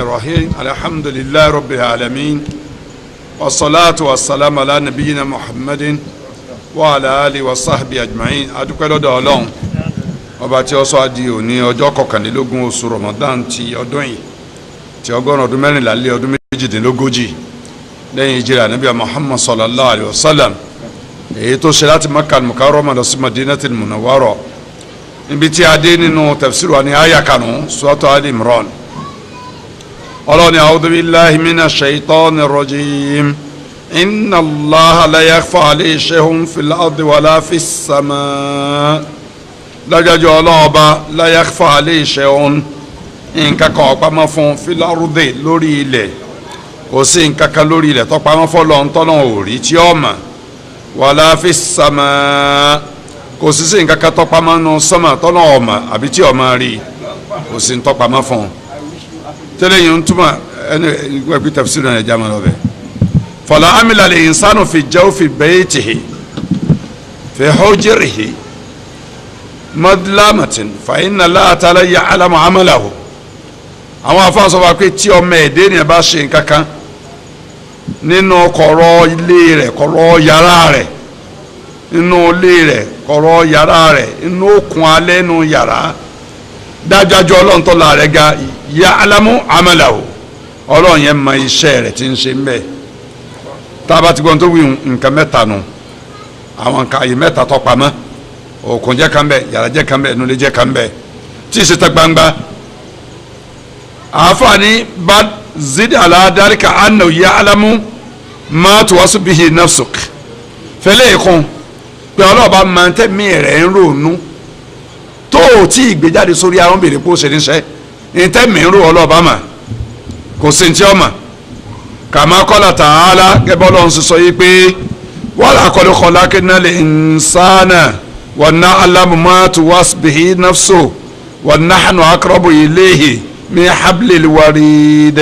الرحيم الحمد لله رب العالمين والصلاة والسلام على نبينا محمد وعلى آله وصحبه أجمعين. adúpẹ́ lọ́dọ̀ Ọlọ́run ọba tí ó sọ adi òní ọjọ́ kọkànlélógún oṣù Ramadan ti ọdún yìí ti ọgọ́rùn ọdún mẹ́rìnlá lé ọdún méjìdínlógójì lẹ́yìn ìjìrà Ànábì Muhammad sallallahu alayhi wa sallam èyí tó ṣe láti Makkah al-Mukarramah lọ sí Madinatul Munawwarah níbi tí a dé nínú tafsir wa ní àyá karùn-ún Suratu Ali Imran. Ọlọ́run ní a'udhu billahi minash shaitanir rajim. Inna Allaha la yakhfa alayhi shay'un fil ardi wala fis samaa. Dájúdájú Ọlọ́run ọba la yakhfa alayhi shay'un, nǹkan kan ò pamọ́ fún fil ardi lórí ilẹ̀, kò sí nǹkan kan lórí ilẹ̀ tó pamọ́ fún Ọlọ́run tọ́lọ́run ò rí tí ó mọ̀, wala fis samaa, kò sí sí nǹkan kan tó pamọ́ nínú sánmà tọ́lọ́run ò mọ̀ àbí tí ó máa rí, kò sí tó pamọ́ fún un. Tẹ́lẹ̀ yìí ń túmọ̀ ẹni ìgbà pé tafsir náà ẹja máa lọ bẹ̀. Fala amila al-insanu fi jawfi baytihi fi hujrihi madlamatin fa inna Allaha ta'ala ya'lamu 'amalahu. Àwọn afáàn sọ wá pé tí ọmọ ẹ̀dẹ́ ni ẹ bá ṣe nǹkan kan nínú kọ̀rọ̀ ilé rẹ̀, kọ̀rọ̀ yàrá rẹ̀, nínú ilé rẹ̀, kọ̀rọ̀ yàrá rẹ̀, inú òkun alẹ́ nínú yàrá, dájájú Ọlọ́run tó la rẹ̀ ga ya'lamu 'amalahu, Ọlọ́run yẹn mọ iṣẹ́ rẹ̀ tí ń ṣe ń bẹ̀. Tá a bá ti gbọ́n tó wí nǹkan mẹ́ta nù, àwọn nǹkan àyè mẹ́ta tó pamọ́, òkun jẹ́ kan bẹ̀, yàrá jẹ́ kan bẹ̀, inú ilé jẹ́ kan bẹ̀, tí ì ṣe tẹ́ gbangba. àfààní bá zid ala dhalika annahu ya'lamu ma tuwasu bihi nafsuk, fẹ́lẹ́ ìkún pé ọlọ́ọ̀bá máa ń tẹ́mí rẹ̀ ń ronú tó o tí ì gbé jáde sórí àwọn bèrè kó o ṣe níṣẹ́ ìtẹ́mí ń ro ọlọ́ọ̀bá mà kò sí ti ọmọ. Kama qala ta'ala gẹ́gẹ́ Ọlọ́run sì sọ yìí pé wa laqad khalaqnal insana wa na'lamu ma tuwasu bihi nafsuhu wa nahnu aqrabu ilayhi min hablil warid.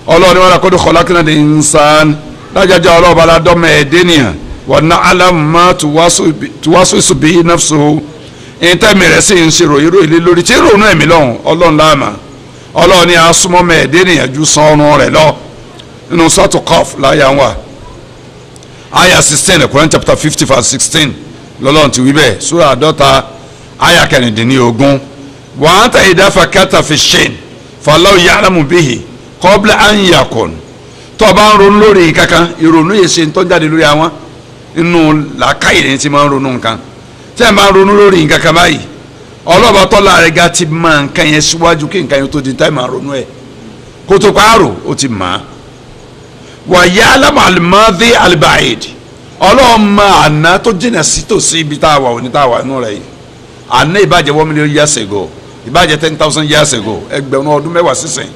Ọlọ́run wa laqad khalaqnal insana dájájá ọlọ́ọ̀bá la dọ́mọ ẹ̀dẹ́nìyàn wa na'lamu ma tuwasu bihi nafsuhu, ìtẹ́mi rẹ̀ sì ń ṣe ròyìnrò ilé lórí tí rònú ẹ̀mí lọ́hùn Ọlọ́run láàmà. Ọlọ́run ni asúmọ́ mẹ́ẹ̀ẹ́dẹ́nìyàn ju san ọrùn rẹ̀ lọ nínú Suratu Qaf láyà wà àyà 16 Quran chapter 50 verse 16 lọ́lọ́run ti wí bẹ́ẹ̀ sura àdọ́ta àyà kẹrìndínlógún. wa anta idha fakkarta fi shay'in fallahu ya'lamu bihi qabla an yakun. tó o bá ń ronú lórí kankan ìrònú yìí ṣe ń tọ́jáde lórí àwọn inú làákàyè ní ti máa ń ronú nǹkan tí a máa ń ronú lórí nǹkan kan báyìí ọlọ́ọ̀bá tọ́lá rẹ̀ ga ti máa nǹkan yẹn síwájú kí nǹkan yẹn tó di táì máa ronú ẹ̀ kó tó pààrọ̀ ó ti máa. wa ya'lamu al-madhi al-ba'id, ọlọ́run máa àná tó jìnà sí tòsí ibi tá a wà òní tá a wà inú rẹ̀ yìí. àná ìbàjẹ́ 1 million years ago, ìbàjẹ́ 10,000 years ago, ẹgbẹ̀rún ọdún mẹ́wàá sísìn,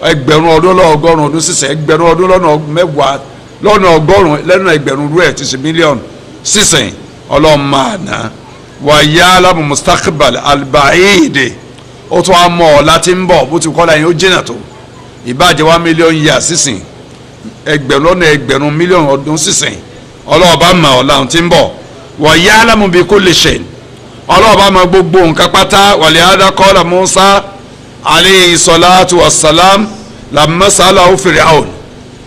ẹgbẹ̀rún ọdún lọ́nà ọgọ́rùn ọdún sísìn, ẹgbẹ̀rún ọdún lọ́nà mẹ́wàá lọ́nà ọgọ́rùn lẹ́nu ẹgbẹ̀rún rú ẹ̀ ti ṣe mílíọ̀nù sísìn. ọlọ́run máa ná. wa ya'lamu mustaqbal al-ba'id, ó tún á mọ̀ ọ́ láti ń bọ̀ bó ti kọ́ láyé ó jìnà tó, ìbàjẹ́ 1 million years sísìn, ẹgbẹ̀rún lọ́nà ẹgbẹ̀rún mílíọ̀nù ọdún sísìn, ọlọ́ọ̀bá mà ọ́ láwọn tí ń bọ̀. wa ya'lamu bi kulli shay, ọlọ́ọ̀bá mà gbogbo nǹkan pátá. wa lihadha qala Musa alayhi salatu wassalam lamma sa'alahu Fir'aun,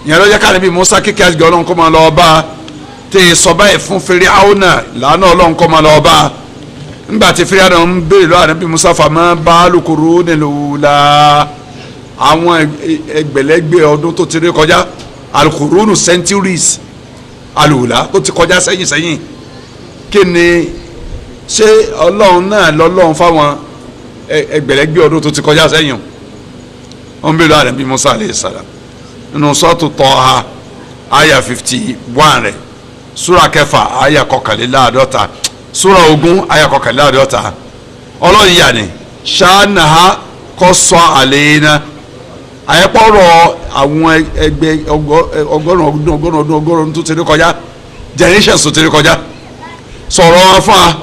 ìyẹn ló jẹ́ ká níbi Musa kíkẹ́ àti Ọlọ́run kó máa lọ bá tẹ sọ báyìí fún Fir'aun náà lánàá Ọlọ́run kó máa lọ bá nígbà tí Fir'aun ń béèrè lọ́wọ́ ànábì Musa fama balu qurunil ula, àwọn ẹgbẹ̀lẹ́gbẹ̀ ọdún tó ti rí kọjá, al-qurunu centuries al-ula tó ti kọjá sẹ́yìn kí ni ṣé Ọlọ́run náà lọ́lọ́run fáwọn ẹgbẹ̀lẹ́gbẹ̀ ọdún tó ti kọjá sẹ́yìn. wọ́n béèrè lọ́wọ́ ànábì Musa alayhi salam nínú Suratu Taha àyà 51 rẹ̀, súra kẹfà àyà kọkànléláàdọ́ta, súra 20 àyà kọkànléláàdọ́ta. Ọlọ́run yà ní ṣáánà kọ́ sọ àlẹ́ iná àyẹ̀pọ̀rọ̀ àwọn ẹgbẹ́ ọgọ́rùn ọdún tó ti rí kọjá, generations tó ti rí kọjá, sọ̀rọ̀ wọn fún wa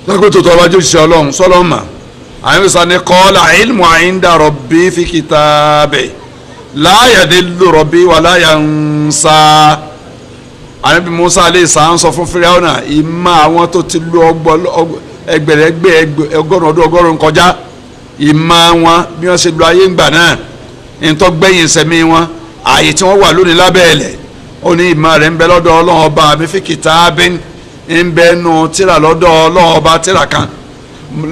lọ́gbẹ́ tó tọ́ ọba jẹ́ òṣìṣẹ́ Ọlọ́run sọ́lọ́mà. àyẹ̀wòsàn ni qala ilmu inda rabbi fi kitabi la yadillu rabbi wala yansa. Ànábì Musa alayhi salam sọ fún Fíráúnà ìmọ̀ àwọn tó ti lu ẹgbẹ̀rẹ̀gbẹ̀ ọgọ́rùn ọdún ọgọ́rùn kọjá ìmọ̀ wọn bí wọ́n ṣe lo ayé ńgbà náà ntọ́ gbẹ̀yìn sẹ́mi wọn ààyè tí wọ́n wà lónìí lábẹ́ ẹ̀lẹ̀ ó ní ìmọ̀ rẹ̀ ń bẹ lọ́dọ̀ Ọlọ́run ọba mi fi kitabin ń bẹ nu tíra lọ́dọ̀ Ọlọ́run ọba tíra kan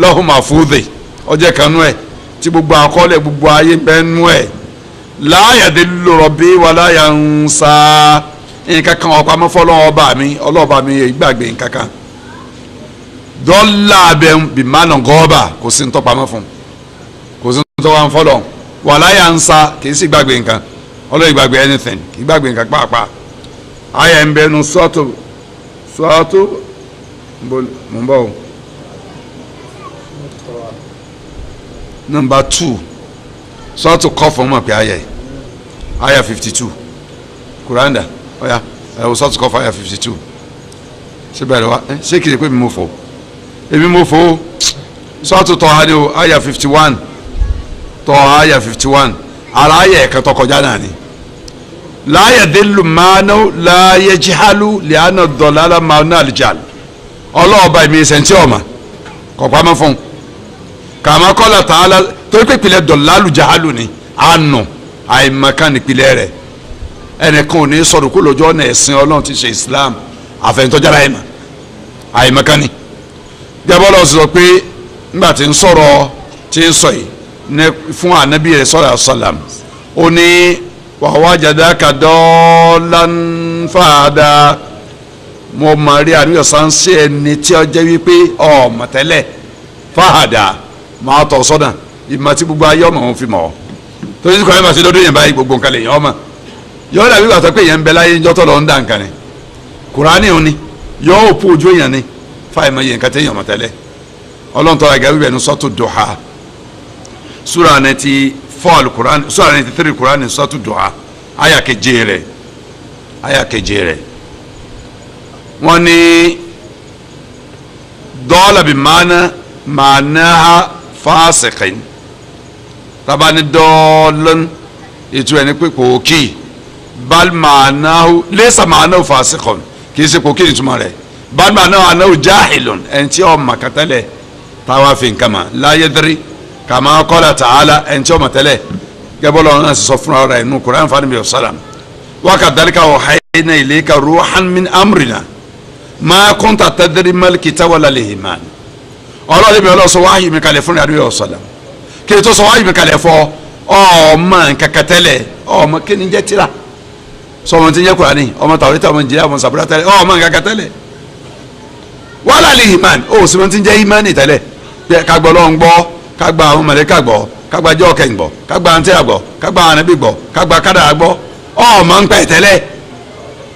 Lahu Mahfudhi ọjọ́ kanú ẹ̀ tí gbogbo àkọọ́lẹ̀ gbogbo ayé ń bẹ nú ẹ̀ la yadillu rabbi wala yansa nǹkan kan ọ̀pá mọ́fọ́ Ọlọ́run ọba mi Ọlọ́run ọba mi ìgbàgbé nǹkan kan dọ́là abẹ bìmánà gọ́ọ̀bà kò sí ntọ́pamọ́ fún kò sí ntọ́pamọ́ fọlọ́ wala yansa kì í sì gbàgbé nǹkan Ọlọ́run ìgbàgbé anything kì í gbàgbé nǹkan pàápàá ayé ń bẹ nu sọ́ọ̀tù mọ̀ ń bọ̀ o number 2 sọ́ọ̀tù kọ́ fún mọ̀ pé ayé 52 kuranda ọ̀ya ẹ̀wọ̀ sọ́ọ̀tù kọ́ fún ayé 52 ṣé bẹ̀rẹ̀ wa ṣé kìí pé mi mo fò èmi mo fò sọ́ọ̀tù tọ́ ha ni o ayé 51 tọ́ ayé 51 ara ayé ẹ̀ka tó kọjá náà ni la yadillu manu la yajhalu li'anna ad-dalala ma'na al-jahl ọlọ́ọ̀ba ìmì ìsẹ̀ntì ọ̀ma kọ̀pá mọ́ fún un kàmá qala ta'ala torí pé ìpìlẹ̀ dọ̀làlù jahalu ni àánú àìmọ̀kan ìpìlẹ̀ rẹ̀ ẹnìkan ò ní sọ̀rọ̀ kó lójú ọ̀nà ẹ̀sìn Ọlọ́run ti ṣe Islam àfẹnitọ́jára ẹ̀mà àìmọ̀kan ni jẹ́bọ́lọ́ sọ pé nígbà tí ń sọ̀rọ̀ tí ń sọ yìí fún ànábì rẹ̀ sallallahu alaihi wasallam ó ní wa wajadaka dallan fahada mo mọ̀ rí àníyàn sáńsẹ́ ẹni tí ó jẹ́ wípé ọmọ tẹ́lẹ̀ fahada máa tọ̀ sọ́nà ìmọ̀ tí gbogbo ayé ọmọ òun fi mọ̀ ọ́ torí kọ́ ẹ bá ti lọ́dún yẹn báyìí gbogbo nǹkan lè yẹn ọmọ yọ̀ọ́ dàbí wàtọ́ pé yẹn ń bẹ láyé ńjọ́ tó lọ ń dà nǹkan ni Kùránì òní yọ̀ọ́ òpó ojú èèyàn ni fáìmọ̀ yẹn nǹkan tẹ́yìn ọmọ tẹ́lẹ̀ Ọlọ́run tọ́ra gẹ́gẹ́ bíbẹ̀ ní sọ́tù Duha Sura 94 Kùránì Sura 93 Kùránì sọ́tù Duha àyà keje rẹ̀ wọ́n ní dọ́ọ̀là bí màánà fasiqin tabani dọ́ọ̀lọ́n ètò ẹni pé kòókì bal màánà laysa màánà fasiqun kì í ṣe kòókì nítumọ̀ rẹ̀ bal màánà jahilun ẹni tí ọmọ kàtẹ́lẹ̀ táwa fi nǹkan mà la yadri kama qala ta'ala ẹni tí ọmọ tẹ́lẹ̀ gẹ́bọ́lọ́ náà sì sọ fún ara ẹ̀ nù Qur'an fani bi salam wa kadhalika awhayna ilayka ruhan min amrina ma kunta tadri mal kitab wala al-iman ọlọ́run mi ọlọ́sọ wáyé mi kalẹ̀ fún àdúyọ̀ ọ̀sọ̀lá kí ni tó sọ wáyé mi kalẹ̀ fọ ọmọ nkankan tẹ́lẹ̀ ọmọ kí ni jẹ́ tírà sọmọ tí ń jẹ́ Kùránì ọmọ Tàwórátà ọmọ Ìnjílà ọmọ Sàbúrà tẹ́lẹ̀ ọmọ nkankan tẹ́lẹ̀ wala al-iman ó sì mọ tí ń jẹ́ ìmánì tẹ́lẹ̀ kagbọ́ lọ́n gbọ́ kagbà àwọn mọ̀lẹ́kà gbọ́ kagbà jọ́ọ̀kẹ́ gbọ́ kagbà àǹtẹ́rà gbọ́ kagbà ànábì gbọ́ kagbà kádàrá gbọ́ ọmọ npẹ́ tẹ́lẹ̀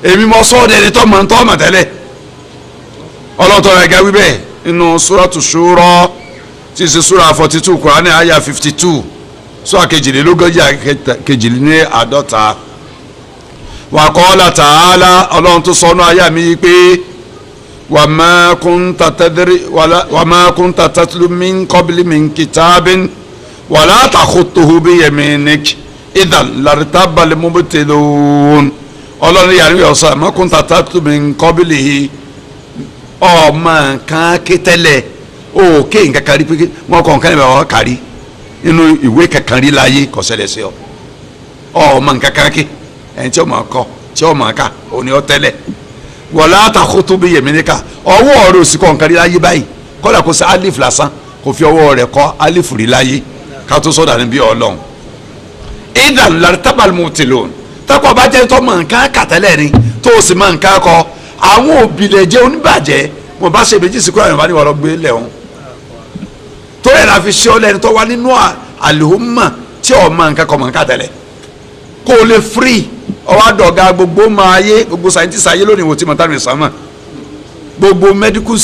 èmi mọ sọ́ọ̀dẹ̀ ẹni tọ́ mọ̀ ntọ́ mọ̀ tẹ́lẹ̀ ọlọ́tọ̀ rẹ̀ gẹ́wí bẹ́ẹ̀ inú suratu Shura tí ṣe sura 42 Kùránì àyà 52 sura kejìlélógójì kejìléní àádọ́ta wa qala ta'ala ọlọ́run tó sọnù àyà mi yìí pé wa ma kunta tatlu min qabli min kitabin wa la takhutuhu bi yaminik idhan lartaba al-mubtilun ọlọ́run yàrá yọ̀ sọ ma kunta tatlu min qablihi ọmọ nǹkan kétẹ́lẹ̀ òkè nǹkan kárí pé wọn kọ nǹkan ìbáwọ̀ kárí nínú ìwé kankan rí láyé kò ṣẹlẹ̀ sí ọ ọmọ nǹkan kárí ẹni tí ó máa kọ tí ó máa kà òní ọ tẹ́lẹ̀ wala takhutu bi yaminika ọwọ́ rẹ̀ òsì kọ nǹkan rí láyé báyìí kọ́dà kó sí alif lásán kò fi ọwọ́ rẹ̀ kọ́ alif rí láyé ká tó sọ̀dà níbi ọlọ́run idhan lartabal mubtilun tẹ́kọ̀ bá jẹ́ tó mọ̀ nǹkan kàtẹ́lẹ̀ ni tó o sì mọ̀ nǹkan kọ àwọn òbílẹ̀ jẹ́ oníbàjẹ́ mo bá ṣe méjì sí kúrò àyànfà ní wọ́n gbé lẹ́hún tó yẹ la fi ṣe ọ lẹ́ni tó wá nínú àlùmọ́ tí ọ̀ mọ̀ nǹkan kọ̀ mọ̀ nǹkan tẹ̀lẹ̀ kó o lè free ọwọ́ àdọ̀gá gbogbo máa yé gbogbo scientist ayé lónìí wò tí mo tánú ìsàmà gbogbo medical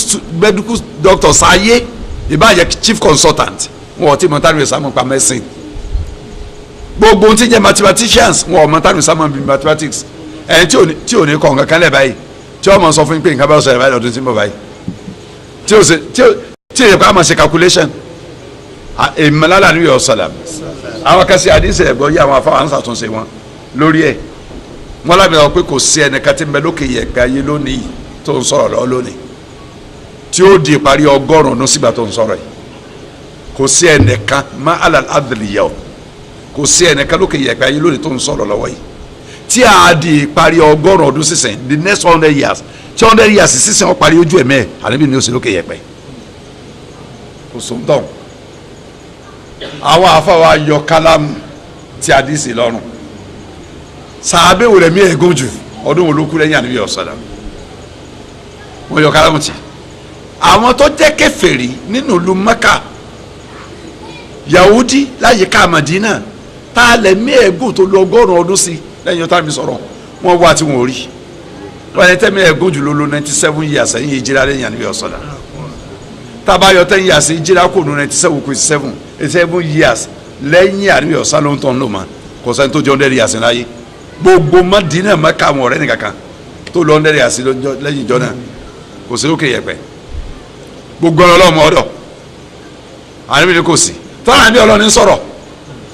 doctors ayé ìbáyẹ chief consultant wọn ò tí mo tánú ìsàmà pa medicine gbogbo ohun tí jẹ́ mathematicians wọn ò mọ̀ tánú ìsàmà bí mathematics ẹni tí ò ní kọ̀ nǹkan kan lẹ̀ báyìí tí ọmọ sọ fún mi pé nǹkan bá sọ ẹ̀ báyìí lọ́dún tí mo báyìí tí èyí kọ́ àmọ̀ ṣe calculation ìmọ̀lára ní yọ̀ sọ̀lá àwọn akásí àdínsẹ̀ ẹ̀gbọ́n yí àwọn afáwọn àǹsàtúnṣe wọn lórí ẹ̀ wọ́n lábẹ́ wọn pé kò sí ẹnìkan tí ń bẹ lókè yẹ̀gbẹ́ ayé lónìí tó ń sọ̀rọ̀ lọ lónìí tí ó di ìparí 100 ọdún sígbà tó ń sọ̀rọ̀ yìí kò sí ẹnìkan má alal adìlìyà o kò sí ẹnìkan lókè yẹ̀pẹ̀ ayé lónìí tó ń sọ̀rọ̀ lọ́wọ́ yìí tí a di ìparí 100 ọdún sísìn the next 100 years tí 100 years sísìn wọn parí ojú ẹ̀mẹ́ àníbi ni ó sì lókè yẹ̀pẹ̀ kò sóhun tán àwọn afáwa yọ kálámù tí a dì sí lọ́rùn sàbẹ̀wò rẹ̀ mí ẹ̀gún jù ọdún wo ló kú lẹ́yìn àníbi ọ̀sán wọn yọ kálámù tì àwọn tó jẹ́ kèfèrí nínú ìlú Mẹ́kà Yahudi láyìíká Madina tá a lẹ̀ mí ẹ̀gún tó lọ 100 ọdún sí lẹ́yìn ọ̀tá mi sọ̀rọ̀ wọn wá tí wọn ò rí wọn yẹn tẹ́mi ẹ̀gún jù ló lo 97 years ẹ̀yìn ìjìlá lẹ́yìn àníbi ọ̀sán tabayọ 10 years ìjìlá kò nu 97 kò 7 years lẹ́yìn àníbi ọ̀sán ló ń tọ́ ń lò mọ́ kò sẹ́ni tó jẹ́ 100 years láyé gbogbo Madina Mẹ́kà àwọn ọ̀rẹ́ nìkankan tó lọ 100 years lẹ́yìn ìjọ náà kò sí lókè yẹ̀pẹ̀ gbogbo ọlọ́mọ ọ̀dọ̀ àníbi ni kò sí tọ́lá àníbi ọlọ́ni sọ̀rọ̀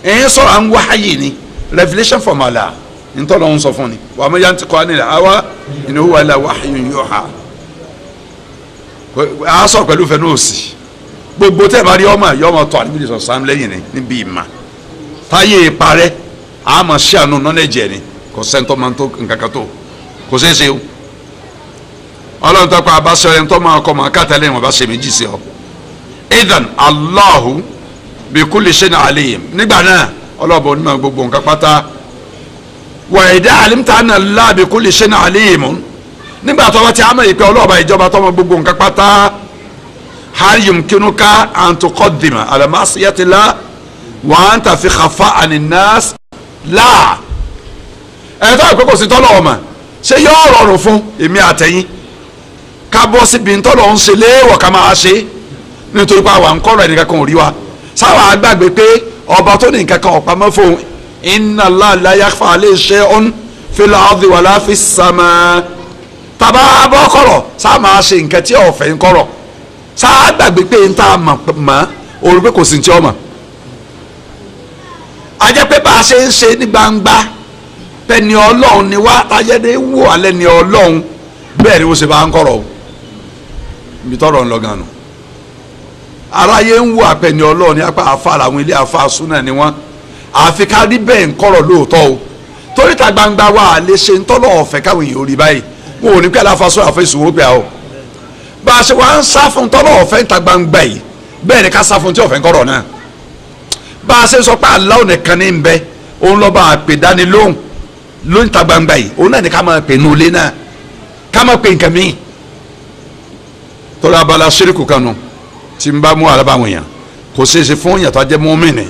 ẹ̀yìn sọ̀rọ̀ à ń wáyé ni revelation from Allah ntọ́lọ́ ń sọ fún ni wà á mọ yanti kọ́ ni àwa in huwa illa wahyun yuha a sọ̀rọ̀ pẹ̀lú fẹ́ n'o sí gbogbo tẹ́ ẹ bá rí ọmọ tọ́ àníbi sọ sam lẹ́yìn ni níbi ìmà táyé parẹ́ àmọ̀ sí àánú nọ́nẹ́jẹ̀ ni kò sẹ́ńtọ́ máa ń tó nǹkan kan tó kò ṣeé ṣe o ọlọ́run tó kọ́ abáṣọ ẹni tó máa kọ́ máa káàtẹ́lẹ̀ wọn bá ṣe méjì sí ọ idan Allahu bi kulli shay'in alim nígbà náà ọlọ́ọ̀bọ onímọ̀ gbogbo nǹkan pátá wa idha alimta anna Allah bi kulli shay'in alim nígbà tó bá ti àmọ̀ ìpè ọlọ́ọ̀bá ìjọba tó mọ gbogbo nǹkan pátá hal yumkinuka an tuqaddima ala ma'siyatillah wa anta fi khafa'an an-nas la ẹ̀ tó àpé kò sí tọ́lọ̀ ọmọ ṣé yóò rọrùn fún èmi àtẹ̀yìn ká bọ́ síbi ntọ́lọ̀ ń ṣe léèwọ̀ ká máa ṣe nítorí pé àwa ń kọ́rọ̀ ẹnìkan kan ò rí wa sáwà gbàgbé pé ọba tó ní nǹkan kan ọ̀pamọ́ fóun inna Allah la yakhfa alayhi shay'un fil ardi wala fis sama tàbá bọ́ kọ̀rọ̀ sáà máa ṣe nǹkan tí ọ̀fẹ́ ń kọ̀rọ̀ sáà gbàgbé pé n ta mọ̀ òru pé kò sí ti ọmọ ajẹ́ pé bá a ṣe ń ṣe ní gbangba pẹ̀ni ọlọ́run ni wá ayẹ́dẹ́ wò alẹ́ ni ọlọ́run bẹ́ẹ̀ ni wọ́n ṣe bá ń kọ̀rọ̀ o ibi tọrọ ń lọ gan nù aráyé ń wo àpẹni ọlọ́ọ̀ni apá àfa làwọn ilé àfa súnà ni wọ́n àfi ká rí bẹ́ẹ̀ ń kọ̀rọ̀ lóòótọ́ o torí ta gbangba wa lè ṣe ń tọ́lọ̀ ọ̀fẹ́ káwọn èèyàn ò rí báyìí wọn ò ní pẹ́ aláfa sọ́ra fún ìṣòwò pé o bá a ṣe wá ń sá fún tọ́lọ̀ ọ̀fẹ́ ń ta gbangba yìí bẹ́ẹ̀ ni ká sá fún tí ọ̀fẹ́ ń kọ̀rọ̀ náà bá a ṣe sọ pé aláwọ̀ nìkan ní ń bẹ òun lọ́ba àpè dání lóhùn ló ń ta gbangba yìí òun náà ni ká máa pè ní olé náà ká máa pè nǹkan míì torí abala ṣíríkù kanu tí n bá mú alábàáwọn èèyàn kò ṣeé ṣe fún ìyàtọ̀ ajẹ́ mọ́mìnì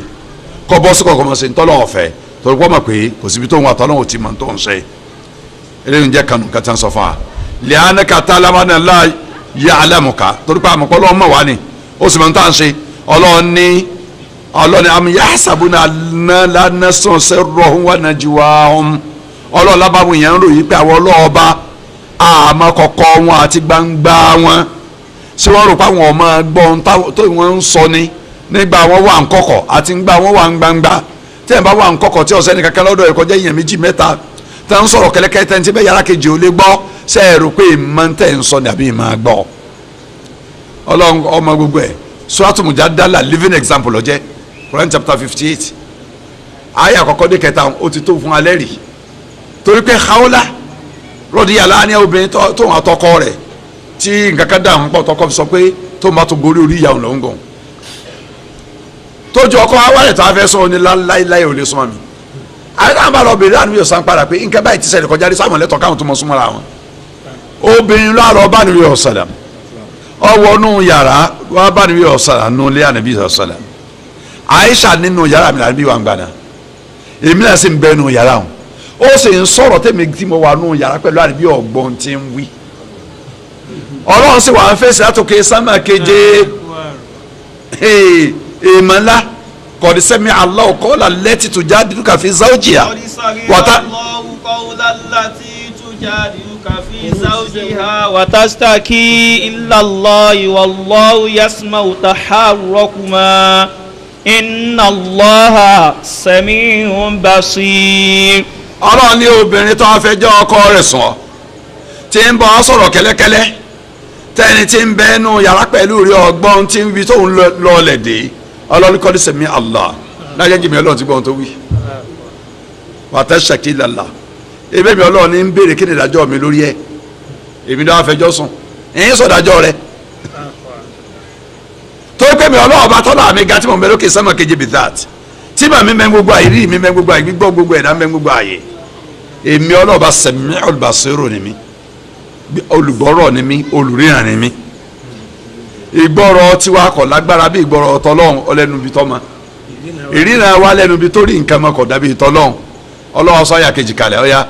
kọ́ bọ́ sí kọ̀ọ̀kan ṣe ń tọ́lọ̀ ọ̀fẹ́ torí pọ́ mọ̀ pé kò síbi tó ń wà tọ́lọ̀ ò ti mọ̀ tó ń ṣe eléyìí ń jẹ́ kanu kẹta ń sọ fún wa lẹ́yìn kata alámánà lá yà alámùká torí pé àmọ̀pọ̀ ọlọ́run mọ̀ wá ni ó sì mọ̀ ń tà ń ṣe ọlọ́ọ̀ni àmì yahsabuna lánà sàn sirruhum wa najwahum ọlọ́ọ̀ lábàáwọn èèyàn ń ròyìn pé àwọn ọlọ́ọ̀ba àmọ́ kọ̀kọ̀ wọn àti gbangba wọn ṣé wọ́n rò pé àwọn ọmọ gbọ́n tó wọ́n ń sọ ni nígbà wọn wà ń kọ̀kọ̀ àti nígbà wọn wà ń gbangba tí ẹ̀ bá wà ń kọ̀kọ̀ tí ọ̀sẹ́ nìkan kan lọ́dọ̀ ẹ̀ kọjá èèyàn 2 mẹ́ta tí wọ́n ń sọ̀rọ̀ kẹ́lẹ́kẹ́ tẹ́ ní tí bẹ́ẹ̀ yàrá kejì ò lè gbọ́ ṣé ẹ rò pé ìmọ̀ tẹ̀ ń sọ ni àbí ìmọ̀ gbọ́ ọlọ́run ọmọ gbogbo ẹ̀ Suratul Mujadala living example lọ́jẹ́ Quran chapter 58 ayé àkọ́kọ́ dé kẹta ó ti tó fún alẹ́ rì torí pé Khawla radiyallahu anha obìnrin tó wọn àtọkọ rẹ̀ tí nǹkan kan dáhùn pọ̀ tọkọ sọ pé tó ń bá tó gorí orí ìyàwó lòún gàn tójú ọkọ awárẹ̀ tó a fẹ́ sọ ní láíláí ò lè súnmọ́ mi àyẹ̀dá bá lọ bèrè àníwò sàn padà pé nǹkan báyìí ti ṣẹlẹ̀ kọjá rí sáwọn lẹ́tọ̀ káwọn tó mọ súnmọ́ra wọn obìnrin lọ́rọ̀ bá níwèé ọ̀sàlẹ̀ ọwọ́ nù yàrá wà bá níwèé ọ̀sàlẹ̀ nù lé ànábì ọ̀sàlẹ̀ Aisha nínú yàrá mi ànábì wà ń gbàdá èmi náà sì ń bẹ nù yàrá wọn ó sì ń sọ̀rọ̀ tèmi tí mo wà nù yàrá pẹ̀lú ànábì ọ̀gbọ́n tí ń wí ọlọ́run sì wà ń fèsì látòkè sámà keje èèmọ̀ ńlá kọ̀dí sẹ́mi Allahu qawla allati tujadiluka fi zawjiha watastaki illa Allahi wallahu yasma'u tahawurakuma inna Allaha sami'un basir. ọlọ́run ní obìnrin tó ń fẹjọ́ ọkọ rẹ̀ sùn tí ń bọ́ sọ̀rọ̀ kẹ́lẹ́kẹ́lẹ́ tẹ́ni tí ń bẹ́nu yàrá pẹ̀lú rí ọgbọ́n tí ń bi tóun lọlẹ̀ dé ọlọ́run kọ́ ní sẹ̀mí Allah láyé jìmí ọlọ́run ti gbọ́ ohun tó wí wàtá ṣàkílàlà ebe mi ọlọ́run ní ń béèrè kí ni ìdájọ́ mi lórí ẹ̀ èmi náà fẹjọ́ sùn ẹ̀yin sọ̀dájọ́ rẹ̀ tó pé mi ọlọ́run bá tọ́lá mi ga tí mo mẹ́ lókè sánmà keje bí that tí màmí mẹ́ gbogbo àyè rí mi mẹ́ gbogbo àyè gbígbọ́ gbogbo ẹ̀dá mẹ́ gbogbo àyè èmi ọlọ́run bá Sami'ul Basir ni mi olùgbọ́rọ̀ ni mi olùríran ni mi ìgbọ́rọ̀ tiwa kọ̀ lágbára bí ìgbọ́rọ̀ tọ́lọ́run ọlẹ́nu bí tọ́ma ìríran wa lẹ́nu bí tó rí nǹkan mọ́ kọ̀ dàbí tọ́lọ́run ọlọ́run sọ àyà kejì kalẹ̀ ọ̀ya.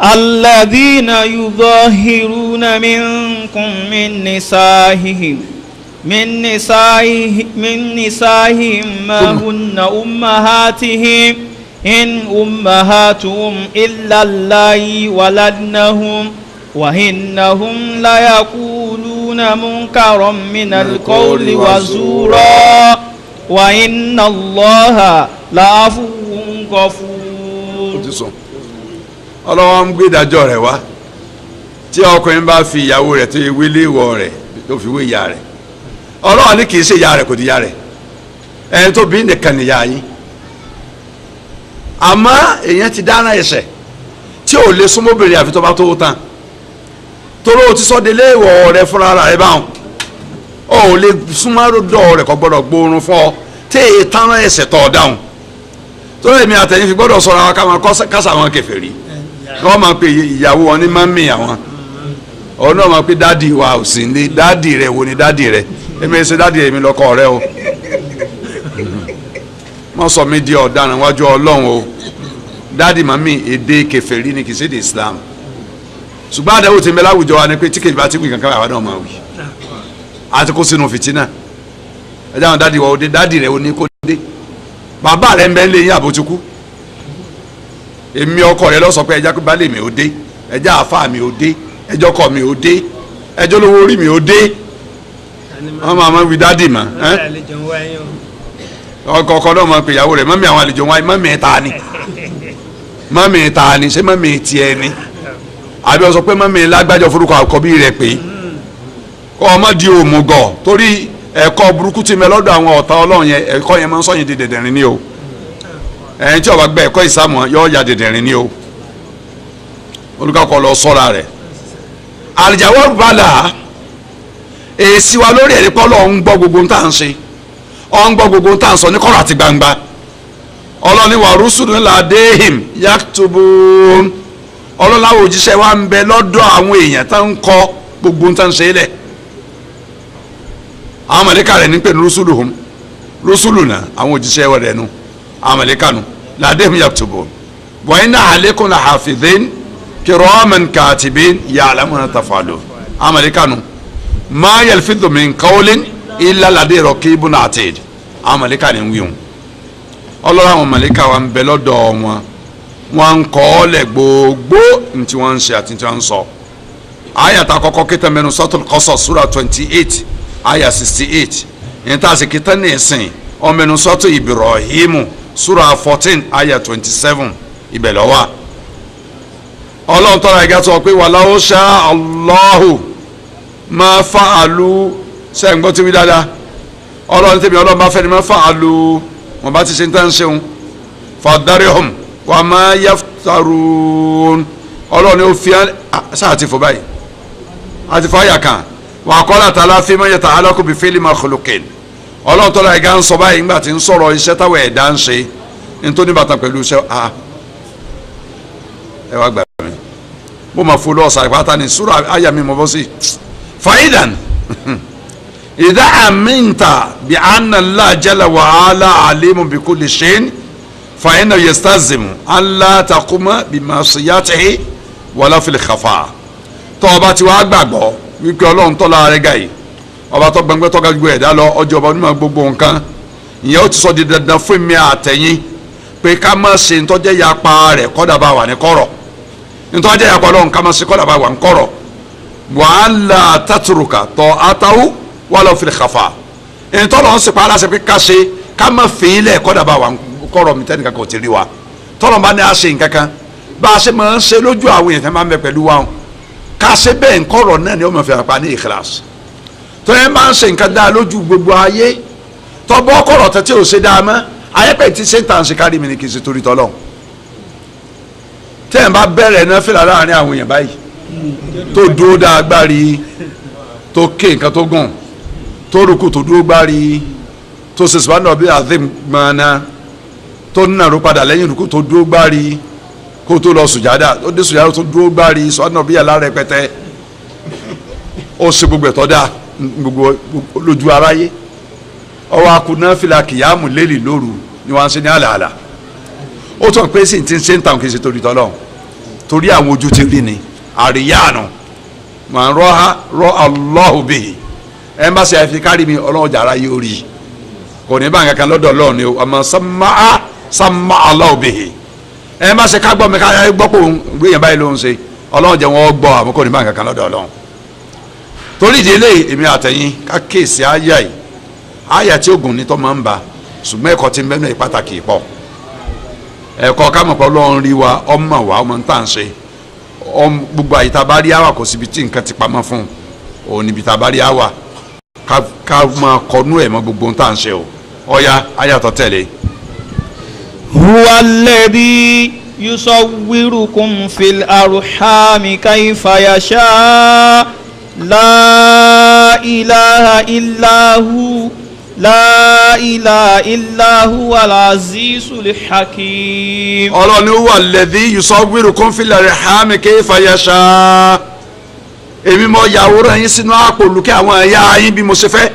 alladhina yudahhiruna minkum min nisa'ihim ma hunna ummahatihim in ummahatuhum illa allahi waladnahum wa innahum la yaquluna munkaran min alqawli wa zura wa inna allaha la afuwwun ghafur. ọlọ́wọ́ ń gbé ìdájọ́ rẹ̀ wá tí ọkùnrin bá fi ìyàwó rẹ̀ tó ewé léwọ̀ rẹ̀ tó fi wé ìyá rẹ̀ ọlọ́wọ́ ní kì í ṣe ìyá rẹ̀ kò di ìyá rẹ̀ ẹni tó bí nìkan nìyá yín àmọ́ èèyàn ti dáná ẹ̀ṣẹ̀ tí ò lè súnmọ́bìnrin àfi tó bá tó tán torí o ti sọ de léwọ̀ rẹ̀ fúnra rẹ̀ báwọn ò lè súnmọ́dọ̀ rẹ̀ kò gbọ́dọ̀ gbóòórùn fún ọ tí èyí tán ẹ̀ṣẹ̀ tọ̀ dáhùn torí èmi àtẹ̀yìn fi gbọ́dọ̀ sọ̀rọ̀ àwọn káwọn kásà àwọn kèfèrí wọ́n máa pe ìyàwó wọn ní mami àwọn òun náà máa pe dáàdì wa ò sí ní dáàdì rẹ̀ wo ni dáàdì rẹ̀ èmi ṣe dáàdì èmi lọ́kọ rẹ̀ o wọ́n sọ mí di ọ̀daràn wájú ọlọ́run o dáàdì mami èdè kèfèrí ni kì í ṣe èdè Islam ṣùgbọ́n àdéhùn ti ń bẹ láwùjọ wa ni pé tí kejì bá ti wí kankan àwọn náà máa wí àti kó sínú fìtínà ẹ dáhùn dáàdì wa ò dé dáàdì rẹ̀ ò ní kó dé bàbá rẹ̀ ń bẹ ń lé yín àbójúkú èmi ọkọ rẹ̀ lọ sọ pé ẹjá pé baálé mi ò dé ẹjá àfa mi ò dé ẹjọ́ ọkọ mi ò dé ẹjọ́ lówó orí mi ò dé wọ́n máa ma wí dáàdì mà ọkọ náà máa pè ìyàwó rẹ̀ mọ́mí àwọn àlejò wáyé mọ́mí ẹ̀ ta ni mọ́mí ẹ̀ ta ni ṣé mọ́mí ẹ̀ tiẹ̀ ni àbí ọ sọ pé mọ́mí ẹ̀ lágbájọ forúkọ àkọ́bí rẹ̀ pé kọ́ ọmọ di òmùgọ̀ torí ẹ̀kọ́ burúkú ti mẹ́ lọ́dọ̀ àwọn ọ̀tá ọlọ́run yẹn ẹ̀kọ́ yẹn máa ń sọ̀yìn di dẹ̀dẹ̀rin ni o ẹ̀yin tí ó bá gbẹ ẹ̀kọ́ ìsàmù yọ ya dẹ̀dẹ̀rin ni o olùkọ́ lọ sọ́ra rẹ̀ àlìjáwọ́ bàlà èsì wa lórí ẹ̀rí pọ́ lọ́ọ́ ń gbọ́ gbogbo tá à ń ṣe ọ́ ń gbọ́ gbogbo tá à ń sọ ní kọ̀rọ̀ àti gbangba ọlọ́ni wa rusulun ladehim yaktubun ọlọ́láwọ̀ òjíṣẹ́ wa ń bẹ lọ́dọ̀ àwọn èèyàn tá ń kọ gbogbo tá à ń ṣe lẹ̀ àwọn mọ̀lẹ́kà rẹ̀ ní pé rusuluna àwọn òjíṣẹ́ wa rẹ̀ nu àwọn mọ̀lẹ́kà nu ladehim yaktubun wa inna alaykum lahafidhin kiraman katibin ya'lamuna taf'alun àwọn mọ̀lẹ́kà nu ma yalfidhu min qawlin illa ladayhi raqibun atid àwọn mọ̀lẹ́kà ní wíwọ̀n ọlọ́run àwọn mọ̀lẹ́kà wa ń bẹ lọ́dọ̀ wọn ń kọ́ ọ́ lẹ̀ gbogbo ntí wọ́n ń ṣe àti ntí wọ́n ń sọ ayàtà kọ́kọ́ kíta mẹ́nu Suratul Qasas sura 28 ayà 68 yẹn tá a sì kíta ní ẹ̀sìn ọmọnù Suratul Ibrahimu sura 14 ayà 27 ibẹ̀ ló wà ọlọ́run tọ́ra ẹ̀gá sọ pé walau sha Allahu ma fa'alu sẹ́yìn gbọ́ tí wí dáadáa ọlọ́run tẹ̀mí ọlọ́run bá fẹ́ ni ma fa'alu wọn bá ti ṣe ń tán ṣeun fadarihum wa ma yaftarun ọlọ́run ni ó fi sáà ti fò báyìí àti fàáyà kan wa qala ta'ala fi man yata'allaqu bi fi'li makhluqin ọlọ́run tọ́ra ẹ̀gá ń sọ báyìí nígbà tí ń sọ̀rọ̀ iṣẹ́ táwọn ẹ̀dá ń ṣe nítorí bàtà pẹ̀lú iṣẹ́ ẹ wá gbà mí mo máa fò lọ́ọ̀sà ìpátá ní sùúrù àyà mi mọ̀ bọ́ sí fàáyìdàn إذا أمنت بأن الله جل وعلا عليم بكل شيء فإنه يستلزم أن لا تقوم بمعصيته ولا في الخفاء tó bá ti wá gbàgbọ́ wípé Ọlọ́run tó la rẹ̀ gàyè ọba tó gbẹngbẹ́ tó ga gbogbo ẹ̀dá lọ ọjọ́ ọba onímọ̀ gbogbo nǹkan ìyẹn ó ti sọ di dandan fún mi àtẹ̀yìn pé ká má ṣe ntọ́jẹ́ yapa rẹ̀ kọ́dà bá wà ní kọ̀rọ̀ ntọ́jẹ́ yapa Ọlọ́run ká má ṣe kọ́dà bá wà ní kọ̀rọ̀ wàhálà tàtúrùkà tọ́ àtàwù wala fil khafa ntọ́lọ́ ń sèpá aláṣẹ pé ká ṣe ká má fìlẹ̀ kọ́dà bá wà kọ́rọ̀ mi tẹ́nìkan kò ti rí wa tọ́lọ́ bá ní a ṣe nǹkan kan bá a ṣe máa ń ṣe lójú àwọn èèyàn tẹ́ máa ń bẹ pẹ̀lú wa ká ṣe bẹ́ẹ̀ nkọ́rọ̀ náà ni ó máa fi àpá ní ikhlas tó yẹn máa ń ṣe nǹkan dáa lójú gbogbo ayé tọ́bọ́ kọ̀rọ̀ tẹ́tí ò ṣe dáa mọ́ ayẹ́pẹ́ tí sèǹtàn ṣe kárí mi ni kì í ṣe torí tọ́lọ́ tẹ́ ẹ̀ bá bẹ̀rẹ̀ náà fìlà láàrin àwọn èèyàn báyìí tó dúró dáa gbárí tó ké nǹkan tó gùn tó rúkú tó dúró gbárí tó ṣe subhana rabbil azim gbọ́nà tó nàró padà lẹ́yìn rúkú tó dúró gbárí kó tó lọ sùjádà ó dé sùjádà tó dúró gbárí subhana rabbil ala rẹpẹtẹ ó ṣe gbogbo ẹ̀tọ́ dáa gbogbo lójú aráyé ọwọ́ akuná fìlà kìyàmù lélì lóru ni wọ́n ń ṣe ní àlàálà ó tọ́ pé sì ti ń ṣe ń tàn kì í ṣe torí tọ́lọ́ torí àwọn ojú ti rí ni àríyáàna mà ń rọ́ Allahu bihi ẹ̀ ń bá ṣe àfi kárí mi ọlọ́run jàrá yóò rí kò ní bá nǹkan kan lọ́dọ̀ ọlọ́run ni o àmọ́ sàmà Allahu bihi ẹ̀ ń bá ṣe ká gbọ́ mi ká gbọ́ pé òun gbéyàn báyìí ló ń ṣe ọlọ́run jẹ́ wọ́n gbọ́ àmọ́ kò ní bá nǹkan kan lọ́dọ̀ ọlọ́run torí ìdílé èmi àtẹ̀yìn ká kéèsì áyà yìí áyà tí oògùn ní tó máa ń ba ṣùgbọ́n ẹ̀kọ́ ti ń bẹ́ẹ̀ pàtàkì pọ̀ ẹ̀kọ́ ká mọ̀ pé ọlọ́run rí wa ọmọ wa ọmọ ń tà ń ṣe gbogbo àyíká bá rí àwà kò síbi tí nǹkan ti pamọ́ fún òun níbi tá a bá rí àwà ká máa kọnú ẹ̀ mọ́ gbogbo ń tà ń ṣe o ọ̀ya áyà tó tẹ̀lé. huwa alladhi yusawwirukum fil arhami kayfa yasha la ilaha illahu la ilaha illahu al-azizul hakim. ọlọ́ni huwa alladhi yusawwirukum fil arhami kayfa yasha èmi mọ yàwòrán yín sínú àpò olùkẹ́ àwọn ẹ̀yà yín bí mo ṣe fẹ́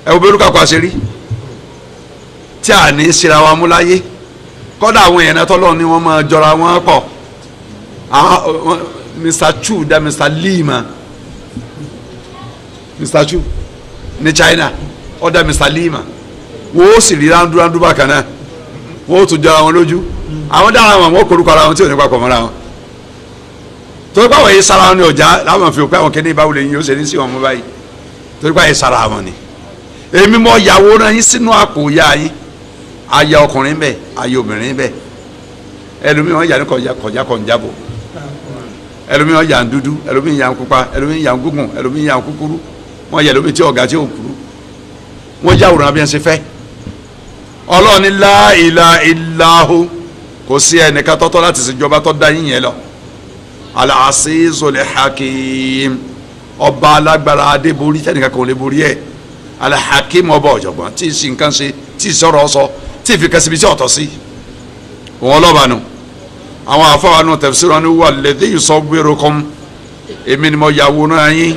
ẹ wo bí olùkọ́ àkọ́ àṣírí tí a ní síra wa mú láyé kọ́dà àwọn èèyàn tọ́lọ́ ni wọ́n máa jọra wọn pọ̀ Mr. Chu da Mr. Lima Mr. Chu ní China ọ̀dà Mr. Lima wọ́n ó sì rí rándúrándú bákan náà wọ́n ó tún jọra wọn lójú àwọn dára wọn wọ́n korúkọ ara wọn tí ò ní papọ̀ mọ́ra wọn torí pé àwọn yìí sara wọn ní ọjà láwọn fi òpé àwọn kéde ìbáwò lè yín ó ṣe ní sí wọn mú báyìí torí pé àwọn yìí sara wọn ni èmi mọ yàwòrán yín sínú àpò ya yín aya ọkùnrin bẹ aya obìnrin bẹ ẹlòmíràn yà ní kọjá kọjábò ẹlòmíràn yà ń dúdú ẹlòmíràn yà ń pupa ẹlòmíràn yà ń gúngùn ẹlòmíràn yà ń kúkúrú wọn yẹ lómi tí ọ̀gá tí ò kúrú wọn yàwòrán bí wọn ṣe fẹ́ Ọlọ́run ní la ilaha illahu kò sí ẹnìkan tọ́tọ́ láti ṣèjọba tó dá yín yẹn lọ al-azizul hakim ọba alágbára adébórí tẹnìkan kò lè borí ẹ al-hakim ọba ọ̀jọ̀gbọ́n tí ì sì nǹkan ṣe tí ì sọ̀rọ̀ sọ tí ì fi kẹsìbí tí ọ̀tọ̀ sí òun ọlọ́ba nù àwọn afọwọ́nù tafsirun ní huwa alladhi yusawwirukum èmi ni mo yàwòrán yín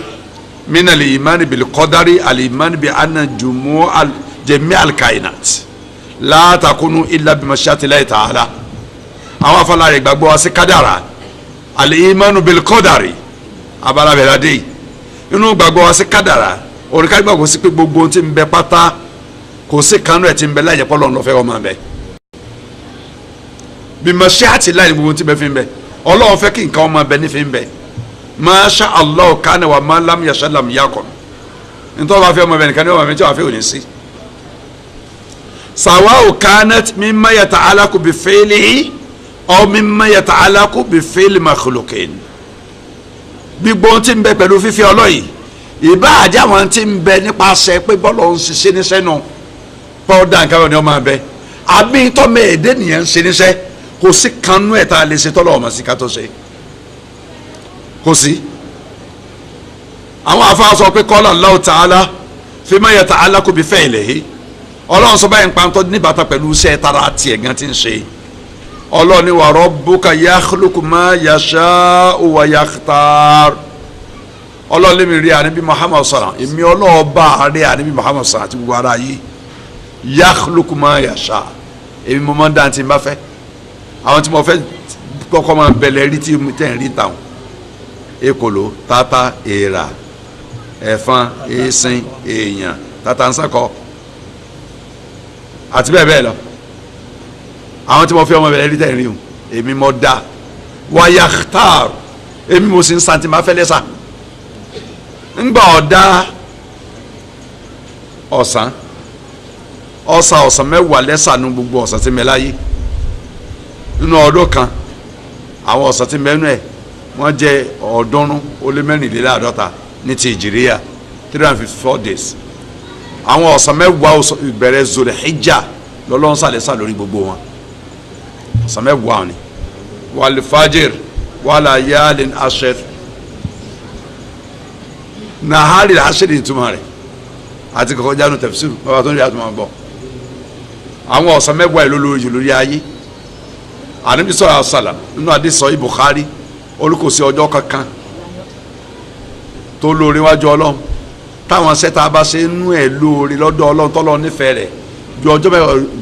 mina al-imani bil qadari al-imani bi anna jami' al-kainat la takunu illa bi mashiati Allahi ta'ala àwọn afọlá rẹ̀ gbàgbọ́ wa sí kádàrà al-imanu bil qadari abala bẹ̀rẹ̀ adé inú gbàgbọ́ wa sí kádàrà òrìkà gbàgbọ́ sí pé gbogbo tí ń bẹ pátá kò sí kanú ẹ̀ tí ń bẹ láyé pọ́ lọ́nà lọ́fẹ́ ọmọ bẹ bí mashiati Allahi gbogbo tí ń bẹ fi ń bẹ Ọlọ́run fẹ́ kí nǹkan ọmọ bẹ nífi ń bẹ masha Allah kana wa ma lam yasha lam yakun nítorí wàá fẹ́ ọmọ bẹ nìkan ní ọmọ mi tí wàá fẹ́ òní sí sawa'u kanat mimma yata'allaqu bi fi'lihi aw mimma yata'allaqu bi fi'li makhluqin gbígbó tí ń bẹ pẹ̀lú fífi ọlọ́yìí ìbá àjẹ́ àwọn tí ń bẹ nípasẹ̀ pé bọ́ọ̀lù ń ṣiṣẹ́ níṣẹ́ nù pọ́ọ́dà nǹkan ni wọ́n máa bẹ àbí tọ́mọ èdè nìyẹn ń ṣe níṣẹ́ kò sí kanú ẹ̀ tá a lè ṣe tọ́lọ̀ ọmọ sí ká tó ṣe kò sí. àwọn afáà sọ pé qala Allahu ta'ala fima yata'allaqu bi fi'lihi ọlọ́run sọ báyìí ń pa tó níbàtà pẹ̀lú iṣẹ́ tara tiẹ̀ gan ti ń ṣe ọlọ́run ni wa rabbuka yakhluqu ma yasha'u wa yakhtar ọlọ́run lè mi rí àníbí Muhammad sọ̀rọ̀ èmi ọlọ́ọ̀bá rí àníbí Muhammad sọ̀rọ̀ àti gbogbo ara yìí yakhluqu ma yasha èmi mo máa ń dáhùn tí n bá fẹ́ àwọn tí mo fẹ́ kọ́kọ́ máa bẹ̀lẹ̀ rí tí tẹ̀ ń rí tàwọn ekòló tata èèrà ẹ̀fọn èsìn èèyàn tata ń sàkọ́ àti bẹ́ẹ̀ bẹ́ẹ̀ lọ àwọn tí mo fẹ́ ọmọ bẹ̀rẹ̀ rí tẹ̀ ń rí o èmi mo dá wa yakhtar èmi mo sì ń santi máa fẹ́ lẹ́sà ńgbà ọ̀dá ọ̀sán mẹ́wàá lẹ́sà nu gbogbo ọ̀sán tí mẹ́láyé nínú ọdún kan àwọn ọ̀sán tí mẹ́nu ẹ̀ wọ́n jẹ́ 354 ní ti ìjìríyà 354 days àwọn ọ̀sán mẹ́wàá ìbẹ̀rẹ̀ Zulhijja lọ́lọ́run sàlẹ̀sà lórí gbogbo wọn ọ̀sán mẹ́wàá ni wal fajr wala yalin ashr nahari ashr ìtumọ̀ rẹ̀ àti kọ̀kọ́ jánu tafsir bàbá tó ń rí àtúmọ̀ gbọ́ àwọn ọ̀sán mẹ́wàá ìlú lórí jù lórí ayé Ànábì sallallahu alaihi wasallam nínú àdìsọ Bukhari olùkọ́sí ọjọ́ kankan tó lórí wájú Ọlọ́run táwọn sẹ́ta bá ṣe nú ẹ̀ lórí lọ́dọ̀ Ọlọ́run tọ́lọ́ nífẹ̀ẹ́ rẹ̀ ju ọjọ́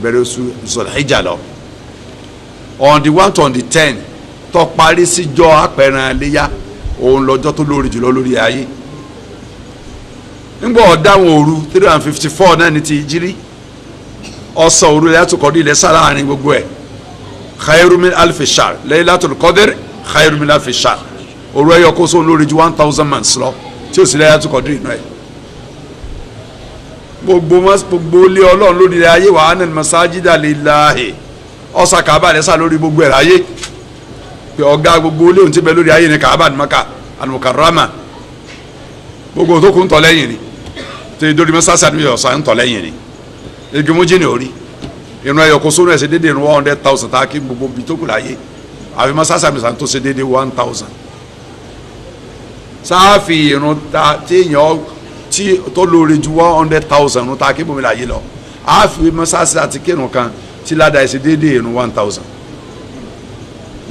bẹ̀rẹ̀ oṣù Zulhijja lọ on the 1 to on the 10 tó parí síjọ́ apẹ̀rẹ̀ léyà òun lọ́jọ́ tó lórí jùlọ lórí ayé nígbà ọ̀dáwọn òru 354 náà ní ti jírí ọ̀sán òru Laylatul Qadr ilẹ̀ sára àárín gbogbo ẹ̀ khairu min alfi shahr Laylatul Qadr khairu min alfi shahr òru ẹ̀yọ kó sóun lórí ju 1000 months lọ tí ó sì Laylatul Qadr inú ẹ̀ gbogbo ilé Ọlọ́run lórí ayé wa anil masajida lillahi ọ̀sà Kaaba lẹ́sà lórí gbogbo ẹ̀ ayé pé ọ̀gá gbogbo ilé òun ti bẹ lórí ayé ní Kaaba ní Maka al-Mukarrama gbogbo tó kún tọ́ lẹ́yìn ni tí dórí mẹ́sàsì àdúgbò ọ̀sán ń tọ́ lẹ́yìn ni igi mú jìnnì orí irun ẹ̀yọ̀ kó sónú ẹ̀ ṣe déédéé irun 100,000 tá a kí gbogbo bi tó kù láyé àfi mẹ́sàsì àmì sàn tó ṣe déédéé 1,000 sáàfì irun téèyàn tí tó lóore ju 100,000 irun tá a kí bomi láyé lọ àfi mẹ́sàsì àti kírun kan tí ládàá ẹ̀ ṣe déédéé irun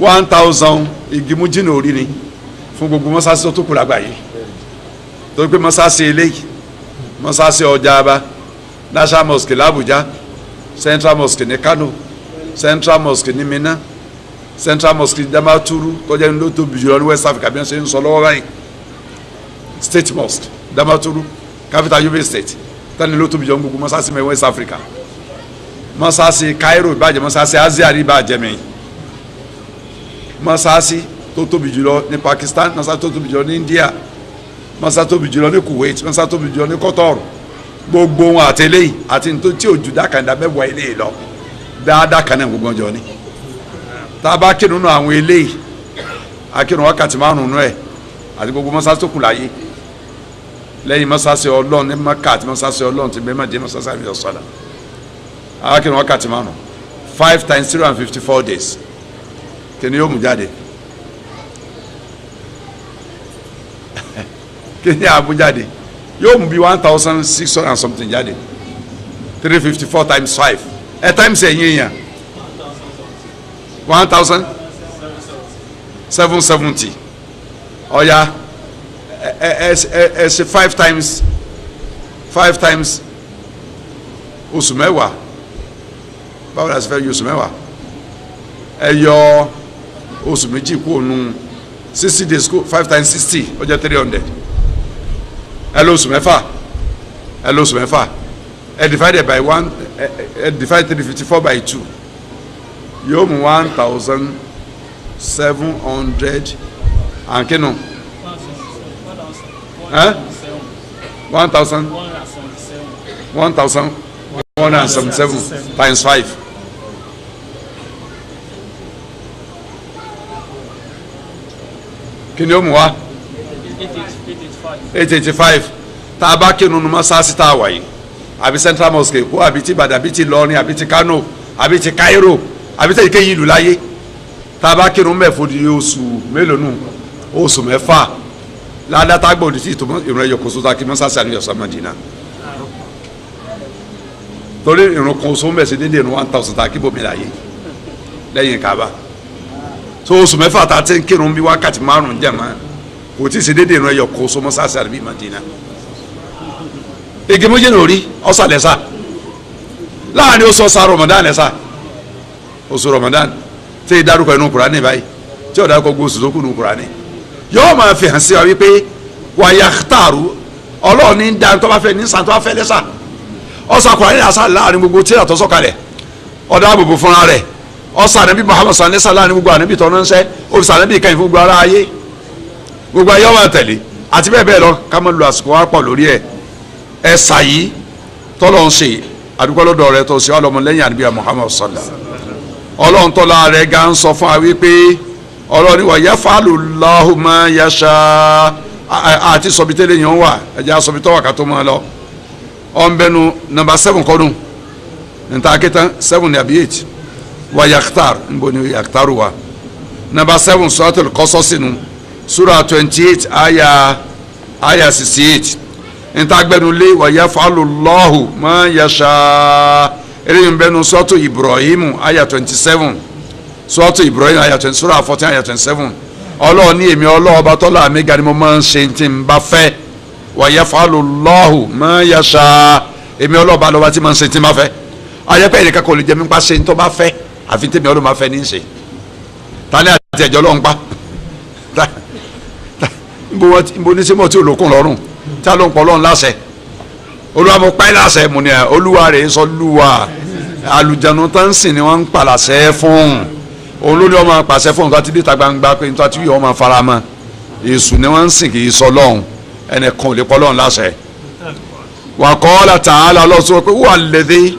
1,000 igi mú jìnnì orí ni fún gbogbo mẹ́sàsì tó kù lágbàáyé torí pé mọ́sáàsì eléyìí mọ́sáàsì Ọjà'ba National Mosque l'Abuja Central Mosque ní Kano Central Mosque ní Minna Central Mosque ní Damaturu tọ́jà ní ló tóbi jùlọ ní West Africa bí wọ́n ṣe ń sọ lọ́wọ́ báyìí State Mosque Damaturu capital Yobe State tani ló tóbi jùlọ ní gbogbo mọ́sáàsì mẹ́ West Africa mọ́sáàsì Cairo ìbàjẹ́ mọ́sáàsì Azia ìbàjẹ́ mẹ́yìn mọ́sáàsì tó tóbi jùlọ ní Pakistan mọ́sáàsì tó tóbi jùlọ ní India masa tóbi jùlọ ní Kuwait masa tóbi jùlọ ní Qatar gbogbo wọn àtẹlẹyìn àti nítorí tí òjò dákàndá mẹ́wàá eléyìí lọ dáadáa kan náà gbogbo ọjọ́ ni tá a bá kírun nù àwọn eléyìí akírun wákàtí márùn-ún ẹ̀ àti gbogbo mọ́sáàsì tó kù láyé lẹ́yìn mọ́sáàsì Ọlọ́run ní Maka àti mọ́sáàsì Ọlọ́run ti bẹ́ẹ̀ má jẹ́ mọ́sáàsì àbí ọ̀sọ́dà akírun wákàtí márùn-ún 5 times 354 days kí ni yóò mú jáde kí ni àbú jáde yóò mú bí 1,600 and something jáde 354 times 5 times ẹ̀yìn èèyàn 1,770 ọ̀ya ẹ ṣe 5 times oṣù mẹ́wàá báwo la ṣe fẹ́ yọ oṣù mẹ́wàá ẹ yọ oṣù méjì kúrò nù 60 days 5 times 60 ó jẹ́ 300 ẹ lọ oṣù mẹ́fà ẹ divided by 1 ẹ divide 354 by 2 yóò mú 1,700 and kinu 1,177 times 5 kini yóò mú wa 885 tá a bá kírun ní mọ́sáàsì tá a wà yìí àbí Central Mosque Èkó àbí ti Ìbàdàn àbí ti Ìlọrin àbí ti Kano àbí ti Cairo àbí ti ìkéyìí ìlú láyé tá a bá kírun mẹ́fọ́ di oṣù mélòó nù oṣù mẹ́fà ládàtà gbòdì tí ìrun ẹ̀yọ̀ kò sóta kí mọ́sáàsì àníyàn sọ Mádínà torí ìrun kan oṣù mẹ́sì dédé ìrun 1,000 tá a kí bòmí láyé lẹ́yìn Kaaba tó oṣù mẹ́fà tá a ti ń kírun bí wákàtí márùn-ún jẹ́ máa kò tí ì ṣe déédéé ìran ẹyọ kó so mọ́sáàsì àbí Madina igi méjì lórí ọ̀sà lẹ́sà láàrin oṣù ọ̀sà Ramadan lẹ́sà oṣù Ramadan tí ì dárúkọ inú Kùránì báyìí tí ò dárúkọ gbogbo oṣù tó kù inú Kùránì yóò máa fi hàn sí wa wípé wàyà tààrú Ọlọ́run ní dá tó bá fẹ́ ní sàn tó bá fẹ́ lẹ́sà ọ̀sà Kùránì lẹ́sà láàrin gbogbo tí ìyàtọ̀ sọ̀kalẹ̀ ọ̀dà àbùbù fúnra rẹ̀ ọ̀sà ànábì Muhammad sàn lẹ́sà láàrin gbogbo ànábì tó ránṣẹ́ òfìsà ànábì kan ìfún gbogbo ara ayé gbogbo ayé ọmọ tẹ̀lé àti bẹ́ẹ̀ bẹ́ẹ̀ lọ ká mọ́ lu àsìkò wa pọ̀ lórí ẹ̀ ẹ̀sà yìí tọ́lọ̀ ń ṣe àdúgbò lọ́dọ̀ rẹ̀ tó ṣe ọlọ́mọlẹ́yìn àdúgbò Muhammad sallallahu ọlọ́run tọ́lá rẹ̀ ga ń sọ fún wa wípé ọlọ́run wa yaf'alu Allahu ma yasha àti sọ̀bí tẹ́lẹ̀ yẹn wà ẹ̀jẹ̀ sọ̀bí tọ́wà ká tó máa lọ ọ̀nbẹ́nu number 7 kọ́dún nta kẹta 7 ní àbí 8 wa yakhtar nbọ ni yakhtar wa number 7 suratul Qasas nù sura 28 aya 68 nta gbẹnu lé wa yaf'alu Allahu ma yasha eléyìí nbẹnu suratul Ibrahim aya 27 suratul Ibrahim aya 20 sura 14 aya 27 Ọlọ́run ní èmi Ọlọ́run ọba tọ́lá mi ga ni mo máa ń ṣe tí n bá fẹ́ wa yaf'alu Allahu ma yasha èmi Ọlọ́run ọba lọ́ba tí máa ń ṣe tí n bá fẹ́ ayẹ́pẹ́ ìdíkà kò lè jẹ́ mi pa ṣe tó bá fẹ́ àfi tèmi Ọlọ́run máa fẹ́ ní í ṣe tani àti ẹ̀jọ́ Ọlọ́run pa nbo ní sẹ́mọ̀ tí olókùn lọ́rùn tí a ló ń pọ̀ Ọlọ́run láṣẹ Olúwa mo pa ẹ́ láṣẹ mo ní Olúwa rẹ̀ sọ lúwa àlùjánu tó ń sìn ni wọ́n ń pàlàṣẹ fún olórí ọmọ pàṣẹ fún nǹkan tí dé ta gbangba pé nítorí tí yóò máa fara mọ́ èṣù ni wọ́n ń sìn kì í sọ Ọlọ́run ẹnìkan ò lè pọ̀ Ọlọ́run láṣẹ. wa qala ta'ala lọ́sọ̀ pé wà lẹ́dẹ́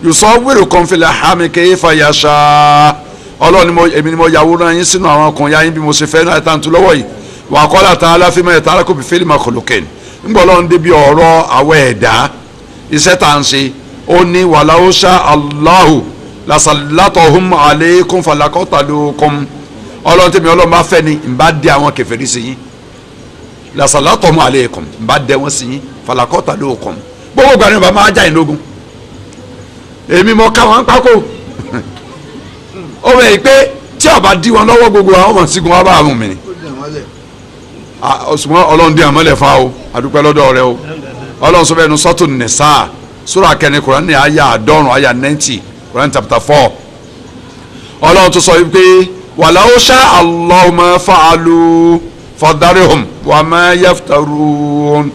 yusawwirukum fil arhami kayfa yasha Ọlọ́run èmi ni mo yàwòrán yín sínú àwọn ọkùnrin yá yín bí mo ṣe fẹ́ náà tàǹtù lọ́wọ́ yìí wa qala ta'ala fima yata'allaqu bi fi'li makhluqin ńgbọ́ Ọlọ́run débi ọ̀rọ̀ àwọ̀ ẹ̀dá iṣẹ́ tá à ń ṣe ó ní walau sha Allahu lasallatahum alaykum falaqatalukum Ọlọ́run tẹ̀mí Ọlọ́run bá fẹ́ ni n bá dé àwọn kèfèrí sí yín lasallatahum alaykum n bá dé wọn sí yín falaqatalukum gbogbo ìgbà ni bàbá máa já ìlógún èmi mọ káwọn pákó ó bẹ̀ yìí pé tí ọba dí wọn lọ́wọ́ gbogbo àwọn ọmọ sígun wa bá àwọn mi ni Ọlọ́run dí àmọ́lẹ̀ fa o àdúpẹ́ lọ́dọ̀ rẹ o Ọlọ́run sọ bẹ́ẹ̀ nu sọ́tò Nisa sura kẹni Kùránì àyà 90 Quran chapter 4 Ọlọ́run tó sọ wípé walau sha Allahu ma fa'alu fadarihum wa ma yaftarun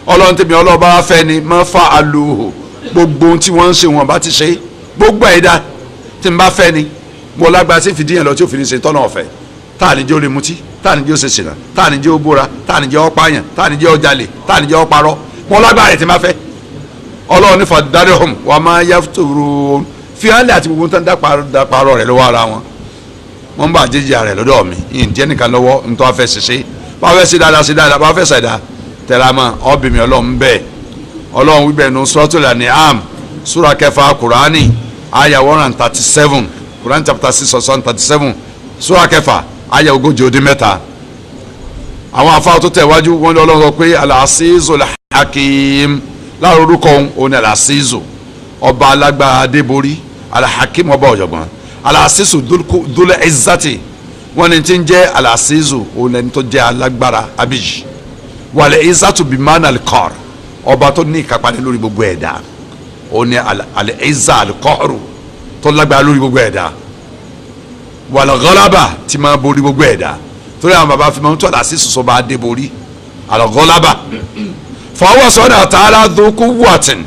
Ọlọ́run tẹ̀mí Ọlọ́run bá fẹ́ ni ma fa'alu gbogbo ohun tí wọ́n ń ṣe wọn bá ti ṣe gbogbo ẹ̀dá tí n bá fẹ́ ni mo lágbára sí fìdí yẹn lọ tí òfin ṣe tọ́nà ọ̀fẹ́ táà ní jẹ́ ó lè mutí táà ní jẹ́ ó ṣe ṣìnà táà ní jẹ́ ó bóra táà ní jẹ́ ó pààyàn táà ní jẹ́ ó jalè táà ní jẹ́ ó parọ́ mo lágbára rẹ̀ tí n bá fẹ́ Ọlọ́run ní fadarihum wa ma yaftarun fíhálẹ̀ àti gbogbo tán dáparọ́ rẹ̀ lọ́wọ́ ara wọn wọ́n bá jẹ́jẹ́ rẹ̀ lọ́dọ̀ mi ìjẹ́ nìkan lọ́wọ́ ntọ́ afẹ́ ṣiṣẹ́ bá fẹ́ ṣe dáadáa bá fẹ́ ṣàìdá tẹ̀lámà ọ̀bìnmi Ọlọ́run bẹ́ẹ̀ Ọlọ́run wíbẹ̀ nu Suratul An'am sura kẹfà Kùránì àyà 137 Kùránì chapter 6 137 sura kẹfà àyà 133 àwọn afáwọ́ tó tẹ̀ wájú wọn lé Ọlọ́run sọ pé al-Azizul Hakim láàrú orúkọ òun al-Azizu ọba alágbára adébórí alahakim ọba ọ̀jọ̀gbọ́n alasisu dúlẹ̀ ẹ̀zátì wọn ni ti ń jẹ́ alasisu òun ẹni tó jẹ́ alágbára abiyì wàlẹ̀ ẹ̀zátù bimán alikọ́r ọba tó ní ìkápá lórí gbogbo ẹ̀dá òun ni alẹ̀ ẹ̀zá alikọ́rù tó lágbára lórí gbogbo ẹ̀dá wàlẹ̀ gọ́lábà tí máa borí gbogbo ẹ̀dá torí àwọn baba fi máa ń tọ́ alasisu sọba adébórí alẹ̀ gọ́lábà fọwọ́ sọ́dọ̀ àtàlà dókú wọ̀tìn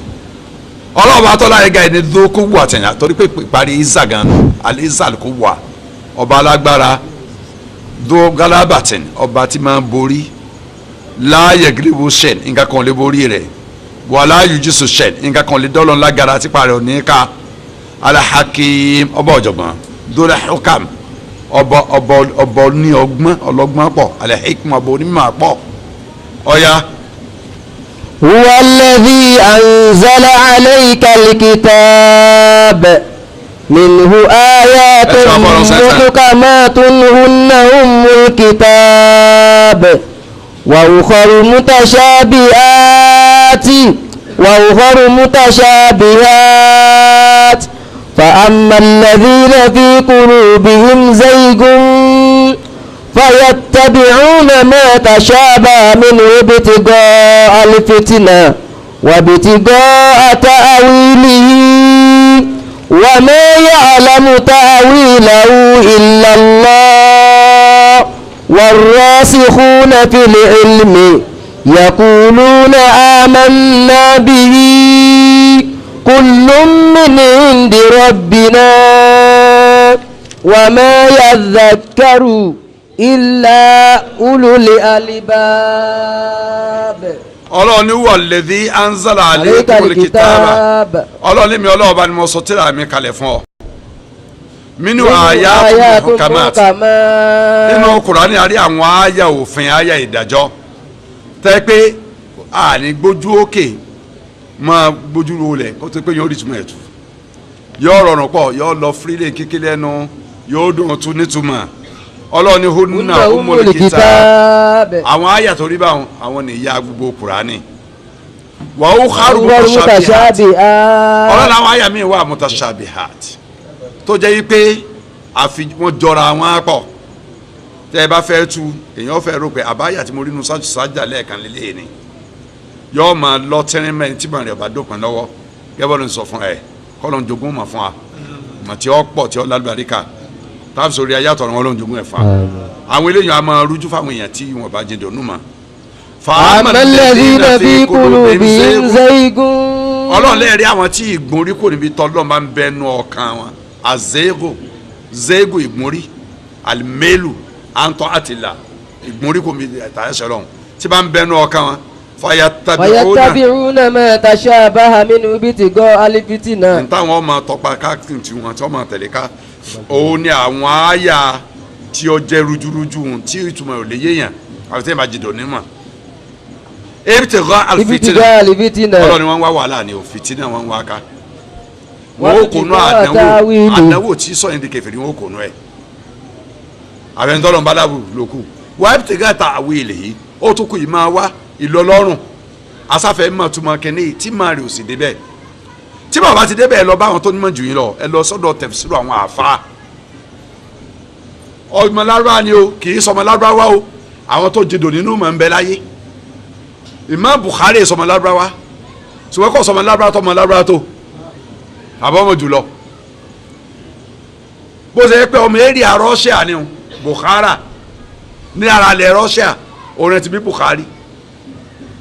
ọlọ́ọ̀bá tọ́lá ẹ̀ga ẹni dókú wà tẹ̀yà torí pé parí isa gan alizal kò wà ọba alágbára dó galabatin ọba tí máa ń borí láàyè gíríwó sẹ́n nǹkan kan lè borí rẹ̀ wàlá yujisu sẹ́n nǹkan kan lè dọ́lọ́ lágara tí parí òní ká alahakim ọba ọ̀jọ̀gbọ́n dóra hukam ọba ní ọgbọ́n ọlọ́gbọ́n pọ̀ alahikma ọba onímọ̀ pọ̀ ọ̀ya. هو الذي أنزل عليك الكتاب منه آيات محكمات هن أم الكتاب وأخر متشابهات فأما الذين في قلوبهم زيغ فيتبعون ما تشابه منه ابتغاء الفتنة وابتغاء تأويله وما يعلم تأويله إلا الله والراسخون في العلم يقولون آمنا به كل من عند ربنا وما يذكر إلا أولو الألباب. Ọlọ́run ní wà lẹ́dí anzala alaykumul kitaba Ọlọ́run ní mi Ọlọ́run bá ní mo sọ tírà mi kalẹ̀ fún ọ minnu ayatun muhkamat nínú Kùránì àrí àwọn àyà òfin àyà ìdájọ́ tẹ́ pé àní gbójú òkè máa gbójú wo lẹ̀ kó tó pé yóò rí túmọ̀ ẹ̀ tù yóò rọrùn pọ̀ yóò lọ fírílẹ̀ kékeré ẹnu yóò dùn tún nítumọ̀ ọlọ́ọ̀ni hunna umul kitab àwọn àyà tó rí báwọn àwọn nìyá gbogbo Kùránì wà ó kharu mutashabihat ọlọ́ọ̀ni àwọn àyà míì wà mutashabihat tó jẹ́ yí pé àfi wọ́n jọra wọn pọ̀ tẹ́ ẹ bá fẹ́ tu èèyàn fẹ́ rò pé àbáyà tí mo rí nu sájà lẹ́ẹ̀kan lélẹ́yìn ni yọọ máa lọ tẹrẹmẹ tí màá rẹ ọba dópin lọ́wọ́ gẹ́gẹ́ ló ń sọ fún ẹ kọlọ ń jogún mà fún wa mà tí ó pọ̀ tí ó lálùbáríkà táàbù sórí ayé àtọ̀rọ̀ wọn ló ń jogún ẹ̀ fún wa àwọn eléyìí a máa rújú fáwọn èèyàn tí wọn bá jẹ dònú mà. amalladhina fi qulubihim zaygun. ọlọ́run lẹ́ẹ̀rí àwọn tí ìgbórí kò níbi tọ́lọ́ máa ń bẹnu ọkàn wọn àzégo ìgbórí alimelu antọ́ àtìlá ìgbórí kò níbi ẹ̀tàyẹsẹ̀ lọ́hùn tí bá ń bẹnu ọkàn wọn fayattabi'una ma tashabaha minhu ibtigha'a al-fitna. n táwọn ọmọ tọpa káàkiri tí wọn tí wọn máa tẹ̀lé ká òun ni àwọn àyà tí ó jẹ́ rújúrújú tí ìtumọ̀ ò lè yéèyàn àti tẹ́lẹ̀ bá jìdọ̀ nímọ̀. ibtigha'a al-fitna ọlọ́run ni wọ́n ń wá wàhálà ni ò fìtínà wọ́n ń wá ká. wọ́n ó kónú àdánwò tí sọ̀yìn di kèfèrí wọ́n ó kónú ẹ̀. àbẹ̀ntọ́lọ́n bá dàbò lókù wà ibtigha'a ta'wilihi ó tún kù yìí máa wá ìlọlọ́rùn asáfẹ́ mọ̀ túmọ̀ kẹ́ni tí màá rí òsì débẹ̀ tí bàbá ti débẹ̀ ẹ lọ bá àwọn tó nímọ̀ jù yín lọ ẹ lọ sọ́dọ̀ tẹ̀fsírù àwọn àfa ọmọ lárúbá ni o kì í sọmọ lárúbá wa o àwọn tó jẹdò nínú mọ̀ ń bẹ láyé Imam Bukhari sọmọ lárúbá wa ṣùgbọ́n kò sọmọ lárúbá tó mọ lárúbá tó àbọ̀mọ̀ jùlọ bó ṣe yẹ pé ọmọ èrìà Russia ni o Bukhara ní ara ilẹ̀ Russia orin ti bí Bukhari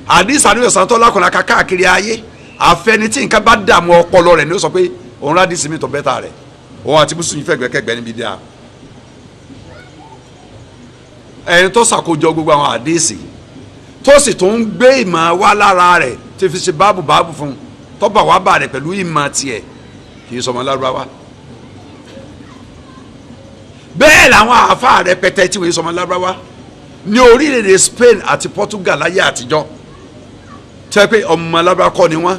àdìs àníwò sàǹtọ́ lákùnrin káàkiri ayé àfẹni tí nǹkan bá dààmú ọpọlọ rẹ̀ ni ó sọ pé òun rádìí sinmi tó bẹ́tà rẹ̀ òun àti mùsùlùmí fẹ́ gbẹ́kẹ̀gbẹ́ níbi díà ẹni tó ṣàkójọ gbogbo àwọn àdìsì tó sì tó ń gbé ìmọ̀ wá lára rẹ̀ tí fi ṣe báàbù fún tó bà wá bà rẹ̀ pẹ̀lú ìmọ̀ tiẹ̀ kì í sọmọ lárúbáwá bẹ́ẹ̀ làwọn àáfàá rẹpẹtẹ tí wọ́n yé sọmọ lárúbáwá ní orílẹ̀-èdè Spain àti Portugal láyé àtijọ́ tẹ́ pé ọmọ alábàá kọ́ ni wọ́n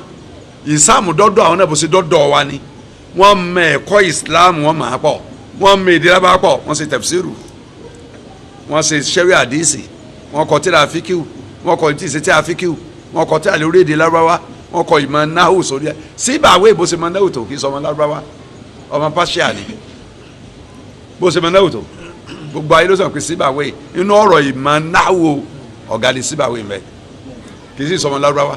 ìsáàmù dọ́dọ̀ àwọn náà bó ṣe dọ́dọ̀ wa ni wọ́n mọ ẹ̀kọ́ ìsìláàmù wọ́n máa pọ̀ wọ́n mọ èdè alábàá pọ̀ wọ́n ṣe tẹ̀fsíìrù wọ́n ṣe ṣẹ́rí àdìsí wọ́n kọ́ tíra fíkíù wọ́n kọ́ tí ì ṣe tí a fíkíù wọ́n kọ́ tí a lè orí èdè lárúbáwá wọ́n kọ́ ìmọ̀ náhù sórí ẹ̀ síbàwé bó ṣe mọ náhù tó kì í sọ ọmọ lárúbáwá ọmọ pàṣẹ ni bó ṣe mọ náhù tó gbogbo ayé ló sọ pé síbàwé inú ọ̀rọ̀ ìmọ̀ náhù ọ̀gá ni síbàwé mẹ́ kì í sì sọmọ lárúbáwá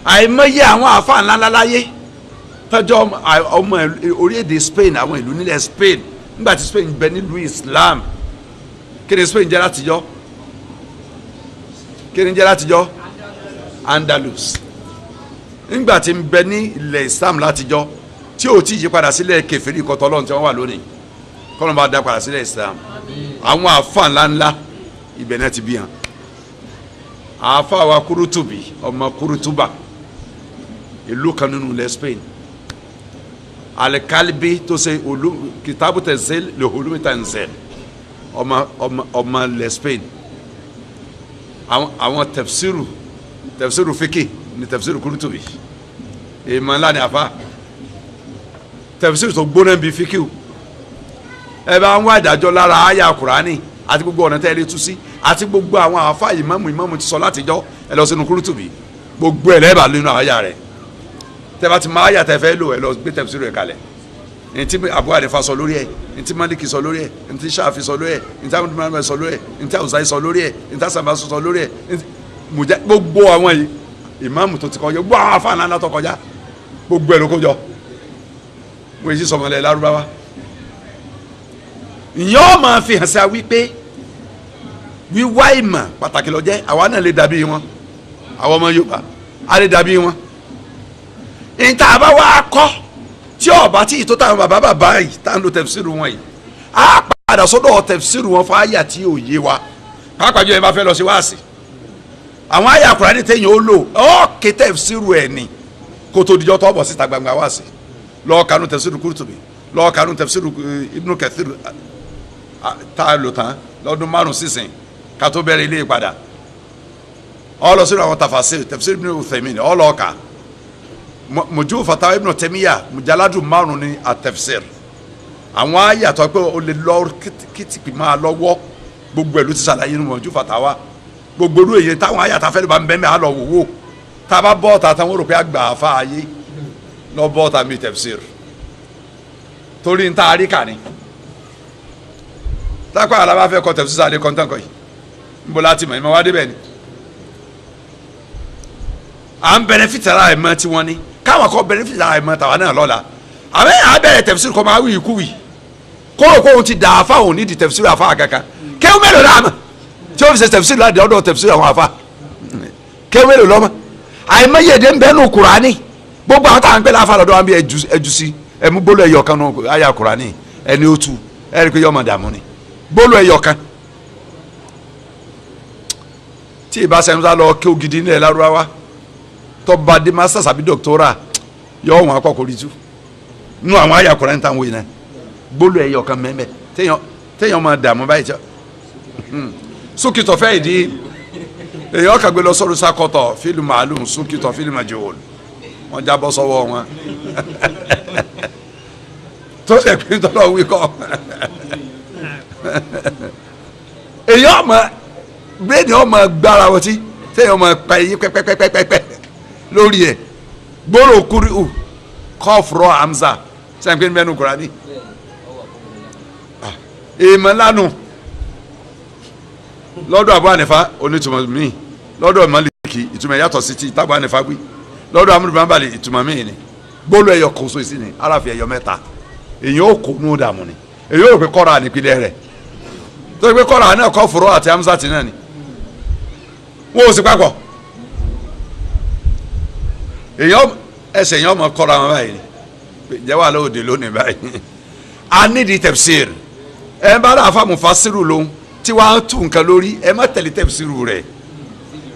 àìmọye àwọn àáfàá ńláńlá láyé tọjọ ọmọ orílẹ̀-èdè Spain àwọn ìlú nílẹ̀ Spain nígbà tí Spain bẹ nílùú Islam kí ni Spain jẹ́ látijọ́ kí ni jẹ́ látijọ́ Andalus nígbà tí ń bẹ ní ilẹ̀ Islam látijọ́ tí ò tí ì yí padà sílẹ̀ kèfèrí kọ́tọ́ Ọlọ́run tí wọ́n wà lónìí kọ́lọ́n bá dá padà sílẹ̀ Islam àwọn àáfàá ńláńlá ibẹ̀ náà ti bí hàn àáfàá wa Kurutubi ọmọ Kurutuba ìlú kan nínú ilẹ̀ Spain Al-Kalbi tó ṣe kitabu tanzil li ulumi tanzil ọmọ ilẹ̀ Spain àwọn tafsiru fiki ni tafsiru Kurutubi èèmọ̀ ńlá ni àfa tafsiru tó gbóná bí fikiu ẹ bá ń wá ìdájọ́ lára àyà Kùránì àti gbogbo ọ̀nà tẹ́lẹ̀ tú sí àti gbogbo àwọn àáfà ìmáàmù ti sọ látijọ́ ẹ lọ sínú Kurutubi gbogbo ẹ̀ lẹ́ẹ̀bà nínú àyà rẹ̀ tẹ́ bá ti máa àyà tẹ́ fẹ́ lò ẹ lọ gbé tafsiru ẹ̀ kalẹ̀ ní tí Abu Hanifa sọ lórí ẹ̀ ní tí Maliki sọ lórí ẹ̀ ní tí Shafi sọ lórí ẹ̀ ní tí Ahmad Muhammad sọ lórí ẹ̀ ní tí Awza'i sọ lórí ẹ̀ ní tí Hasan sọ lórí ẹ̀ gbogbo àwọn ìmáàmù tó ti kọjá gbogbo àwọn àáfà ńlá tó kọjá gbogbo ẹ̀ ló kójọ wọ́n yìí sọmọlẹ̀ lárúbáwá ìyẹn ó máa fi hàn sí wa wípé wíwá ìmọ̀ pàtàkì ló jẹ́ àwa náà lè dàbí wọn àwọn ọmọ Yorùbá a lè dàbí wọn ìta àbá wa kọ́ tí ọba tí ìtò táwọn bàbá yìí tá à ń lo tẹ̀fsíìrù wọn yìí á padà sọ́dọ̀ tẹ̀fsíìrù wọn fún àyà tí ò yé wa pàápàá jẹ́ ẹ bá fẹ́ lọ sí wáàsì àwọn àyà Kùránì téèyàn ó lò ọ́ ké tẹ̀fsíìrù ẹ̀ ní kó tó dijọ́ tó bọ̀ síta gbangba wáàsì lọ́ọ́ kanú tẹ̀fsíìrù Kurtubi lọ́ọ́ kanú tẹ̀fsíìrù Ibn Kathir tá a lò tán lọ́dún 5 sísìn ká tó bẹ̀rẹ̀ ilé ìpadà ọlọ sínú àwọn tafsir ibn Uthaymin ọlọ́ọ̀ka Majmu' Fatawa Ibn Taymiyyah mujalladu 5 ní at-tafsir àwọn ayàtọ̀ pé o lè lọ kìtìpì máa lọ́wọ́ gbogbo ẹ̀ ló ti ṣàlàyé nínú Majmu' Fatawa gbogbo olú èyí táwọn ayàtọ̀ afẹ́lẹ́ bá ń bẹ́ẹ̀ mẹ́ àlọ́ wò tá a bá bọ́ ọ̀tà táwọn rò pé àgbà àfa ayé lọ bọ́ ọ̀tà mi tafsir torí ń ta àríkà ni tákọ̀ àlàbà fẹ́ kọ́ tafsir sáré kọ́ńtàn kọ́ yìí ń bọ́ láti mọ̀ ìmọ̀ wá débẹ̀ ni à ń benefit ara ẹ̀ mọ́ tí wọ́n ní káwọn kọ́ benefit ara ẹ̀ mọ́ tàwa náà lọ́la àbẹ́ àbẹ̀rẹ̀ tafsir kọ́ máa wí ikú wì kóòkó òun ti dà àfa òun ní di tafsir àfa àkàkà kéwù mélòó la mọ̀ tí ó fi ṣe tafsir láti ọ̀dọ̀ tafsir àwọn àfa kéwù mélòó lọ́mọ àìmọyèdè ń bẹ́ẹ̀ nù Kùránì gbogbo àwọn táwọn ń pè láfa lọ́dọ̀ wọn bí ẹjú sí ẹmú gbólú ẹyọ kan nù àyà Kùránì ẹni ó tu ẹni pé yọmọ dààmú ni gbólú ẹyọ kan tí ìbáṣẹ́nsá lọ kí ògidì ní ẹ̀ lárúbáwá tọba de masters àbí doctora yọ wọn akọkọ rí tu nínú àwọn àyà Kùránì táwọn wòye náà gbólú ẹyọ kan mẹ́mẹ́ téèyàn máa dààmú báyìí tí súnkìtọ̀ fẹ́ ìdí èèyàn kàgbé lọ sọ́dún sákọ̀tọ̀ fílù màálùm súnkìtọ̀ fílù majhul wọ́n jábọ́ sọ́wọ́ wọn tó ṣe pé tọ́lọ̀ wí kọ́ èèyàn ọmọ bẹ́ẹ̀ni ọmọ gbára wọ́n tí téèyàn ọmọ pa èyí pẹ́pẹ́pẹ́pẹ́pẹ́ lórí ẹ̀ gbọ́dọ̀ kúrú kọ́ọ̀fù hamza sẹ́yìn pé mẹ́nu Kùránì èèmọ̀ lánàá lọ́dọ̀ Abu Hanifa onítùmọ̀ míì lọ́dọ̀ Maliki ìtumọ̀ yàtọ̀ sí ti Abu Hanifa wí lọ́dọ̀ Ahmadu bin Hanbali ìtumọ̀ míì ni gbọ́dọ̀ ẹ̀yọ kò so sí ni aláfi ẹ̀yọ mẹ́ta èyàn ó kó nù dààmú ni èyàn ó rò pé kọ́ra nípìnlẹ̀ rẹ̀ tó yẹ pé kọ́ra náà kọ́ fúrọ́ àti hamza ti náà ni wọ́n ò sì papọ̀ èyàn ẹsẹ̀ èyàn ọmọ kọ́ra wọn báyìí jẹ́ wà lóde lónìí báyìí a nídìí tafsir ẹ bá dà fáwọn fasiru lóhun tí wàá tún nǹkan lórí ẹ má tẹ̀lé tafsiru rẹ̀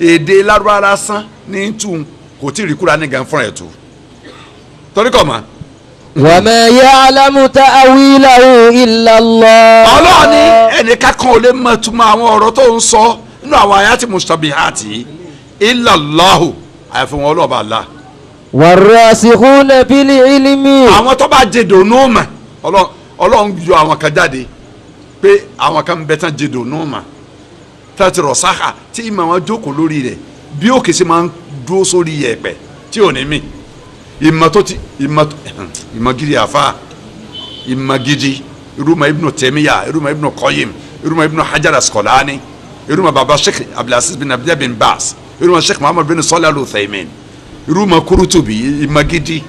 èdè Lárúbáwá lásán ní tún kò tí ì rí kúra ní gan fúnra ẹ̀ tó torí kọ̀ mọ́. wa ma ya'lamu ta'wilahu illa Allah. Ọlọ́run ní ẹnìkan kan ò lè mọ̀ túmọ̀ àwọn ọ̀rọ̀ tó ń sọ nínú àwọn ayati mustabihati illa Allahu àyàfi wọn ọlọ́ọ̀bà Allah. warrasikhuna fil ilmi. àwọn tó bá jẹ dònú mà Ọlọ́run yọ àwọn kan jáde pé àwọn kan bẹ tán jẹ dònú mà tàti rọ̀ sáà tí ìmọ̀ wọn jókòó lórí rẹ̀ bí òkè sí máa ń dúró sórí yẹ̀pẹ̀ tí ò ní mì ìmọ̀ gidi àfa ìmọ̀ gidi irúmọ̀ Ibn Taymiyyah irúmọ̀ Ibn Qayyim irúmọ̀ Ibn Hajar Asqalani irúmọ̀ baba Sheikh Abdulaziz bin Abdullah bin Baz irúmọ̀ Sheikh Muhammad bin Salih Al-Uthaymin irúmọ̀ Qurtubi ìmọ̀ gidi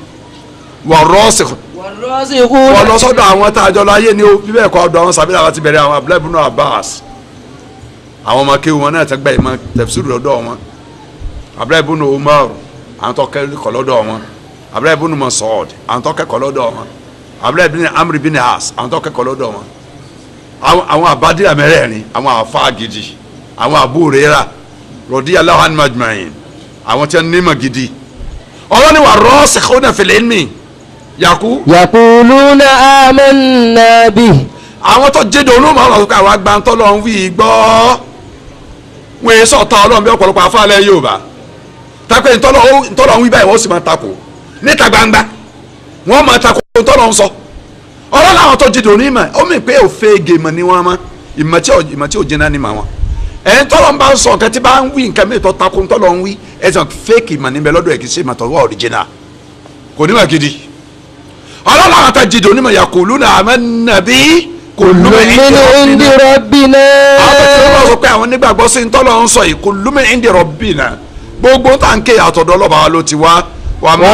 wà rọ́ọ̀sì wọ́n lọ sọ́dọ̀ àwọn tá a jọ láyé ni ó bíbẹ̀ kọ́ ọ̀dọ̀ àwọn sàbílà wa ti bẹ̀rẹ̀ àwọn Abdullah bin Abbas àwọn ọmọ kéwù wọn náà ti gba ìmọ̀ tafsir lọ́dọ̀ wọn Abdullah bin Umar àwọn tó kẹ́kọ̀ọ́ lọ́dọ̀ wọn Abdullah bin Mas'ud àwọn tó kẹ́kọ̀ọ́ lọ́dọ̀ wọn Abdullah bin Amr bin As àwọn tó kẹ́kọ̀ọ́ lọ́dọ̀ wọn àwọn abadila mẹ́rẹ̀ẹ̀rin àwọn afa gidi àwọn Abu Hurairah radiyallahu anhum ajma'in àwọn tí wọ́n ní mọ̀ gidi ọlọ́ni wà rasikhuna fil ilmi yaquluna amanna bihi. àwọn tó jẹ́ dòun ló máa ń lọ sọ pé àwọn agbáńtọ́ lọ ń wí gbọ́ wọ́n yé sọ̀tà Ọlọ́run bí ọ̀pọ̀lọpọ̀ afáàlẹ̀ Yorùbá takò ntọ́lọ̀ ń wí báyìí wọ́n sì máa takò níta gbangba wọ́n máa takò ntọ́lọ̀ ń sọ Ọlọ́run àwọn tó jẹ́ dòun ní ìmọ̀ ó mì pé òfé gèmọ̀ ni wọ́n mọ́ ìmọ̀ tí ò jìnnà ni mà wọ́n ẹ̀ ntọ́lọ̀ ń bá ń sọ nǹkan tí bá ń wí nǹkan mìíràn tó takò ntọ́lọ̀ ń wí ẹ̀ sọ fake ìmọ̀ níbẹ̀ lọ́dọ̀ ẹ̀ kì í ṣe ìmọ̀ tó wà original kò ní mà gidi Ọlọ́run àwọn tó jẹ́ dòun ní ìmọ̀ yaquluna amanna bihi kullu min indi rabbina. àwọn tó ti lọ́wọ́ sọ pé àwọn nígbàgbọ́ sí ntọ́lọ̀ ń sọ yìí kullu min indi rabbina gbogbo tá n ké àtọ̀dọ̀ ọlọ́ba wa ló ti wá. wa ma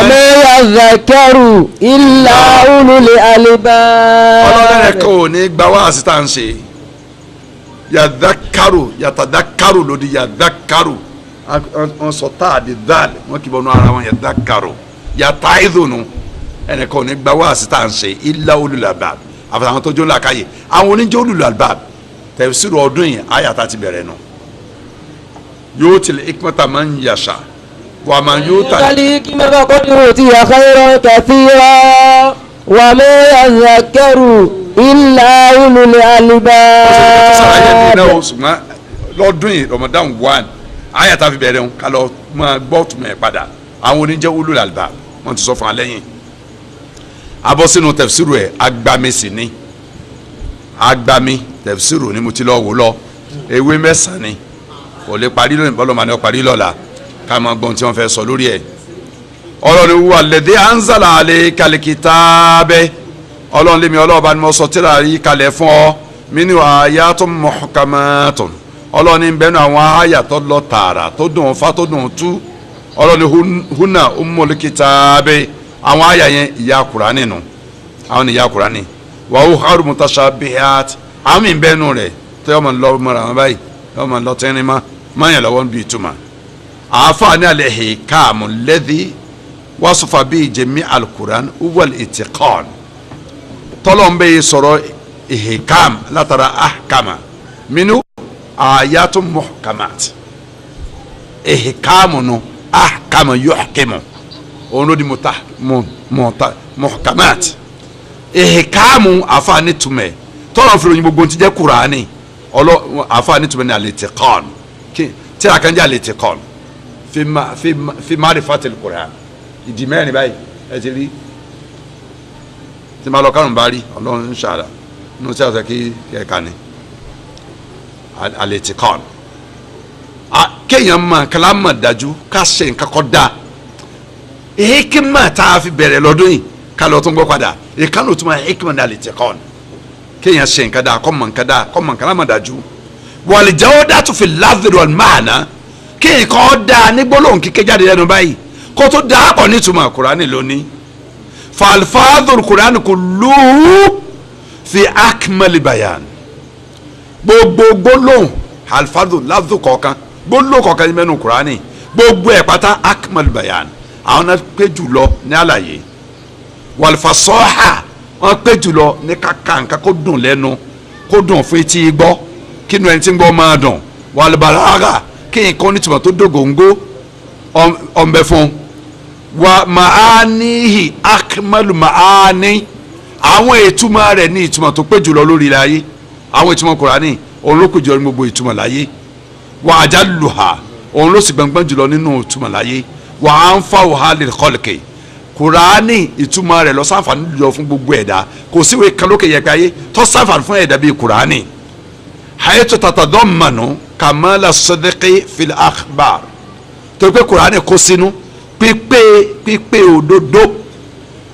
yadhakkaru illa ulul albab. ọlọ́dẹ̀rẹ̀ kan ò ní gba wá sí tá n ṣe yàtàdákàrù lòdì yàdákàrù wọn sọ táàdì dáàlì wọn kì í bọ́nú ara wọn yàdákàrù yàtà ìdùnnú ẹnìkan ò ní gba wá sí tá n ṣe illa ulul albab àfàtà àwọn tó jó làkàyè àwọn oníjó ulul albab tafsiru ọdún yìí àyàtà ti bẹ̀rẹ̀ nù. yóò tilẹ̀ ikmata man yasha wà máa yóò ta. kálí kí mẹ́fà kọ́ni ti yà khayran kathira wà ma yadhakkaru illa ulul albab. ó sì ní sàlàyé ní iná o ṣùgbọ́n lọ́dún yìí Ramadan 1 àyà tá a fi bẹ̀rẹ̀ ń ká lọ máa gbọ́ tùmọ̀ ẹ̀ padà àwọn oníjẹ́ ulul albab wọ́n ti sọ fún alẹ́ yìí abọ́ sínú tafsiru ẹ̀ agbami sì ni agbami tafsiru ni mo ti lọ wò lọ ewé mẹ́sàn-án ni kò lè parí lónìí bọ́lọ́ màá ní ọ parí lọ́la ká máa gbọ́n tí wọ́n fẹ́ sọ lórí ẹ̀ ọlọ́run wà lẹ́dẹ́ anzala alaykal kitabe ọlọ́run lémi ọlọ́ọ̀bá ni mo sọ tírà rí kalẹ̀ fún ọ minhu ayatun muhkamatun ọlọ́run ní bẹ́ẹ̀ ní àwọn àyà tó lọ tààrà tó dùn fa tó dùn tú ọlọ́run ní hunna ummul kitabe àwọn àyà yẹn ìyá Kùránì nù àwọn ìyá Kùránì wa ukharu mutashabihat àwọn mi bẹ́ẹ̀ nù rẹ̀ tó yọ ọmọ lọ mọ́ra wọn báyìí yọ ọmọ lọ tẹ́ni má yẹn lọ́wọ́ bí ìtumọ̀ àáfàá al-ihkam alladhi wasafa bihi jami' al-Qur'an huwa al-itqan tọ́lọ́n bẹ́ẹ̀ sọ̀rọ̀ ihkam látara ahkama minhu ayatun muhkamat ihkamu nu ahkama yuhkimu òun ló di muhkamat ihkamu àfààní tumẹ̀ tọ́lọ́n fi ròyìn gbogbo ti jẹ́ Kùránì àfààní tumẹ̀ ní al-itqan tí a kan jẹ́ al-itqan fi ma'rifatil Qur'an ìdí mẹ́rin báyìí ẹ ti rí tí ma lọ kárùn bá rí ọlọ́run ń ṣàlà inú tí a sọ kí ẹ̀ka ni al-itqan kéèyàn mọ̀ kálámà dájú ká ṣe nǹkan kọ́ da hikima tá a fi bẹ̀rẹ̀ lọ́dún yìí ká lọ tó ń gbọ́ padà ìkànnì tó máa hikima ní al-itqan kéèyàn ṣe nǹkan da kọ́ mọ̀ nǹkan da kọ́ mọ̀ kálámà dájú wal-jawdatu fi al-lafzi wal-ma'na kéèyàn kọ́ da ní gbólóhùn kíké jáde lẹ́nu báyìí kó tó da pọ̀ nítumọ̀ Kùránì lónìí falfadul Qur'an kulluhu fi akmal bayan gbogbo gbólóhùn alfadul lafzu kọ̀ọ̀kan gbólóhùn kọ̀ọ̀kan ní mẹ́nu Qur'ani gbogbo ẹ̀ pátá akmal bayan àwọn náà pé jùlọ ní àlàyé walfasaha wọn pé jùlọ ní kàkà nǹkan kó dùn lẹ́nu kó dùn fún etí gbọ́ kí nu ẹni tí ń gbọ́ máa dùn walbalagha kí nǹkan onítùmọ̀ tó dógóńgó ọ̀nbẹ fún wa maanihi akmalu maani àwọn ìtumọ̀ rẹ̀ ní ìtumọ̀ tó pé jùlọ lórí ilẹ̀ ayé àwọn ìtumọ̀ Kùránì òun ló kù jùlọ ní gbogbo ìtumọ̀ láyé wa ajalluha òun ló sì gbọ̀ngbọ̀n jùlọ nínú ìtumọ̀ láyé wa anfa'uha lil khalqi Kùránì ìtumọ̀ rẹ̀ lọ ṣàǹfààní jùlọ fún gbogbo ẹ̀dá kò síwèé kan lókè yẹpẹ ayé tó ṣàǹfààní fún ẹ̀dá bíi Kùránì haythu tatadammanu kamala sidqi fil akhbar tó pé Kùránì kó sínú pípé òdodo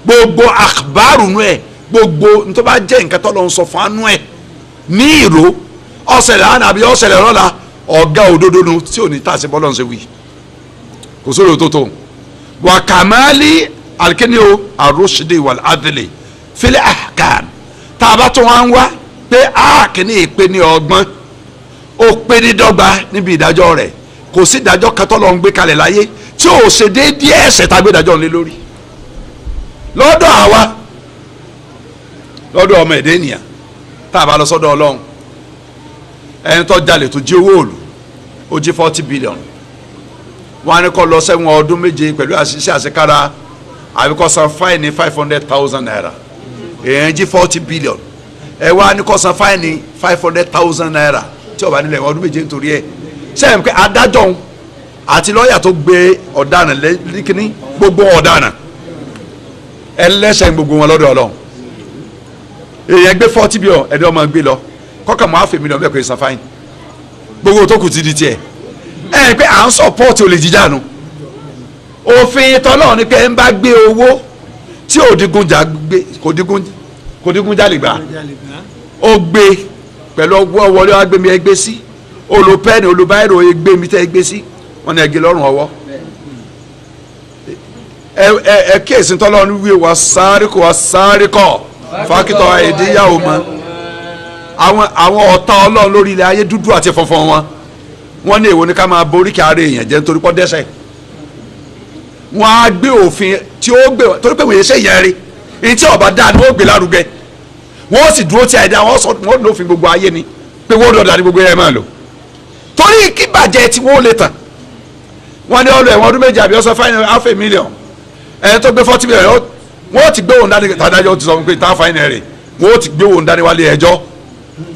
gbogbo akhbaru nù ẹ gbogbo ntọ́ bá jẹ́ nǹkan tó lọ ń sọ fún anú ẹ ní ìró ọ̀sẹ̀lẹ̀ àná àbí ọ̀sẹ̀lẹ̀ rọ́la ọ̀gá òdodo nu tí ò ní tàṣẹ bọ́lọ̀ ń ṣe wí kò sóri òtótó wà kàmáàlì alikẹ́niò arúṣìdì wal adli fil ahkam tá a bá tó wọn wá pé àkíní ìpè ní ọgbọ́n ó pé ní dọ́gba níbi ìdájọ́ rẹ̀ kò sí ìdájọ́ kan tó lọ ń gbé kalẹ̀ láyé tí o ṣe déédéé ẹ̀ṣẹ̀ tàbí ìdájọ́ ńlẹ̀ lórí lọ́dọ̀ àwa lọ́dọ̀ ọmọ ẹ̀dẹ́ ènìyàn tá a bá lọ sọ́dọ̀ Ọlọ́run ẹni tó jalè tó jí owó òòlù ó jí 40 billion wọn á ní kó lọ sẹ́wọ̀n ọdún méje pẹ̀lú àṣìṣe àṣekára àbí kó san fáìní 500,000 naira èèyàn jí 40 billion ẹ wá ní kó san fáìní 500,000 naira tí ó bá nílẹ̀ ọdún méje nítorí ẹ̀ sẹ́yìn pé adájọ́ ń àti lọ́ọ̀yà tó gbé ọ̀daràn lẹ́kìnní gbogbo ọ̀daràn ẹlẹ́sẹ̀ gbogbo wọn lọ́dọ̀ Ọlọ́run èèyàn gbé 40 billion ẹ̀dẹ́ ọmọ gbé lọ kọ́kà mọ́ àfẹ́ mílíọ̀nù bẹ́ẹ̀ kò san fáìn gbogbo tó kù ti di tiẹ̀ ẹ̀ pé à ń sọ̀pọ̀tì olè jíjà nu òfin tọ́lọ́run ní pé ń bá gbé owó tí kò dígun jalè gbà ó gbé pẹ̀lú ọwọ́ wọlé wá gbé mi ẹgbẹ́ sí olùpẹ́ni olùbáyìrò ẹgbẹ́ mi tẹ́ ẹgbẹ́ sí wọn ni ẹgbẹ́ lọ́rùn ọwọ́ ẹ kíyèsí tọ́lọ́run wíwé wa sáré kọ́ fákítọ̀ ẹ̀díyàwó mọ́ àwọn ọ̀tá Ọlọ́run lórí ilẹ̀ ayé dúdú àti funfun wọn ní èwo ni ká máa borí kí ara èèyàn jẹ́ nítorí pọ́ dẹ́ṣẹ̀ wọn á gbé òfin tí ó gbé torí pé wọ́n yẹ ṣe yẹn rí ní tí ọba dáa ni wọ́n gbé lárugẹ wọ́n sì dúró tí àìdá wọ́n lófin gbogbo ayé ni pé wọ́n dọ̀dà ní gbogbo yẹn máa lò torí kí bàjẹ́ tí wọ́n lè tàn wọ́n ní ọlọ́ ẹ̀wọ̀n ọdún méjì àbí ọsọ fáìnì half a million ẹni tó gbé 40 million wọ́n ti gbé òun dání tàdájọ́ ti sọ pé tá fáìnì rẹ̀ wọ́n ti gbé òun dání wálé ẹjọ́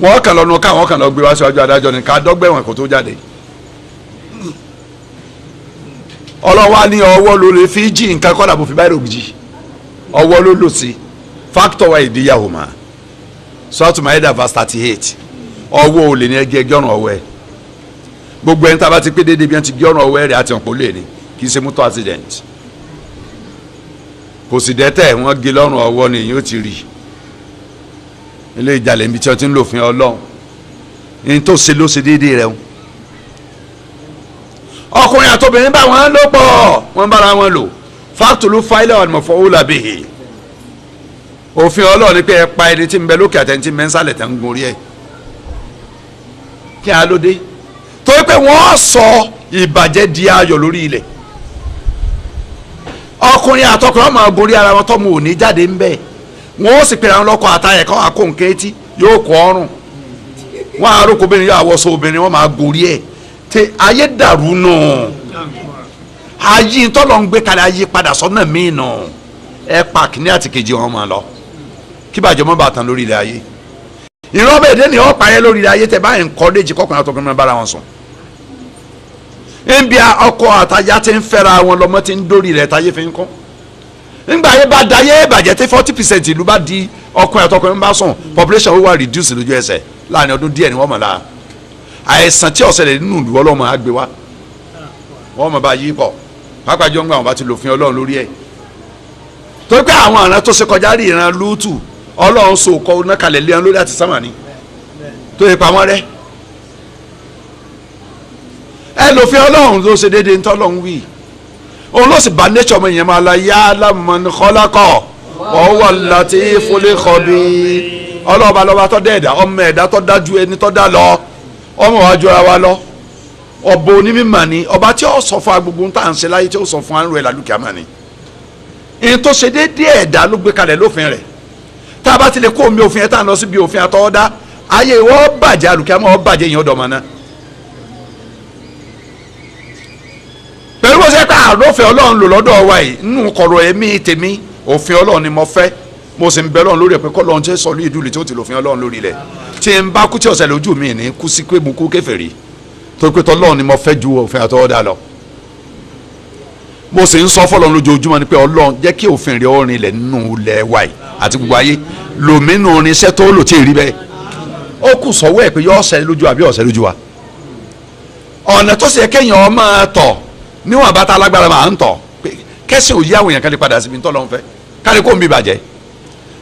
wọ́n kàn lọ́nu káwọn kàn lọ gbé wá síwájú adájọ́ ni ká dọ́gbẹ̀wọ̀n kó tó jáde ọlọ́wà ní ọwọ́ ló lè fi jí nǹkan kọ́ làbò fi báyìí rògbì ọwọ́ ló lò sí factor wa ìdíyàwó ma Suratu Maida verse 38 ọwọ́ ò lè ní ẹgẹ́ ọ̀rùn ọwọ́ ẹ̀ gbogbo ẹni tá a bá ti pé déédéé bí wọ́n ti gé ọ̀rùn ọwọ́ ẹ̀ rẹ̀ àti ọ̀pọ̀ lè ní kì í ṣe motor accident kò sì dẹ́tẹ̀ wọ́n gé lọ́rùn ọwọ́ ni yóò ti rí ilé ìjàlẹ̀ níbi tí wọ́n ti ń lò fún Ọlọ́run ní tó ṣe ló ṣe déédéé rẹ̀ ọkùnrin àtobìnrin bá wọn lò pọ̀ wọ́n bára wọn lò fàtúlù fáìlẹ̀ wà ní mọ̀fọ́ ó làbẹ̀ òfin Ọlọ́run ni pé ẹ pa ẹni tí ń bẹ lókè àtẹni tí ń bẹ ń sálẹ̀ tẹ̀ ń gun orí ẹ̀ kí á ló dé torí pé wọ́n sọ ìbàjẹ́ di ayọ̀ lórí ilẹ̀ ọkùnrin àtọkùnrin ọmọ agorí ara wọn tọmọ òní jáde ń bẹ wọn ó sì pèrè àwọn lọkọ àtàyẹ kan àkóǹkè etí yóò kọ ọrùn wọn àròkọ obìnrin yóò àwọsọ obìnrin wọn máa gorí ẹ tẹ ayé dàrú nù ayé ntọ́lọ́ ń gbé kalẹ̀ ayé padà sọ́nà míì nù ẹ pa kìíní àti kejì wọn máa lọ kí bàjẹ́ mọ́ bàtàn lórí ilẹ̀ ayé ìran bẹ́ẹ̀ dé ni ọ́ pa ayé lórí ilẹ̀ ayé tẹ báyìí ń kọ́ déjì kọ́kùnrin àtọkùnrin máa bára wọn sùn níbi ọkọ àtàyà ti ń fẹ́ra wọn lọ́mọ ti ń dórí rẹ̀ táyé fi ń kọ́ nígbà yẹn bá dayé bàjẹ́ tí 40% ìlú bá di ọkùnrin àtọkùnrin bá sùn population wíwá reduce lójú ẹsẹ̀ láàrin ọdún díẹ̀ ni wọ́n mọ̀ lára àìsàn tí ọ̀sẹ̀lẹ̀ nínú ìlú ọlọ́mọ á gbé wá wọ́n mọ̀ bá yí pọ̀ pápá jọ ń gbà wọn bá ti lòfin Ọlọ́run lórí ẹ̀ torí pé àwọn àrùn tó ṣe kọjá rí ìran lútù Ọlọ́run so kọ́ náà kalẹ̀ lé wọn lórí àti sámà ni tó yẹ pamọ́ rẹ́ ẹ lòfin Ọlọ́run ló ṣe déédéé ntọ́ Ọlọ́run wí òun ló sì bá nature ọmọ ìyẹn máa la yá lámùmọ́ni kọ́lákọ̀ ọwọ́ láti fọlé kọ́bí ọlọ́ọ̀bá lọ́ba tó dẹ̀ ẹ̀dá ọmọ ẹ̀dá tó dájú ẹni tó dá lọ ọmọ wa jọra wa lọ ọba onímọ̀ ni ọba tí ó sọ fún agbègbè tá à ń ṣe láyé tí ó sọ fún àrùn ẹ̀ lálùkìá mà ni ìyẹn tó ṣe déédéé ẹ̀dá ló gbé kalẹ̀ lófin rẹ̀ tá a bá ti lè kó omi òfin ẹ̀ tá à ń lọ síbi òfin àtọwọ́dá ayé ìwọ́ bàjẹ́ àlùkìá mọ́ ọ bàjẹ́ ìyẹn ọ̀dọ̀ ọmọ náà pẹ̀lú bó ṣe ká àlófin Ọlọ́run lò lọ́dọ̀ wa yìí nínú kọ̀rọ̀ ẹ̀mí tèmi òfin Ọlọ́run ni mo fẹ́ mo sì ń bẹ Ọlọ́run lórí ẹ̀ pé kọ́lọ́run ṣe sọ ní ìdúlẹ̀ tí ó ti lòfin Ọlọ́run lórí rẹ̀ tí n bá kú tí ọ̀sẹ̀ lójú mi ní kú sí pé mo kú kèfèrí torí pé tọ́lọ́run ni mo fẹ́ ju òfin àtọwọ́dá lọ mo sì ń sọ fọ́lọ́run lójoojúmọ́ ni pé Ọlọ́run jẹ́ kí òfin rẹ̀ orin ilẹ̀ nínú ilẹ̀ wa yìí àti gbogbo ayé lòmínú orin iṣẹ́ tó lò tí ì rí bẹ́ẹ̀ ó kù sọ́wọ́ ẹ̀ pé yọ ọ̀sẹ̀ lójú àbí ọ̀sẹ̀ lójú wa ọ̀nà tó sì yẹ kéèyàn máa tọ̀ níwọ̀n bá ta alágbára máa ń tọ̀ kẹ́sì òyí àwọn èèyàn kan lè padà síbi ntọ́ lọ́n fẹ́ kárí kó ń bí bàjẹ́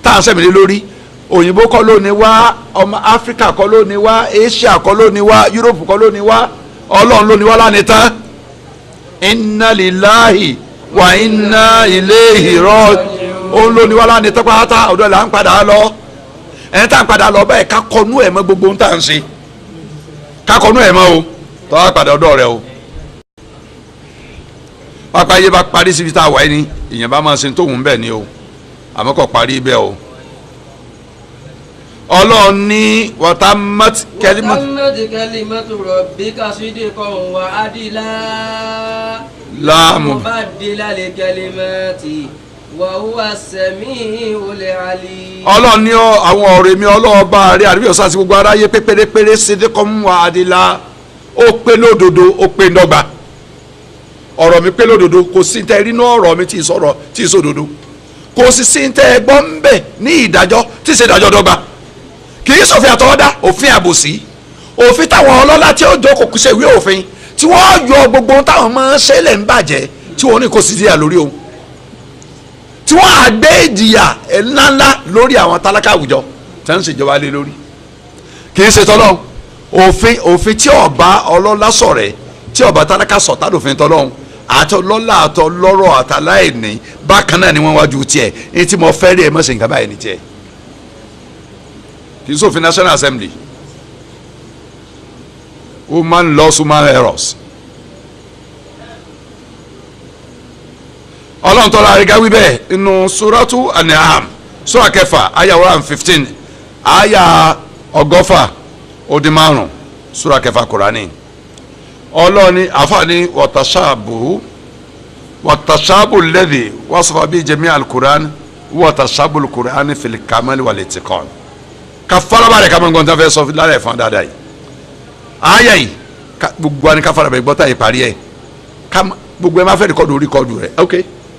tá à ń sẹ́mi lé lórí òyìnbó kọ́ ló ní wá ọmọ áfíríkà kọ́ ló ní wá asia kọ́ ló ní wá yúróòpù kọ́ ló ní wá ọlọ́run ló ní wá lánìí tán inna lillahi wa inna ilayhi òun ló ní wá lánìí tán pátá ọ̀dọ̀ là ń padà lọ ẹni tá à ń padà lọ báyìí ká kọnú ẹ̀ mọ́ gbogbo ohun tá à ń ṣe ká kọnú ẹ̀ mọ́ o tọ́ wá padà ọ̀dọ̀ rẹ o pápá yé bá parí síbi tá a wáyé ni ìyẹn bá máa ṣe tó wù ú bẹ́ẹ̀ ni o àmọ́ kò parí bẹ́ẹ̀ o Ọlọ́run ní wọ́tá mọ́tì kẹ́límọ́tì. Muhammadu kalimatu rabbika sidqan wa adila. láàmú. mubaddila li kalimati wa huwa as-sami'ul alim. Ọlọ́run ní àwọn ọ̀rẹ́ mi ọlọ́ọ̀bá rẹ̀ àdúgbò ọ̀sán àti gbogbo aráyé pé pérépéré sidqan wa adila ó pé lódodo ó pé ndọ́gba ọ̀rọ̀ mi pé lódodo kò sí tẹ́ rí inú ọ̀rọ̀ mi tí ì sọ̀rọ̀ tí ì sòdodo kò sì sí tẹ́ gbọ́ ń bẹ̀ ní ìdájọ́ tí ì ṣe ìdájọ́ dọ́gba kì í ṣòfin àtọwọ́dá òfin àbòsí òfin táwọn ọlọ́lá tí ó jókòó kù ṣe ìwé òfin tí wọ́n yọ gbogbo táwọn máa ń ṣe lẹ̀ ń bàjẹ́ tí wọ́n ní kò sí díà lórí òun tí wọ́n á gbé ìjìyà ńláńlá lórí àwọn tálákà àwùjọ tí wọ́n ń ṣèjọba lé lórí kì í ṣe tọ́lọ́ òfin tí ọba ọlọ́lá sọ̀rẹ́ tí ọba tálákà sọ̀tà lófin tọ́lọ́hún àtọlọ́lá àtọlọ́rọ̀ àtàláìní bákan náà ni wọ́n wájú tiẹ̀ ní tí mo fẹ́ rí ẹ mọ̀ sí nǹkan báyìí ní tiẹ̀ kì í sófin National Assembly human laws human errors ọlọ́run tọ́lá àrígá wí bẹ́ẹ̀ inú suratu An'am sura kẹfà aya 115 aya ọgọ́fà ó dín márùn sura kẹfà Kùránì ọlọ́ni àfààní wàtàṣàbù lẹ́dí wàsàfà bíi jẹ́mi alukur'an wàtàṣàbù alukur'an fil kamali wal itiqan ka farabalẹ̀ ká máa ń gbọ́ntàn fẹ́ sọ lára ẹ̀fọn dáadáa yìí àyà yìí gbogbo àni ká farabalẹ̀ gbọ́tà yìí parí ẹ̀ gbogbo ẹ máa fẹ́ rìkọ́dù rẹ̀ ok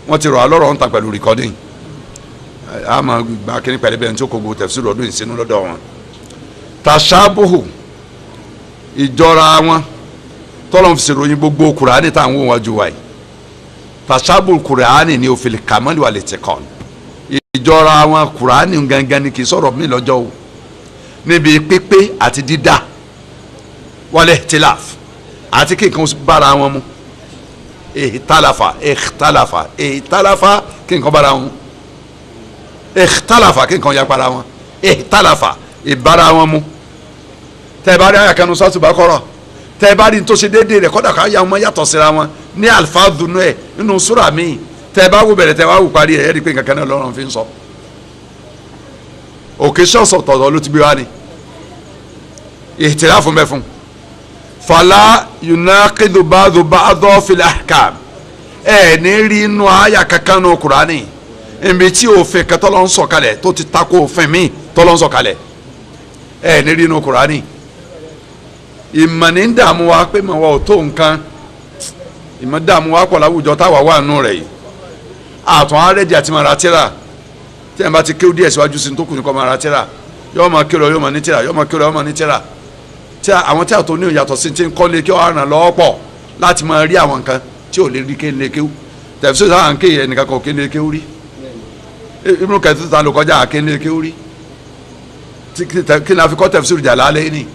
wọ́n ti rọ̀ á lọ́rọ̀ ń ta pẹ̀lú rìkọ́dìn a máa gba kí ní pẹ̀lú bẹ́ẹ̀ tí ó kó gbogbo tafsir ọdún ìsinú lọ́dọ̀ wọn. tashabuhu ìjọra wọn tọ́lọ̀ fi ṣèròyìn gbogbo kùránì táwọn ohun wájú wáyé tashabuhu kùránì ni òfin kàmọ́lì wà lè tẹ̀kọ́ ìjọra wọn kùránì gangan ni kì í sọ̀rọ̀ mí lọ́jọ́ o níbi pípé àti dídá wọlé tilaf àti kí nǹkan bára wọn mu ikhtalafa kí nǹkan bára wọn ikhtalafa kí nǹkan ya para wọn ikhtalafa ìbára wọn mu tẹ́ bá rí àyàkánu sọ́tù bá kọ́rọ̀ tẹ́ bá rí tó ṣe déédéé rẹ̀ kọ́dà ká ya wọn yàtọ̀ síra wọn ní alifadunu ẹ̀ nínú súrà míì tẹ́ bá wò bẹ̀rẹ̀ tẹ́ wá wò parí ẹ̀ ẹ́ rí pé nǹkan kan náà lọ́rùn fi ń sọ òkè ṣọ́ọ̀ṣọ̀ tọ̀dọ̀ ló ti gbé wá ni ìtìlá fún bẹ́ẹ̀ fún fàlà yunaqidu ba'du fil ahkam ẹ̀ ní rí inú àyà kankan nù kúránì ibi tí òfin kan tọ́lọ́ ń sọ̀kalẹ̀ tó ti tako òfin míì tọ́lọ́ ń sọ̀kalẹ̀ ẹ̀ ní rí inú kúránì ìmọ̀ ní ń dààmú wa pé mọ̀ wá ò tó nǹkan ìmọ̀ dààmú wa pọ̀ láwùjọ táwa wà nù rẹ̀ yìí àtún arẹ́dì àti mara tíra tí ẹ̀ bá ti kéwú díẹ̀ síwájú sí tó kù ní kọ́ mara tíra yọ́ọ́ máa kéwú yọ́ọ́ máa ní tíra yọ́ọ́ máa kéwú yọ́ọ́ máa ní tíra tí àwọn tí a tó ní ìyàtọ̀ sí ti ń kọ́lé kí wọ́n ràn lọ́wọ́ pọ̀ láti máa rí àwọn nǹkan tí ò lè rí kéwú kéwú tẹ̀síwájú sáà ń kéyè ẹnìkan kan kéwú kéwú rí Ibn Kathir ta ló kọjá kéwú kéwú rí kí ni a fi kọ́ tẹ̀síwájú jà lálẹ́ ní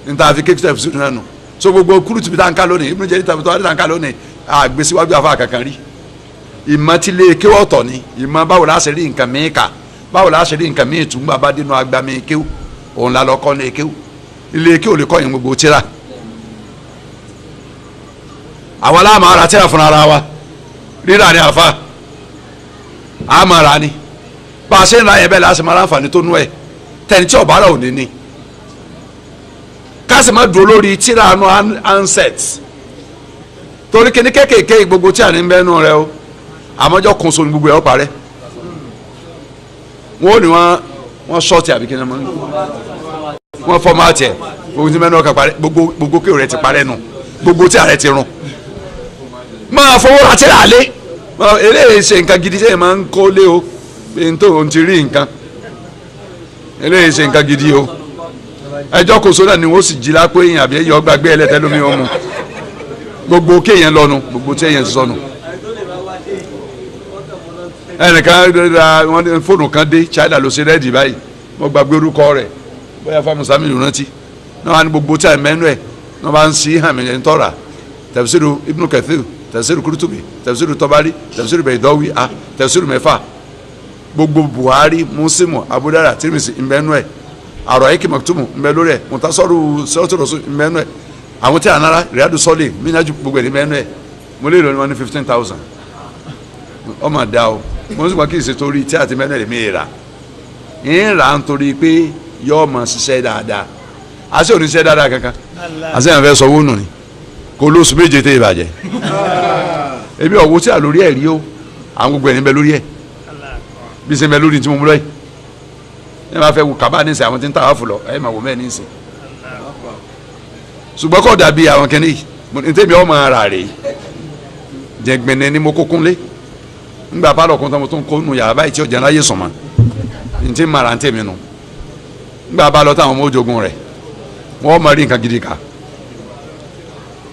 níta fi kéwú tẹ̀síwájú náà nù so gbogbo kúrútù bí táǹkà lónìí Ibn Jarir tàbí tọ́wádìí táǹkà lónìí àgbèsíwájú àfa kankan rí ìmọ̀ tí lè kéwú ọ̀tọ̀ ni ìmọ̀ báwo la ṣe rí nǹkan mìíràn kà báwo la ṣe rí nǹkan mìíràn tún gbà bá dénú agbami kéwú òun la lọ kọ́ ní kéwú ilé kéwú lè kọ́ yín gbogbo tíra àwọn aláàmà ara tíra fúnra ara wa rírà ní àfa àmà ara ni bá a ṣe ń ra yẹn bẹ́ẹ̀ la ṣe máa ráǹfààní tó nú ẹ̀ tẹni tí ọ̀bára ò ní ní ká sì má dúró lórí tíra àánú handset torí kíní kéékèèké gbogbo tí a ní bẹ́ẹ̀ nù rẹ o àmọ́jọ́ kun so ní gbogbo ẹ̀ ọ́ parẹ́ wọ́n ní wọ́n ṣọ́ọ̀tì àbí kí ni wọ́n fọ́mátì ẹ̀ gbogbo tí mẹ́nu ọkà parẹ́ gbogbo kéwòn rẹ̀ ti parẹ́ nù gbogbo tí a rẹ̀ ti rún máa fowó ra tí a lé eléyìí ṣe nǹkan gidi sẹ́yìn máa ń kó lé o èyí tó ń ti rí nǹkan eléyìí ṣe nǹkan gidi o ẹjọ́ kò sódà ni wọ́n sì jí lápò èèyàn àbí ẹ̀yọ́ gbàgbé ẹlẹ́tẹ́ lómi wọn mu gbogbo kéèyàn lọ́nu gbogbo tí èèyàn sọnù ẹnìkan wọn fóònù kan dé China ló ṣe rẹ́ẹ̀dì báyìí wọ́n gbàgbé orúkọ rẹ̀ bóyá fámùsámì ló rántí náà wọ́n á ní gbogbo tí a mẹ́nu ẹ̀ náà bá ń sí hàn mí ẹ̀ ń tọ́ra tafsiru Ibn Kathir tafsiru Qurtubi tafsiru Tabari tafsiru Baydawi tafsiru mẹ́fà gbogbo Buhari Muslim Abu Dawud Tirmidhi ìmẹ́nu ẹ̀ Ar-Rahiq Maktum ìmẹ́ lórí ẹ̀ Mukhtasaru Siratul Rasul ìmẹ́nu ẹ̀ àwọn tí a nara Riyadu Salihin Minhaju gbogbo ẹ̀ ìmẹ́nu ẹ̀ mo lè lọ ní wọn ní 15,000 ọmọ àdá o mo sì wá kí n ṣe torí tí a ti mẹ́nu ẹ̀ mi rà ń rà nítorí pé yọ ọmọ ṣiṣẹ́ dáadáa àṣẹ ò ní ṣiṣẹ́ dáadáa kankan àṣẹ yẹn fẹ́ sọ owó nù ni kò lóṣù méje tẹ́ ìbàjẹ́ ebi ọ̀wọ́ tí a lórí ẹ̀ rí o àwọn gbogbo ẹ̀ níbẹ̀ lórí ẹ̀ bí ṣe ń bẹ lórí tí mo mú lọ́yìn ẹ máa fẹ́ wù kábà ní ìsìn àwọn tí ń tà wá fún lọ ẹ máa wò mẹ́ẹ̀ ní ìsìn ṣùgbọ́n kò dàbí àwọn kẹ́ni yìí ntẹ́mi ọmọ ara rè jẹgbẹ́nẹ́ ni mo kókún lé ńgbà pálọ̀ kún tó mo tún kó nu yàrá báyìí tí ọjà ńlá yé sùn mọ́ ntẹ́ mara ntẹ́mi nu ńgbà bá lọ táwọn ọmọ ojogun rẹ̀ wọ́n mọ̀ rí nǹkan gidi ká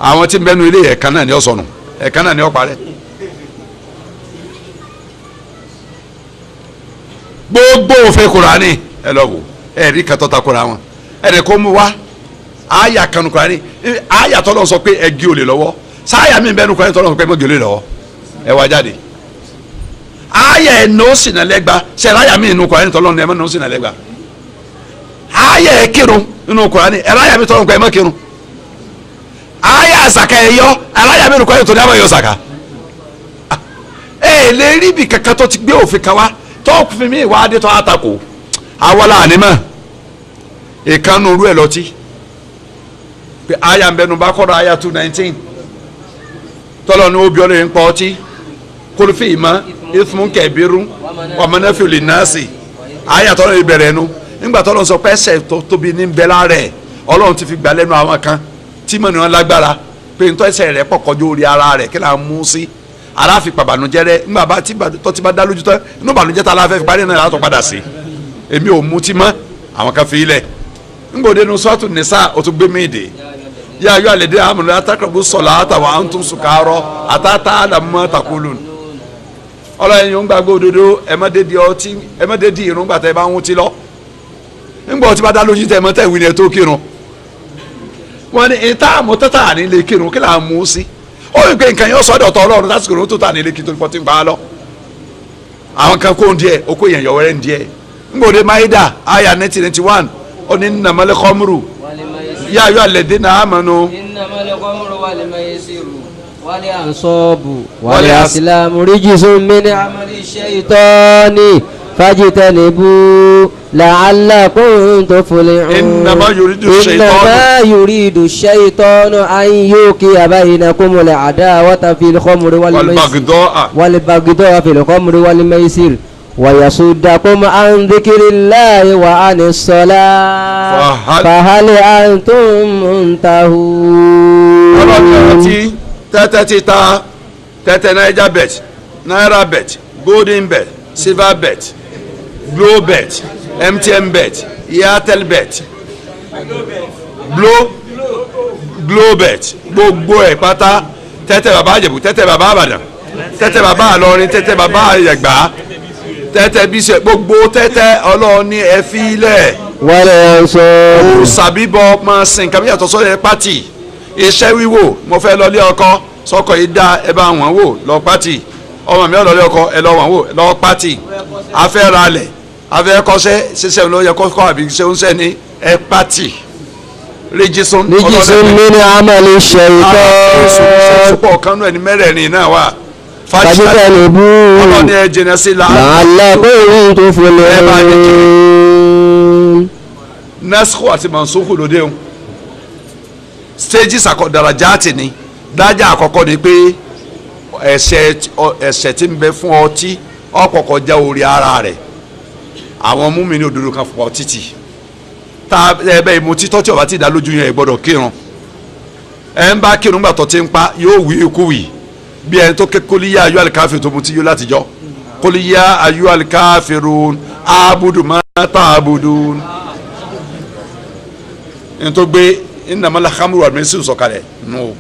àwọn tí ń bẹ́nu ilé ẹ̀ka náà ni ó sọnù ẹ̀ka náà ni ó parẹ́ gbogbo òfin Kùránì ẹ lọ wò ẹ̀rí kan tó ta kura wọn ẹ̀rí kó mú wá àyà kanu Kùránì àyà tọ́lọ́ sọ pé ẹgí olè lọ́wọ́ sáyà mi bẹ́nu Kùránì tọ́lọ́ sọ pé ẹgí olè lọ́wọ́ ẹ wá jáde àyà ẹ̀ ní ó sì nà lẹ́gba sẹ́yìn àyà mi nínú Kùránì tọ́lọ́ ní ẹ̀ mọ́ ní ó sì nà lẹ́gba àyà ẹ̀ kírun nínú Kùránì ẹ̀ àyà mi tọ́lọ́ pé ẹ̀ mọ́ kírun àyà àsàkà ẹ̀ yọ àyà mi nínú Kùránì tó ní àmọ́ yọ sàkà ẹ̀ lè rí ibi kankan tó ti gbé òfin kan wá tó fi mí ìwádìí tó àtakò awọ́lá ànímọ̀ ìkànnì orú ẹ̀ lọ́tí pé aya ń bẹnu bá kọ́ra aya 219 tọ́lọ̀ ní obì ọlọ́yin pa ọtí kólífì ìmọ̀ ìfún kẹ̀bírú ọmọnẹ́fì olè nàásì aya tọ́lọ̀ ìbẹ̀rẹ̀ ẹnu nígbà tọ́lọ̀ sọ pé ẹsẹ̀ tó tóbi ní bẹ́lá rẹ̀ ọlọ́run ti fi gbà lẹ́nu àwọn kan tí mọ̀ ní wọn lágbára pé ntọ́ ẹsẹ̀ rẹ̀ pọ̀ kọjú orí ara rẹ̀ kí là ń mú sí aláàfin pàbànújẹ́ rẹ̀ ńgbà bá tó ti bá dá lójú tán inú bànújẹ́ tá a láfẹ́ fi parí náà látọ̀ padà sí èmi ò mutí mọ́ àwọn kan fi ilẹ̀ ńgbòde nu sọ́ọ̀tù nìsa ó tún gbé mí dé yá ayọ́ àlẹ́ dé àmọ́ látàkùrọ̀bù sọ̀lá àtàwọn àǹtún sùkárọ̀ àtàtà àdàmọ́ takulun ọlọ́yin yóò ń gbàgbọ́ òdodo ẹ má dé di irun gbàtà ẹ bá ń ti lọ ńgbà ọtí bá dá lójú tẹ ẹ mọ́ tẹ̀ wí ni ẹ tó kírun wọ́n ní ìta àmọ́tẹ́tà ní ilé kírun kí là ń mú sí ó rí i pé nǹkan yẹn sọ́dọ̀ tọ́ ọlọ́run lásìkò tó tà ní ilé kí tó ti ń pa á lọ àwọn kan kó ń díẹ̀ ó kó yẹn yọ̀wẹ́rẹ́ ń díẹ̀ ńgbòde maida aya 1991 ó ní nàmọ́lẹ́ kọ́mùrù yá ayọ́ àlẹ́ dé náà àmọ́nu. innamal khamru wal maisiru wal ansabu wal azlamu rijsun min amali shaytani fajtanibu la'allakum tuflihun. innama yuridu shaytanu an yuqi'a bainakumul adawata fil khamri wal baghdha'a fil khamri wal maisir wa yasuddakum an dhikrillahi wa anis salah fahal antum muntahun. ọlọ́run ti tẹ́tẹ́ títa tẹ́tẹ́ naija bet naira bet golden bet silver bet Glo bet MTN bet Airtel bet Glo bet gbogbo ẹ̀ pátá tẹ́tẹ́ bàbá àjẹ̀bù tẹ́tẹ́ bàbá àbàdàn tẹ́tẹ́ bàbá àlọrin tẹ́tẹ́ bàbá àyẹ̀gbá tẹ́tẹ́ bíṣẹ̀ gbogbo tẹ́tẹ́ ọlọ́run ní ẹ fi lẹ̀. wọ́n sọ. sàbíbọ̀ máa sin nǹkan yàtọ̀ sọ́dọ̀ pátì iṣẹ́ wíwò mo fẹ́ lọ lé ọkọ sọkọ yìí dá ẹ bá wọn wò lọ pátì ọmọ mi ọlọlẹ ọkọ ẹ lọ wọn wò lọ pátì afẹ́ ralẹ̀ afẹ́ kọ́ṣẹ́ ṣiṣẹ́ ló yẹ kọ́kọ́ àbí ṣe ń sẹ́ ní ẹ pátì ríjísún min amali shaytan. sọpọ̀ kanú ẹni mẹ́rẹ̀ẹ̀rin náà wà fajtanibu ọlọ́ni ẹ jìnnà sí la'allakum tuflihun. nasco àti mansuku lóde o stages darajaati ni dájà àkọ́kọ́ ni pé ẹ̀ṣẹ̀ tí ń bẹ fún ọtí ọ̀kọ̀ọ̀kọ̀ já orí ara rẹ̀ àwọn múmi ní òdodo kan fún ọtí tì tá ẹbẹ ìmú títọ́ tí ọba ti dá lójú yẹn ẹ gbọ́dọ̀ kírun ẹ ń bá kírun gbà tó ti ń pa yóò wí ikú wì bí ẹni tó ké kólíyà ayú àlìkáfẹ́ tó mutí yóò láti jọ kólíyà ayú àlìkáfẹ́ ron abudu mata abudu ẹni tó gbé ìnàmọ́lá hamuru àdìmẹ́sì sọ̀kalẹ̀ nù.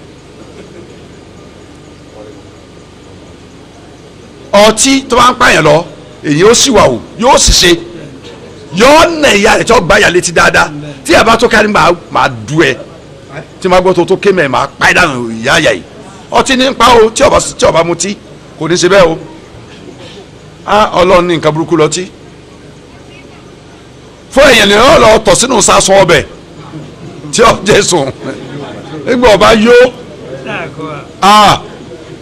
ọtí tó bá ń pààyàn lọ èyí ó sì wà o yóò sì ṣe yóò nà ìyá rẹ̀ tí wọ́n gbá ìyá létí dáadáa tí ẹ bá tó kárí máa du ẹ tí máa gbọ́ tó ké mẹ́ máa pa ẹ̀ dànù ìyá yà yìí ọtí ní pa o tí ọba mutí kò ní ṣe bẹ́ẹ̀ o ọlọ́run ní nǹkan burúkú lọ́tí fún èèyàn ni wọ́n lọ tọ̀ sínú sásùn ọbẹ̀ tí ó jẹ́ sùn nígbà ọba yó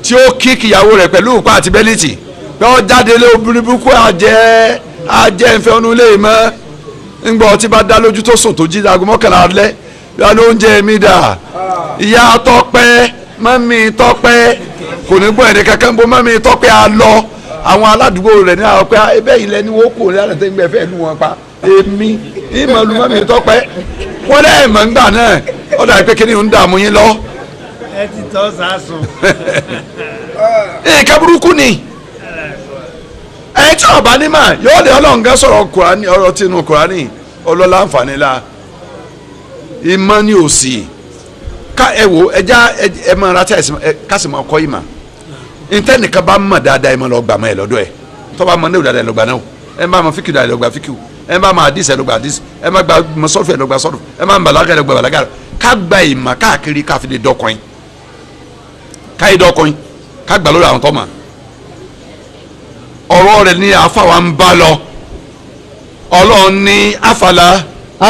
tí ó kí kìyàwó rẹ̀ pẹ̀lú ìpá àti bẹ́líìtì pé ó jáde lé obìnrin burúkú àjẹ́ ìfẹ́ ọ̀nù ilé mọ́ nígbà ọtí bá dá lójú tó sùn tó jí aago mọ́kànlá alẹ́ yá ló ń jẹ mí dà ìyá Tọ́pẹ́ mọ́mí Tọ́pẹ́ kò ní gbọ́ ẹ̀rí kankan bó mọ́mí Tọ́pẹ́ á lọ àwọn aládùúgbò rẹ̀ ní àwọn pé ẹbẹ́ yìí lẹ́ni wọ́n kò ní àlẹ́ ń gbẹ fẹ́ lu wọn pa èmi ìmọ̀lú mọ́mí Tọ́pẹ́ wọ́n lẹ́ ìmọ̀ ńgbà náà ó dàbí pé kíní ń dààmú yín lọ. ẹ ti tọ́ sásùn. nǹkan burúkú ni ẹ tí ọba ní mà yóò lè ọlọ́ǹgá sọ̀rọ̀ Kùránì ọ̀rọ̀ tinú Kùránì ọlọ́lá àǹfààní la ìmọ̀ ni ò sí ká ẹ wò ẹja ẹ máa ra tí ká sì máa kọ́ ìmọ̀ ntẹ́nìkan bá mọ̀ dáadáa ẹ máa lọ gbà mọ́ ẹ lọ́dọ̀ ẹ tó bá mọ̀ náà dáadáa ẹ lọ gbà náà ẹ máa mọ̀ fíkì dáadáa ẹ lọ gbà fíkì ẹ máa mọ̀ àdìs ẹ lọ gbà àdìs ẹ máa gbà mọ̀ sọ́ọ̀fù ẹ lọ gbà sọ́ọ̀fù ẹ máa mọ̀ bàlágà ẹ lọ gbà bàlágà ká gba ìmọ̀ káàkiri ká fi lè dọ́kọ̀in ká yé dọ́kọ̀in ká gbà lórí àwọn tó mọ̀ ọ̀rọ̀ rẹ̀ ní àfàwà ń bá lọ ọlọ́run ní àfàlà.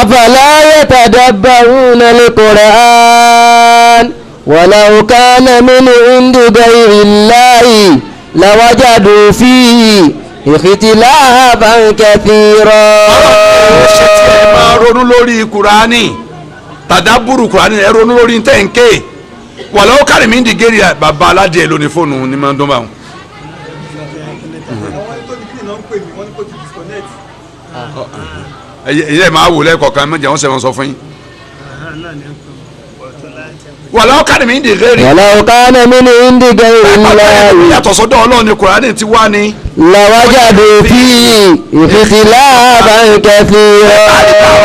afala yatadabbaruna al-Qur'an walau kana min indi ghayri Allahi lawajadu fihi ikhtilafan kathira. ṣe tí ẹ máa ronú lórí Kùránì tàdábùrù Kùránì ẹ ronú lórí ntẹ̀ǹkẹ́ walau kana min indi ghayri bàbá aládìẹ lónìí fóònù ní máa ń dún báwọn. èyí ẹ̀ máa wò lẹ́ẹ̀kọ̀ọ̀kan mẹ́jẹ̀ wọ́n sẹ́ wọn sọ fún yín. wàlá ọ̀kadì mi ń di rẹ́rì. ولو كان من عند غير الله yàtọ̀ sọ́dọ̀ ọlọ́run ni kùránì ti wá ni. لوجدوا فيه اختلافا كثيرا.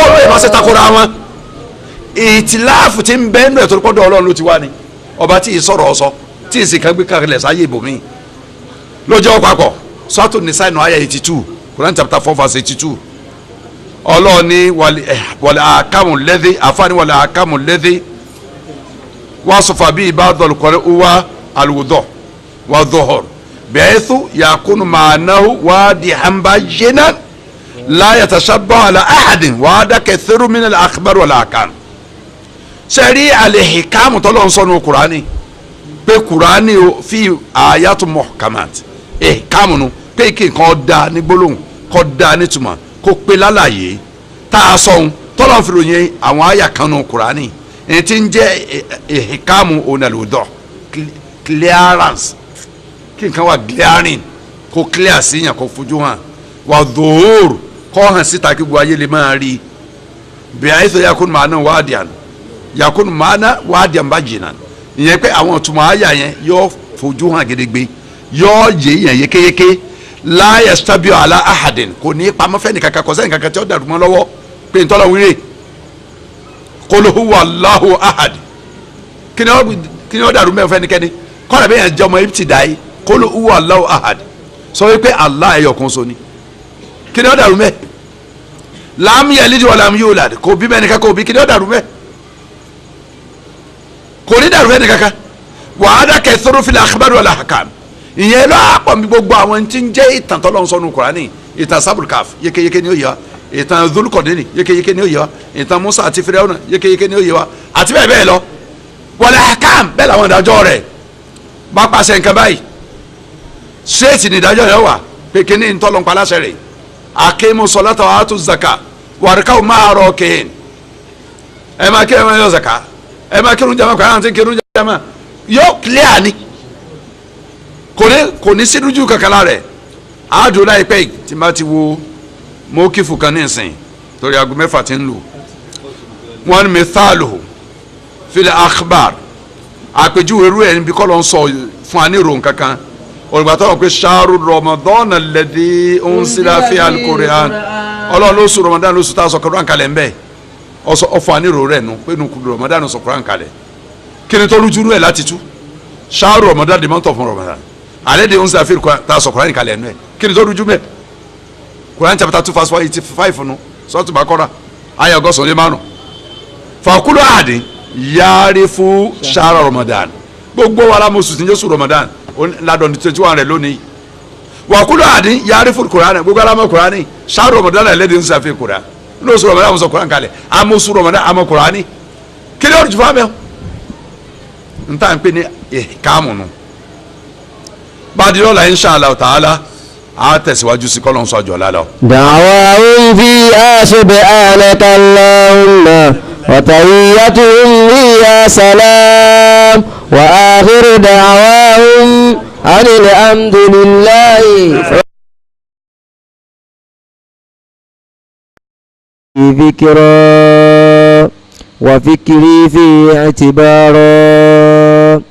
ọ̀rọ̀ ìmọ̀ ṣe takora wọn. ìtìláàfù ti ń bẹ́ẹ̀ nù ẹ̀ tó kọ́dọ̀ ọlọ́run ló ti wá ni. ọba tí ì sọ̀rọ̀ ọ̀sọ́ tí ì sì kan gbé kalẹ̀ sáyé ibòmí. lójó papọ̀ sọ́tò nìsa ìnù ayé 82 Quran chapter 4 verse 82. ọlọ́run ní wàlẹ̀ àkàmù lẹ́dí àfáàní wàlẹ̀ àkàmù lẹ́dí wàsùfà bíi ìbádọ́ lùkọ́rẹ́ uwa alùwùdọ̀ wàdọ̀họ̀r bẹ́ẹ̀tù yakunu màánáhu wàdí hàmbá yẹnà láyàtà sábà àlà àhàdìn wàdà kẹsìrù mí nílẹ̀ àkàbàrù wàlẹ̀ àkàm. sẹ́rí àlẹ́ hìkàmù tọ́lọ́ ń sọnù kùránì pé kùránì fi àyàtú muhkamat hìkàmù nu pé kí nǹkan da ní gbólóhùn kọ́ da nítumọ̀ kó pé lálàyé tá a sọ̀hún tọ́lọ́ fi ròyìn àwọn àyà kan nù kùránì ẹni tí ń jẹ́ ìhìkámù onàlùdọ̀ clearance kí nǹkan wà glaring kó clear síyàn kó fojú hàn wà dòòrò kó hàn síta kí gbogbo ayé lè máa rí bí ayé tó yakun màánà wádìán bá jìnnà ìyẹn pé àwọn ìtumọ̀ àyà yẹn yóò fojú hàn gédégbé yóò yé yẹn yékéyéké láyé sábíọ̀ àlá ahadin kò ní pamọ́ fẹ́ni kankan kò sẹ́ni kankan tí ó dàrú mọ́ lọ́wọ́ pé ntọ́lọ́ wíwé kolo huwa Allahu ahad kini o dàrú mẹ́fẹ́ nìkẹ́ni kọ́ra bẹ́ẹ̀ yẹn jẹ́ ọmọ ibiti dàí kolo huwa Allahu ahad sọ wípé Allah ẹ̀yọ̀ kan so ni kini o dàrú mẹ́ lam yalid wa lam yulad kò bí mẹ́ni kankan kò bí kini o dàrú mẹ́ kò ní dàrú mẹ́ni kankan wàhádà kẹsọ́rọ́ fil akhbar wal ahkam ìyẹn lọ àpọ̀ mi gbogbo àwọn tí ń jẹ́ ìtàn tọ́lọ́ sọ́nu Kùránì ìtàn Sabul Kaf yékéyéké ni ó yẹ wa ìtàn Dhul-Qarnaini yékéyéké ni ó yẹ wa ìtàn Musa àti Fíráúnà yékéyéké ni ó yẹ wa àti bẹ́ẹ̀ bẹ́ẹ̀ lọ wal ahkam bẹ́ẹ̀ làwọn ìdájọ́ rẹ̀ bá pàṣẹ nǹkan báyìí ṣéètì ní ìdájọ́ yẹn wà pé kíní ntọ́lọ́ nǹkan aláṣẹ rẹ̀ aqimu salata wa atu zaka warka'u ma'a raki'in ẹ máa kí ẹ máa yọ zaka ẹ máa kírun jama kọ́ àti kírun jama yóò clear ni kò ní sídújú kankanla rẹ̀ àádùn láìpẹ́ yìí tí ma ti wo mọ́kìfù kan ní ìsìn torí aago mẹ́fà ti ń lò wọ́n ní mithaluhu fil akhbar àpèjúwe irú ẹ̀ níbi kọ́ ló ń sọ fún anírò kankan olùgbàtọ́ wọn pé ṣaaru Ramadan alladhi unsila fi al-Qur'an ọlọ́run lóṣù Ramadan lóṣù tá a sọ Qur'an kalẹ̀ ńbẹ́ ọ̀fọ̀ anírò rẹ̀ nù pé nù Ramadan sọ Qur'an kalẹ̀ kí ni tó rújú rẹ̀ láti tú ṣaaru Ramadan the month of Ramadan alladhi unsila fi al-Qur'an tá a sọ Qur'an kalẹ̀ nù ẹ̀ kí ni tó rújú mẹ́ Quran chapter 2 verse 185 nu sọ́tù Baqara ayé ọgọ́sàn-án lé márùn fàkúlù àdín yáre fún ṣáárà Ramadan gbogbo wa la mọ̀sùn tí ń jésù Ramadan ládọ̀ ní 21 rẹ̀ lónìí wàkúlù àdín yáre fún Quran gbogbo alamọ̀ Quran ṣáárà Ramadan ẹlẹ́dìí ń sàfihàn Quran ní oṣù Ramadan àwọn sọ Quran kalẹ̀ amọ̀sù Ramadan àmọ̀ Quran kí ni ọ̀rùjú fáwọn n ta n pè ní ìkàmù nù bàdìrọ̀lá insha Allah ta'ala a tẹ̀síwájú sí kọ́lọ́n sọ́jọ́ lálọ́. da'wahum fiha subhanaka Allahumma wa tahiyyatuhum fiha salam wa akhiru da'wahum anil hamdulillahi. ذكرا وفكري في اعتبارا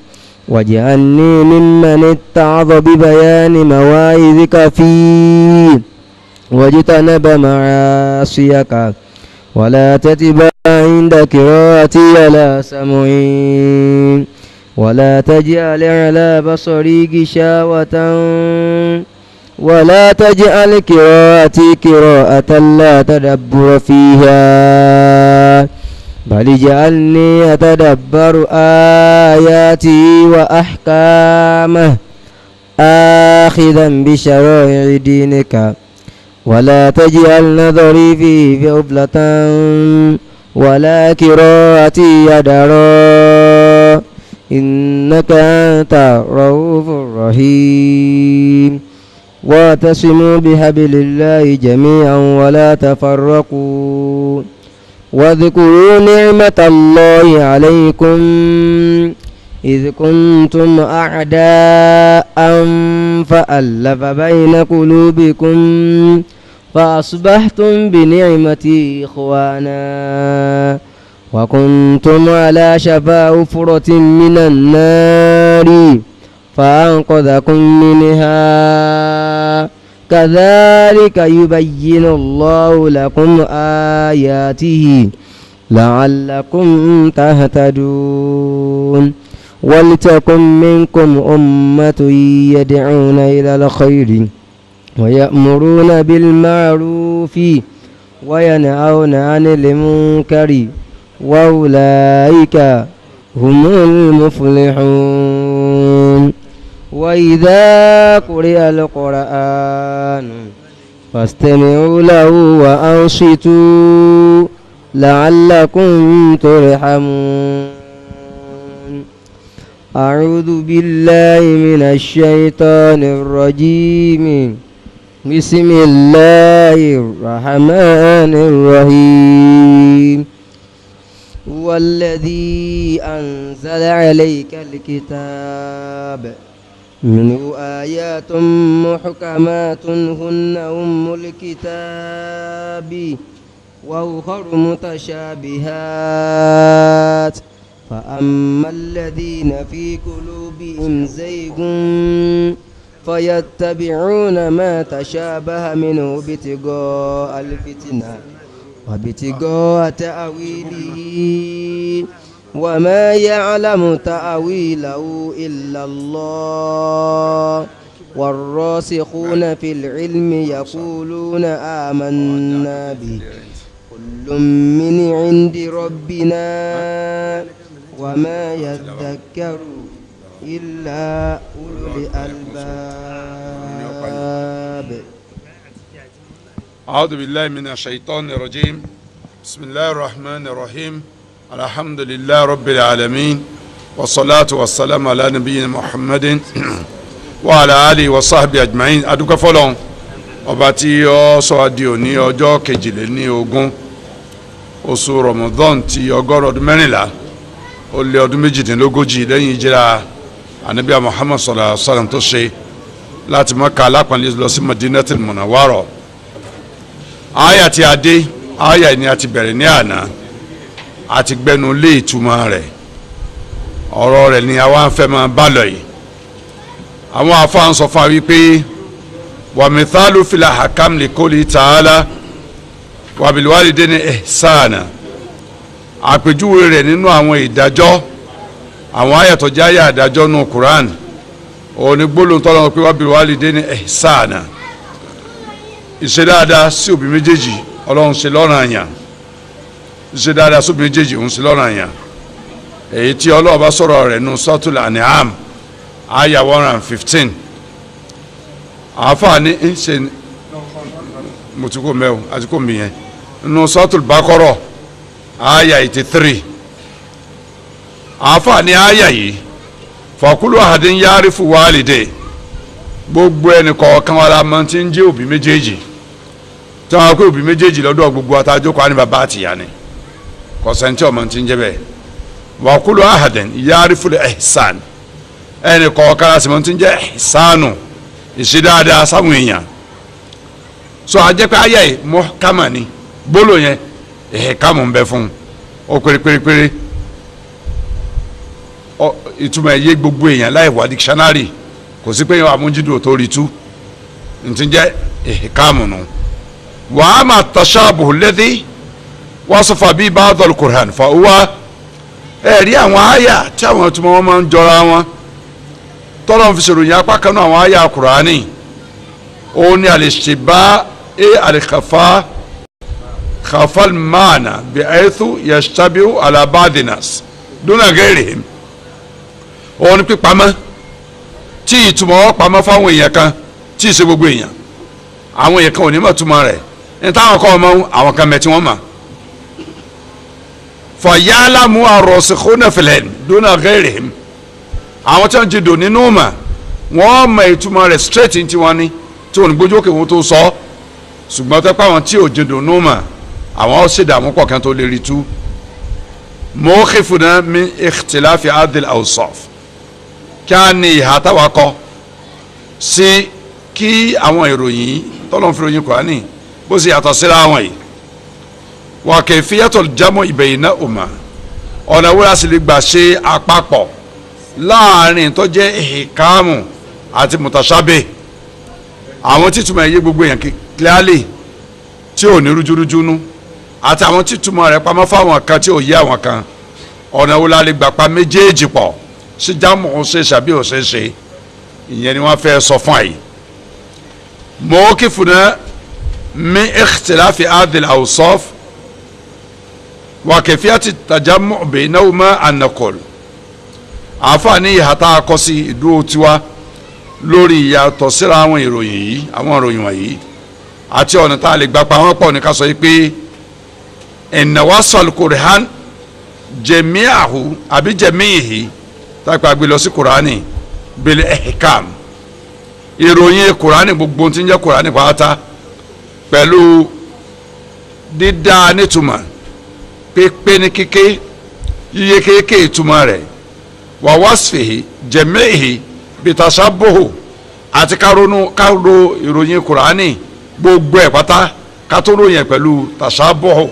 واجعلني ممن اتعظ ببيان مواعظك فيه واجتنب معاصيك ولا تتبع عند قراءتي ولا سمعي ولا تجعل على بصري غشاوة ولا تجعل قراءتي قراءة لا تدبر فيها بل اجعلني أتدبر آياتي وأحكامه آخذا بشرائع دينك ولا تجعل نظري فيه غفلة ولا قراءتي يدرا إنك أنت رؤوف رحيم واعتصموا بحبل الله جميعا ولا تفرقوا واذكروا نعمة الله عليكم إذ كنتم أعداء فألف بين قلوبكم فأصبحتم بنعمتي إخوانا وكنتم على شفا حفرة من النار فأنقذكم منها كذلك يبين الله لكم آياته لعلكم تهتدون ولتكن منكم أمة يدعون إلى الخير ويأمرون بالمعروف وينهون عن المنكر وأولئك هم المفلحون وإذا قرئ القرآن فاستمعوا له وأنصتوا لعلكم ترحمون أعوذ بالله من الشيطان الرجيم بسم الله الرحمن الرحيم هو الذي أنزل عليك الكتاب منه آيات محكمات هن أم الكتاب وأخر متشابهات فأما الذين في قلوبهم زيغ فيتبعون ما تشابه منه ابتغاء الفتنة وابتغاء تأويله وما يعلم تأويله إلا الله والراسخون في العلم يقولون آمنا به كل من عند ربنا وما يذكر إلا أولو الألباب. أعوذ بالله من الشيطان الرجيم. بسم الله الرحمن الرحيم. الحمد لله رب العالمين والصلاة والسلام على نبينا محمد وعلى آله وصحبه أجمعين. adúpẹ́ fọ́lọ́run ọba tí ó sọ adé òní ọjọ́ kejìléníogún oṣù Ramadan ti ọgọ́rùn ọdún mẹ́rìnlá ó lé ọdún méjìdínlógójì lẹ́yìn ìjìrà anabiya Muhammad sallallahu alaihi wasallam tó ṣe láti Mákà alápọ̀nlé lọ sí Madinatul Munawwara. àyà tí a dé àyà ni a ti bẹ̀rẹ̀ ní àná àti gbẹnu lé ìtumọ̀ rẹ̀ ọ̀rọ̀ rẹ̀ ni àwa ń fẹ́ máa bá lọ yìí. àwọn afáàn sọ fún wa wípé wa mithalu fil ahkam li qawli ta'ala wa bil walidayni ihsana àpèjúwe rẹ̀ nínú àwọn ìdájọ́ àwọn àyàtọ̀ jẹ́ àyà àdájọ́ nù Quran òní gbólóhùn tọ́lọ́ pé wa bil walidayni ihsana ìṣe dáadáa sí òbí méjèèjì Ọlọ́run ṣe lọ́ranyàn ṣe dáadáa sóbi méjèèjì òun sí lọ́ranyàn èyí tí Ọlọ́run bá sọ̀rọ̀ rẹ̀ nù Suratul An'am àyà 115 àáfàá ní ṣe mo ti kó mẹ́wò àti kó mi yẹn nù Suratul Baqara àyà 83 àáfàá ní àyà yìí fàkúlù ahadin ya'rifu walidayhi gbogbo ẹnì kọ̀ọ̀kan wa la mọ̀ tí ń jẹ́ òbí méjèèjì tí wọ́n á pé òbí méjèèjì lọ́dọ̀ gbogbo àtàjókòó á ní bàbá àtìyá ni kọ̀sẹ̀ntì ọmọ tí ń jẹ́ bẹ́ẹ̀ wàkúlù ahadin ya'rifu al-ihsan ẹnì kọ̀ọ̀kan la sì mọ̀ tí ń jẹ́ ihsanu ìṣe dáadáa sáwọn èèyàn so àjẹpẹ́ ayé yìí mọ́ kámà ni gbólò yẹn kámù ń bẹ fún ọ pérépérépéré ìtumọ̀ ẹ̀yẹ gbogbo èèyàn láì wá dictionary kò sí pé àmújídò tó rí tú ntí jẹ́ kámù nù wàá mà tashabuhu alladhi wasafa bí ba'dul Qur'an fa huwa ẹ̀rí àwọn àyà tí àwọn ìtumọ̀ wọn máa ń jọra wọn tọ́lọ́ fi ṣèròyìn apá kan náà àwọn àyà Qur'ani òun ni al-ishtiba al-khafa khafal maana bi'aythu yashtabihu ala ba'di nas duna ghayrihim òun ni pípamọ́ tí ìtumọ̀ wọn pamọ́ fáwọn èèyàn kan tí ì ṣe gbogbo èèyàn àwọn èèyàn kan ò ní mọ̀ túmọ̀ rẹ̀ ní táwọn kọ́ ọmọ àwọn kan mẹ́tí wọ́n mọ̀ fa ya'lamu ar-rasikhuna fil ilm duna ghayrihim àwọn tí wọ́n ti dò nínú mà wọ́n mọ ìtumọ̀ rẹ̀ straight ní tiwọn ni tí wọ́n ní gbójú òkè wọn tó sọ ṣùgbọ́n tó pa àwọn tí ò jẹ́ dò nínú mà àwọn ṣèdààmú pọ̀ kan tó lè rí tú mawqifuna min ikhtilafi adil awsaf kí á ní ìhà táwa kọ sí kí àwọn ìròyìn tọ́lọ́ fi ròyìn Kùránì bó ṣe yàtọ̀ síra wọn yìí wa kayfiyatul jam'i baynahuma ọ̀nà wo la sì lè gbà ṣe àpapọ̀ láàrin tó jẹ́ ihkamu àti mutashabih àwọn títúmọ̀ ẹ̀yẹ gbogbo èèyàn clearly tí ò ní rújúrújú nú àti àwọn títúmọ̀ rẹ̀ pamọ́ fáwọn kan tí ò yé àwọn kan ọ̀nà wo la lè gbà pa méjèèjì pọ̀ sí jámù ṣeéṣe àbí òṣèṣe ìyẹn ni wọ́n fẹ́ sọ fún àyè. mawqifuna min ikhtilafi hadhihi al-awsaf wa kayfiyati at-tajammu' baynahuma an naqul àǹfààní ìhàtà akọ́sí ìdúró tiwa lórí ìyàtọ̀ síra àwọn ìròyìn yìí àwọn ìròyìn wọ̀nyí àti ọ̀nà tá a lè gbà pa wọ́n pọ̀ ní ká sọ yìí pé inna wasal Qur'an jami'ahu àbí jami'ihi tápá gbé lọ sí Qur'ani bil ihkam ìròyìn Qur'ani gbogbo tí ń jẹ́ Qur'ani pátá pẹ̀lú dídá nítumọ̀ pépé ní kíké yíyé kéèké ìtumọ̀ rẹ̀ wa wasfihi jami'ihi bitashabbuhu àti káró ìròyìn Qur'ani gbogbo ẹ̀ pátá kátóró yẹn pẹ̀lú tashabbuhu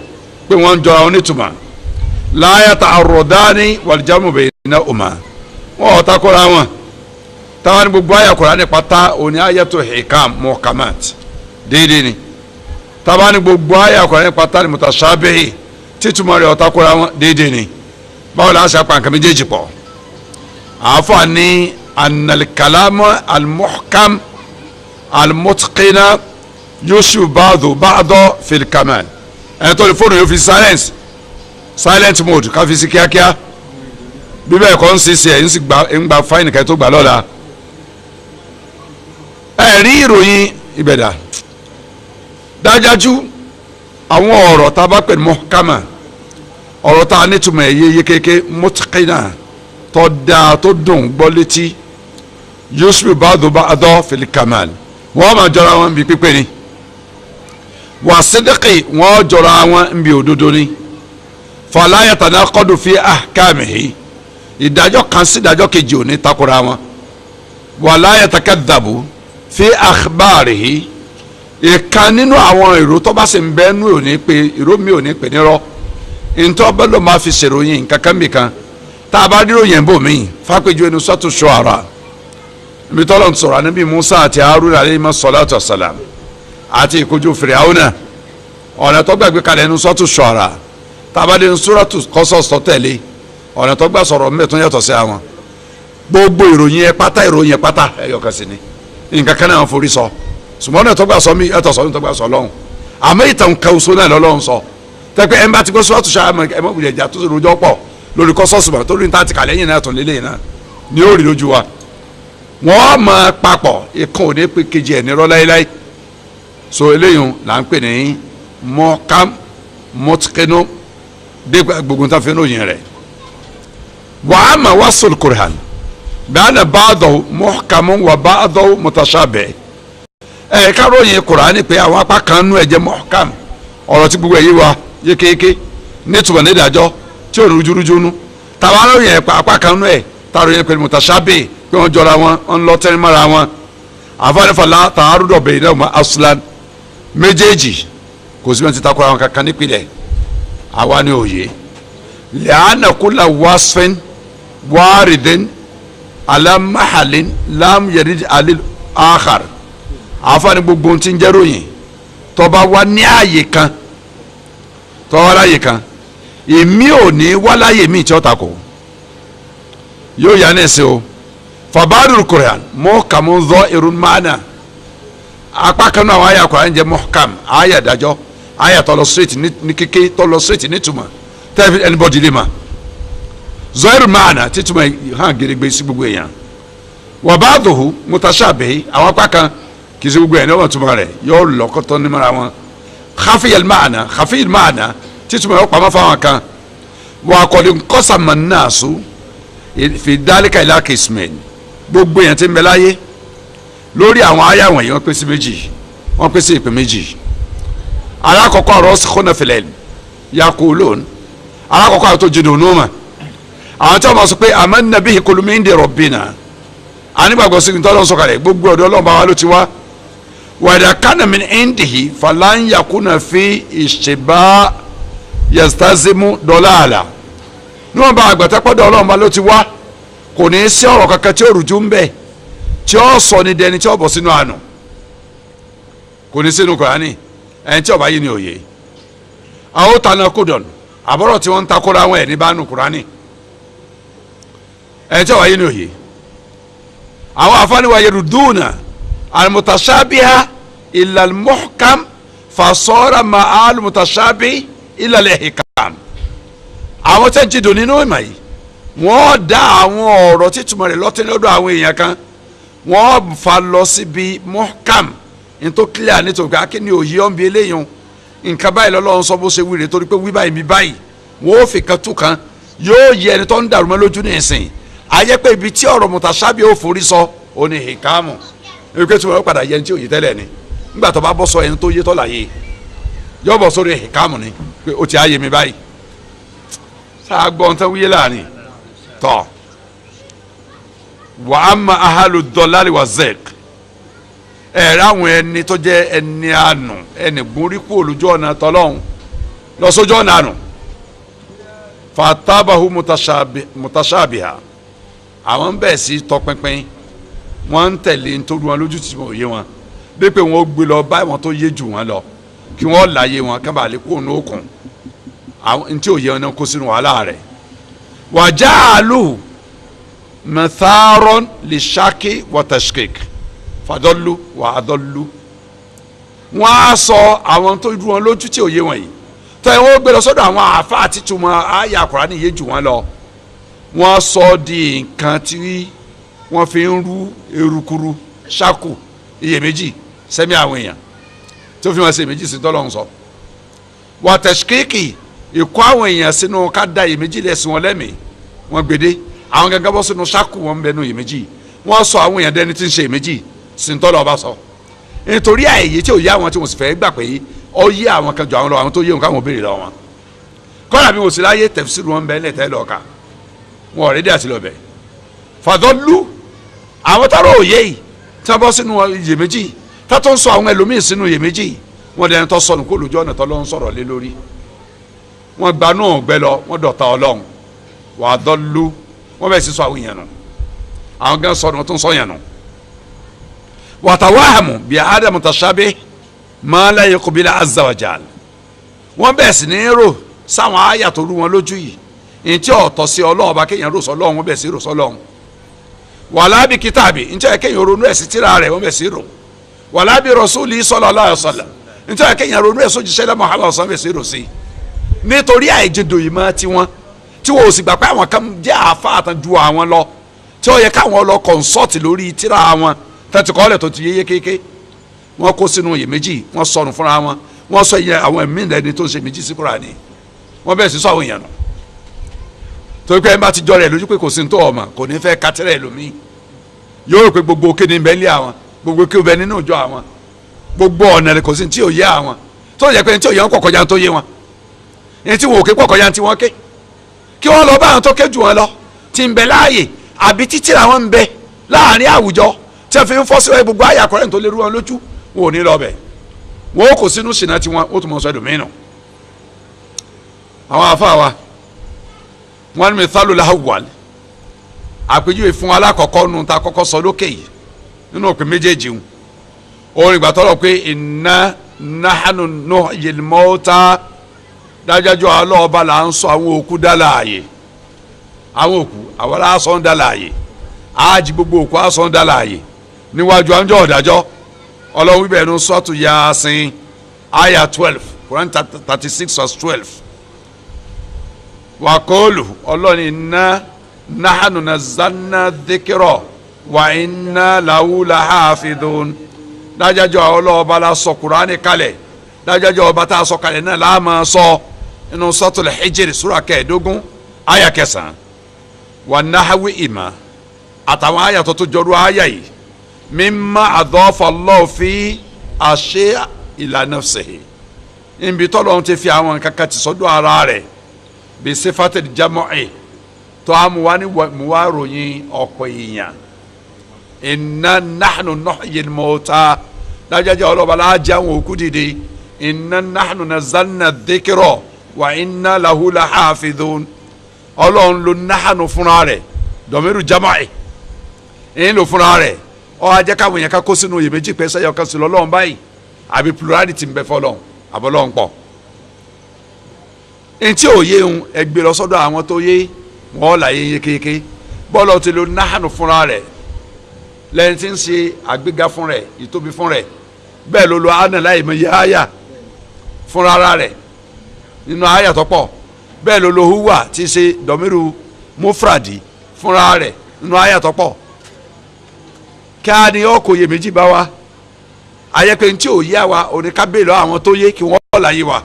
pé wọ́n ń jọra wọn nítumọ̀ la yata'arradani wal jamu baynahuma wọn ò takora wọn táwọn ní gbogbo àyà Qur'ani pátá òní ayatu hikam muhkamat déédéé ni táwọn ní gbogbo àyà Qur'ani pátá ní mutashabihi títúmọ̀ rẹ̀ ò takora wọn déédéé ni báwo la ṣe apá nǹkan méjèèjì pọ̀ àfààní analkalamu almuhkam almutqina yusuf ba'do fil kamal ẹni tó ní fóònù yóò fi silent mode ká fi sí kíákíá bí bẹ́ẹ̀ kọ́ ń ṣiṣẹ́ ẹ̀ ń gba fáìnì kẹ́ tó gbà lọ́la ẹ̀ rí ìròyìn ìbẹ̀dà dájájú àwọn ọ̀rọ̀ tá a bá pè ní muhkama ọ̀rọ̀ tá a nítumọ̀ ẹ̀yẹ yékéké mutqina tó dáa tó dùn gbọ́ létí yusuf ba'do fil kamal wọ́n máa jọra wọn bí pípé ni wà sídìkì wọ́n jọra wọn bí òdodo ni fala yatanaqadu fi ahkamihi ìdájọ́ kan sí ìdájọ́ kejì ò ní takora wọn wala yatakadhabu fi akhbarihi ìkan nínú àwọn èrò tó bá sì ń bẹ́ẹ̀ nú òní pé èrò mi ò ní pè nírọ́ ntọ́ bẹ́ẹ̀ ló máa fi ṣèròyìn kankan mìkan tá a bá dúró yẹn bò mí fàpéjú ẹnu sọ́tù Shu'ara ibi tọ́lọ̀ ń sọ̀rọ̀ níbi Musa àti Haruna alayhi salatu wassalam àti ìkojú Fir'auna ọ̀nà tó gbàgbé kalẹ̀ ẹnu sọ́tù Shu'ara tabade nsuratu Qasas tẹ̀lé ọ̀nà tó gbà sọ̀rọ̀ mẹ́tún yàtọ̀ sí àwọn gbogbo ìròyìn ẹ pátá ìròyìn ẹ pátá ẹ̀yọ̀ kan sí ni nǹkan kan náà forí sọ ṣùgbọ́n ọ̀nà tó gbà sọ mí yàtọ̀ sọ ní tó gbà sọ lọ́hùn àmọ́ ìtàn kẹwùsọ náà lọ́lọ́hùn sọ tẹ́pẹ́ ẹ̀ ń bá ti gbé suratu Shu'ara ẹ̀ mọ̀ wùlẹ̀ jà tó ti rojọ́ pọ̀ lórí Qasas mọ̀ tó rí níta ti kàlẹ́ yìí náà tún lélẹ́yìn náà ni ó rí lójú wa wọ́n mọ̀ papọ̀ ìkan ò ní pé kejì ẹ̀ ní rọ́ láéláé so eléyìí là ń pè ní muhkam mutqinu dé gbogbo nta fẹ́ n'oyin rẹ̀ wa ama wasul Qur'an bẹ́ẹ̀ni ba'dahu muhkamun wa ba'dahu mutashabih ẹ̀ ká ròyìn Qur'an pé àwọn apá kan nú ẹ̀ jẹ́ muhkam ọ̀rọ̀ tí gbogbo ẹ̀ yé wa yékéyéké nítumọ̀ nídàájọ́ tí ò rújúrújú nú tàwa ròyìn apá kan nú ẹ̀ tá ròyìn pé mutashabih pé wọ́n jọra wọn wọ́n lọ tẹ́lẹ̀ mọ́ra wọn àfọwọ́nifọ̀lá ta'arud baynahuma aslan méjèèjì kò sí wọn ti takora wọn kankan nípìnlẹ̀ àwa ni òye li'anna kulla wasfin waridin ala mahalin lam yarid alil akhar àfọwọ́ni gbogbo ti ń jẹ́ ròyìn tó bá wà ní ààyè kan tó wà láàyè kan èmi ò ní wà láàyè mi tí ó takò yóò yá ní ẹsẹ̀ o fabadul Qur'an muhkamun dhahirun ma'na apá kan náà àwọn àyà Qur'an jẹ́ muhkam àyà dájọ́ àyà tó lọ straight ní kéké tó lọ straight nítumọ̀ tẹ́lifí anybody lè ma dhahirun ma'na títúmọ̀ hàn gẹ́gẹ́ sí gbogbo èèyàn wa ba'duhu mutashabih àwọn apá kan kì í sí gbogbo èèyàn ní wọ́n túmọ̀ rẹ̀ yóò lọ́kọ́tọ́ ní mara wọn khafiyal ma'na títúmọ̀ yóò pamọ́ fáwọn kan wa qad inqasama an-nasu fi dhalika ila qismayn gbogbo èèyàn tí ń bẹ láyé lórí àwọn àyà wọ̀nyí wọ́n pín sí méjì wọ́n pín sí ìpín méjì alákọ̀ọ́kọ́ rasikhuna fil ilm yaqulun alákọ̀ọ́kọ́ àwọn tó jìnnà ònúmà àwọn tí wọ́n máa sọ pé amanna bihi kullun min indi rabbina anígbàgbọ́ sí ní tọ́lọ́ sọ̀kalẹ̀ gbogbo ọ̀dọ̀ Ọlọ́run bá wa ló ti wá wa idha kana min indihi falan yakuna fi ishtiba yastazimu dalala níwọ̀n bá àgbàtà pọ́dọ̀ ọlọ́run bá ló ti wá kò ní í sí ọ̀rọ̀ kankan tí ó rùjú ń bẹ̀ tí ó sọ ní dẹni tí ó bọ̀ sínú àánú kò ní sínú Kùránì ẹni tí ó bá yí ni òye àwọn tànà kúdọ̀n àbọ̀rọ̀ tí wọ́n ń takora àwọn ẹ̀ ní bánu Kùránì ẹni tí ó bá yí ni òye àwọn afáníwá yeruduna al-mutashabiha ila al-muhkam fasora ma'al mutashabi ila al-ihkam àwọn tẹ́ ń jìdò nínú ìmọ̀ yìí wọ́n dá àwọn ọ̀rọ̀ títúmọ̀ rẹ̀ lọ́tẹ́ lọ́dọ̀ àwọn èèyàn kan wọ́n fa lọ síbi muhkam nítorí clear nítorí pé akíní òye ọ̀n bí eléyìí nǹkan báyìí lọ́lọ́run sọ bó ṣe wí rè torí pé wí báyìí bí báyìí wọ́n ó fi kan tú kan yóò yẹ ẹni tó ń dàrú mọ́ lójú ní ìsìn ayé pé ibi tí ọ̀rọ̀ mutashabi ó forí sọ ó ní hikamu ebi kí tí wọ́n padà yẹ ẹni tí òye tẹ́lẹ̀ ni nígbà tó bá bọ́ sọ ẹni tó yé tó láyé yóò bọ̀ sórí hikamu ni pé ó ti ayé mi báyìí sáà gbọ́n tán wíyé láàrin tọ́ wa amma ahalu dọ́lárì wa zek ẹ̀rọ àwọn ẹni tó jẹ́ ẹni àánú ẹni gbóríkù olójú ọ̀nà tọ́lọ́hún lọ sójú ọ̀nà àánú fatabahu mutashabiha àwọn ń bẹ̀ sí tọpinpin wọ́n ń tẹ̀lé nítorí wọn lójú tí wọ́n yé wọn bí pé wọ́n gbé lọ bá wọn tó yé jù wọn lọ kí wọ́n láyé wọn kábàá lè kó ònú òkun àwọn ntí òye wọn náà kó sínú wàhálà rẹ̀ wàjáàlú mẹtàrún lè ṣáké wọtẹṣkék fàdọlú wàdọlú wọn á sọ àwọn tó dúró wọn lójú tí òye wọn yìí tó ẹ wọn gbé lọ sọ́dọ̀ àwọn àfa àti túmọ̀ àyà Kùránì yé jù wọn lọ wọn sọ di nǹkan tí wọn fi ń rú erukuru ṣáku iyèméjì sẹmi àwọn èèyàn tó fi wọn ṣe méjì sí tọ́lọ́hún sọ wọtẹṣkékì ìkó àwọn èèyàn sínú ká da iyèméjì lẹ́sìn wọn lẹ́mìí wọn gbèdé àwọn gangan bọ́ sínú ṣáku wọn bẹnu iyèméjì wọn sọ àwọn èèyàn dẹni tí ń ṣe iyèméjì sí tọ́lọ́ ọba sọ nítorí àìyé tí ò yé àwọn tí wọn sì fẹ́ gbà pé ó yé àwọn kan jọ àwọn lọ àwọn tó yé wọn káwọn béèrè lọ wọn kọ́nà bí wọn sì láyé tẹ̀fsíìrì wọn bẹ́ẹ̀ lẹ́tẹ̀ẹ́ lọ́ọ̀ka wọn ọ̀rẹ́dì àti lọ́bẹ̀ fàdọ́lú àwọn tọ́rọ òye yìí tí wọ́n bọ́ sínú iyèméjì tá tó ń sọ àwọn ẹlòmíì sínú iyèméjì wọn dẹni tó sọnù kó lójú ọ̀nà tọ́lọ́ ń sọ̀rọ̀ lé lórí wọn gba náà gbẹ lọ wọn dọ̀tá Ọlọ́run wà á dọ́lú wọn bẹ̀ sí sọ àwọn èèyàn nù àwọn gan sọnù wọn tó ń sọ yẹn nù wàtàwáhàmù bí Ádámù tashabih ma la yuqbilu azza wa jal wọn bẹ̀ sí ní rò sáwọn àyà tó rú wọn lójú yìí ntí ọ̀tọ̀ sí Ọlọ́run bá kéèyàn rò sọ Ọlọ́run wọn bẹ̀ sí rò sọ Ọlọ́run wàlá bí kítàbí ntí ẹ̀ kéèyàn ronú ẹ̀ sí tírà rẹ̀ wọn bẹ̀ sí rò wàlá bí rasuli sallallahu alaihi wasallam ntí ẹ̀ kéèyàn ronú ẹ̀ sójúṣẹ́ lẹ́ Muhammad sọ bẹ̀ sí rò sí nítorí àìjẹdò yìí máa tiwọn tí wọn ò sì gbà pé àwọn kan jẹ́ àáfàá tán ju àwọn lọ tí ó yẹ káwọn lọ kọ̀ǹsọ́ọ̀tì lórí tírà wọn tẹ́tìkọ́lẹ̀ tó ti yéye kéèké wọn kó sínú iyèméjì wọn sọnù fúnra wọn wọn sọ ìyẹn àwọn ẹ̀mí ìlẹ́ni tó ń ṣe méjì sí Kùránì wọn bẹ̀rẹ̀ sí sọ àwọn èèyàn nù torí pé ẹ bá ti jọ rẹ̀ lójú pé kò sí ní tó ọmọ kò ní fẹ́ kátẹ́rẹ́ lómi yóò rò pé gbogbo kéde ń bẹ lé àwọn gbogbo kí o bẹ nínú ìjọ àwọn gbogbo ọ̀nà rẹ̀ kò sí ní tí ò yé àwọn tó yẹ pé ní tí ò yẹ wọn kọ̀ kọjá tó yé wọn ní tí wọn ò ké pọ̀ kọjá tí wọ́n ké kí wọ́n lọ bá àwọn tó ké jù wọn lọ tí ń bẹ láàyè àbí títí làwọn ń bẹ láàrin àwùjọ tí wọ́n fi ń fọ́ síwájú gbogbo àyà kọ́rẹ́ tó lè rú wọn lójú wọn ò ní lọ bẹ̀ wọn ó kò sínú ṣìnà tí wọn ó tún mọ̀ sọ ẹlòmínú. àwọn afáà wa wọn ní mithalu lahawwal àpèjúwe fún alákọ̀ọ́kọ́ nu ta kọ́kọ́ sọ lókè yìí nínú òpin méjèèjì ń orin ìgbà tọ́lọ̀ pé inna nahnu nuhyil mauta dájájọ́ alọ́ọ̀ba là ń sọ àwọn òkú dá láàyè àwọn òkú àwọn aláṣọ ń dá láàyè ájì gbogbo òkú aṣọ ń dá láàyè níwájú àjọ ọ̀dájọ́ ọlọ́run wíbẹ̀ ẹnu sọ́ọ̀tù Yasin aya 12 Quran 36 verse 12 wàkóòlù ọlọ́run inna nahnu nazzalna dhikra wa inna lahu lahafidhun dájájọ́ ọlọ́ọ̀ba la sọ Kùránì kalẹ̀ dájájọ́ ọba tá a sọ kalẹ̀ náà la máa sọ inú Suratul Hijr sura 15 aya 9 wà náhàwí ìmà àtàwọn aya tó jọrú aya yìí mimma adhafa Allahu fi àṣẹ ila nafsihi níbi tọ́lọ́run ti fi àwọn kankan ti sọ́dọ̀ ara rẹ̀ bí sifatil jam'i tó a mú wá ní mú wá ròyìn ọ̀pọ̀ èèyàn inna nahnu nuhyil mauta dájájọ́ ọlọ́ba láàjẹ́ àwọn òkú dìde inna nahnu nazzalna dhikra wa inna lahu lahafidhun ọlọ́run ló nahanu fúnra rẹ̀ dọ̀míru jama'i èyí ló fúnra rẹ̀ ọ ajẹ́ káwọn yẹn ká kó sínú iyèméjì pé sẹ́yọ̀ kan sí lọ́lọ́run báyìí àbí plurality ń bẹ fọlọ́run àbọ̀lọ́run pọ̀ ntí òye ń ẹgbẹ́ lọ sọ́dọ̀ àwọn tó yé wọ́n là yé kéèké bọ́ọ̀lù ti lo nahanu fúnra rẹ̀ lẹ́yìn tí ń ṣe àgbéga fún rẹ̀ ìtóbi fún rẹ̀ bẹ́ẹ̀ ló lo ana láì mọ iye àyà fúnra rẹ̀ nínú àyà tó pọ̀ bẹ́ẹ̀ ló lo huwa tí ṣe dọ̀míru mufradi fúnra rẹ̀ nínú àyà tó pọ̀ kí a ní ọkọ̀ yè méjì bá wa ayẹ́pẹ́ ntí òye àwa oníkábẹ́ lọ àwọn tó yé kí wọ́n là yé wa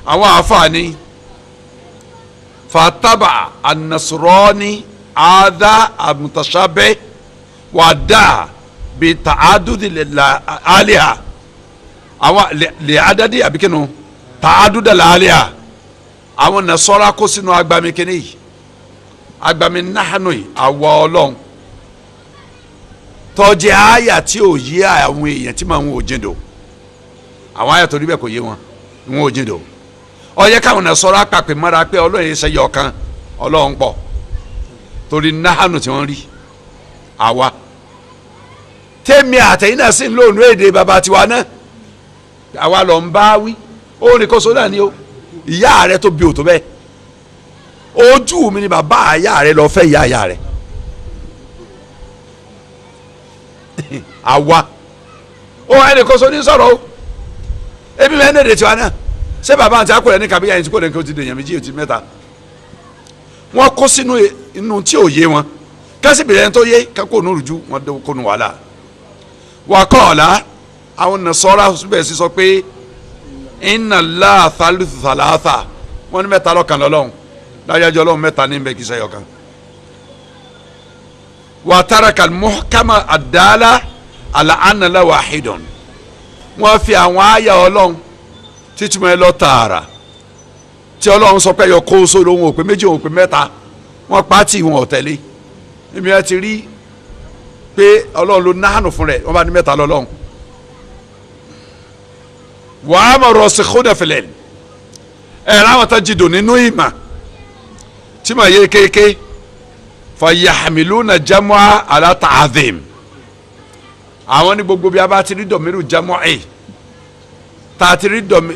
àwọn àfààní fataba anasrani ada amutashabe wada bi taadudi aliha àwọn lè adadi abikinu taaduda la aliha àwọn nasọra kó sínú agbami kini yìí agbami nahanu yìí àwa Ọlọ́run tọjẹ àyà tí ò yé àwọn èèyàn tí màá ń wò jíndò àwọn àyà tó rí bẹ́ẹ̀ kò yé wọn ń wò jíndò ọyẹ káwọn náà sọ̀rọ̀ àpapẹ̀ mọ́ra pé ọlọ́run yẹn ṣẹyọ kan ọlọ́run pọ̀ torí nahanu tí wọ́n rí àwa tẹ́mi àtẹ̀yìn náà sì ń lóònù èdè bàbá tiwa náà àwa lọ ń bá wí ó ní kó sódà ni ó ìyá rẹ tó bí òtó bẹ́ẹ̀ ojú mi ni bàbá ìyá rẹ lọ fẹ́ ìyá rẹ àwa ó ẹnì kó sódì sọ̀rọ̀ ó ebi mẹ́rin èdè tiwa náà ṣé bàbá àti akọ̀rẹ́ ní kàbíyà yẹn tí kò lè kí o ti dèèyàn méjì o ti mẹ́ta wọ́n kó sínú inú tí ò yé wọn kásìbìrì ẹni tó yé kákó onú rújú wọn dé kó nu wàhálà wà kọ́ ọ̀la àwọn nasọ́ra bẹ̀rẹ̀ sí sọ pé inna Allaha thalithu thalatha wọ́n ní mẹ́ta lọ́kàn lọ́lọ́run dájájọ́ ọlọ́run mẹ́ta ní bẹ́ẹ̀ kí sẹ́yọ̀ kan wa taraka al-muhkama ad-dala ala anna Allaha wahidun wọ́n fi àwọn àyà ọlọ́run títí mo ẹ lọ tààrà tí ọlọ́run sọ pé yọ kó sódò òun ò pé méjì òun ò pé mẹ́ta wọ́n pàtì wọn ò tẹ̀lé èmi ẹ ti rí pé ọlọ́run ló náhànú fún rẹ̀ wọ́n bá ní mẹ́ta lọ́lọ́run. wàá mọ̀ rasikhuna fil ilm ẹ̀ láwọn tó jìdò nínú ìmà tí mà yé kéèké fa yahmiluna jam'a ala ta'zim àwọn ní gbogbo bí a bá ti rí dọ̀míru jam'i tààtìrí dọ̀mí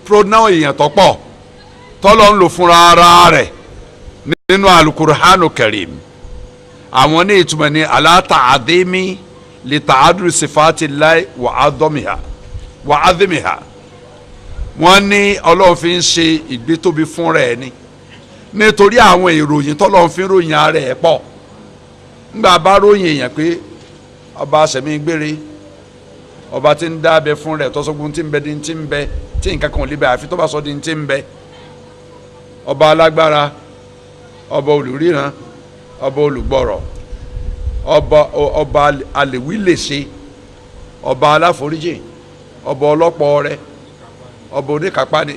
pronoun èèyàn tó pọ̀ tọ́lọ́ ń lò fúnra ara rẹ̀ nínú alukur'anu karim àwọn ní ìtumọ̀ ní ala ta'adhimi li ta'adul sifati llahi wa adhimiha wọ́n ní ọlọ́run fi ń ṣe ìgbétóbi fúnra ẹ̀ ni nítorí àwọn ìròyìn tọ́lọ́run fi ń ròyìn ara ẹ̀ pọ̀ ńgbà bá ròyìn èèyàn pé ọba sẹ̀mí gbére ọba tí ń dábẹ fún rẹ̀ tọ́sọ́gun tí ń bẹ di ti ń bẹ tí nǹkan kan ò lè bẹ àfi tó bá sọ di ti ń bẹ ọba alágbára ọba olùríran ọba olùgbọ́rọ̀ ọba àlèwí lè ṣe ọba aláforíjì ọba ọlọ́pọ̀ rẹ̀ ọba oníkápá ni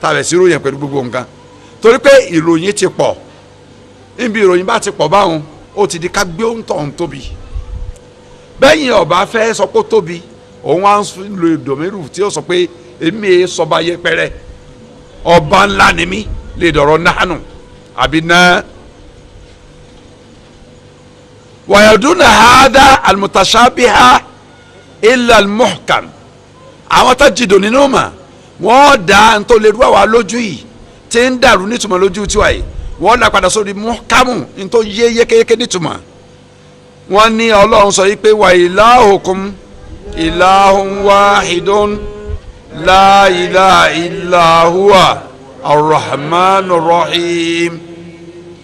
tàbẹ̀ sí ròyìn pẹ̀lú gbogbo nǹkan torí pé ìròyìn ti pọ̀ níbi ìròyìn bá ti pọ̀ báwọn ó ti di ká gbé òǹtọ̀ ń tóbi bẹ́yìn ọba fẹ́ sọ pé ó tóbi òun á ń lo ìdòmírù tí ó sọ pé èmi sọba yẹpẹrẹ ọba ńlá ni mí lè dọ̀rọ̀ nánú àbí náà. wàyàdúnà hàdá almutashabiha illa almuhkam àwọn tá jìdò nínú mà wọ́n dá ntòlérú àwa lójú yìí tí ń dàrú nítumọ̀ lójú tiwa yìí wọ́n dá padà sórí muhkamu ntò yé yékéyéké nítumọ̀ wọ́n ní ọlọ́run sọ yìí pé wa ilahukum ilahun wahidun la ilaha illa huwa arrahmanur rahim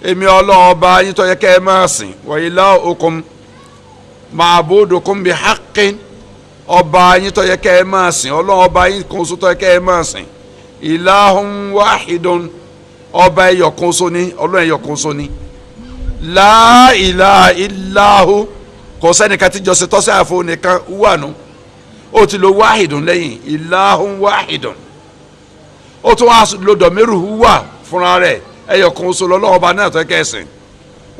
èmi ọlọ́run ọba yín tó yẹ kẹ́ ẹ máa sìn wa ilahukum ma'budukum bihaqqin ọba yín tó yẹ kẹ́ ẹ máa sìn ọlọ́run ọba yín kan ṣoṣo tó yẹ kẹ́ ẹ máa sìn ilahun wahidun ọba ẹyọ kan ṣoṣo ni ọlọ́run ẹyọ kan ṣoṣo ni la ilaha illa hu kò sẹ́nìkan tí jọ́sìn tọ́sí àfọ nìkan wà nù ó ti lo wahidun lẹ́yìn ilahun wahidun ó tún wá lo dọ̀míru wà fúnra rẹ̀ ẹyọ kan ṣoṣo lọ́lọ́run ọba náà tó yẹ kẹ́ ẹ sìn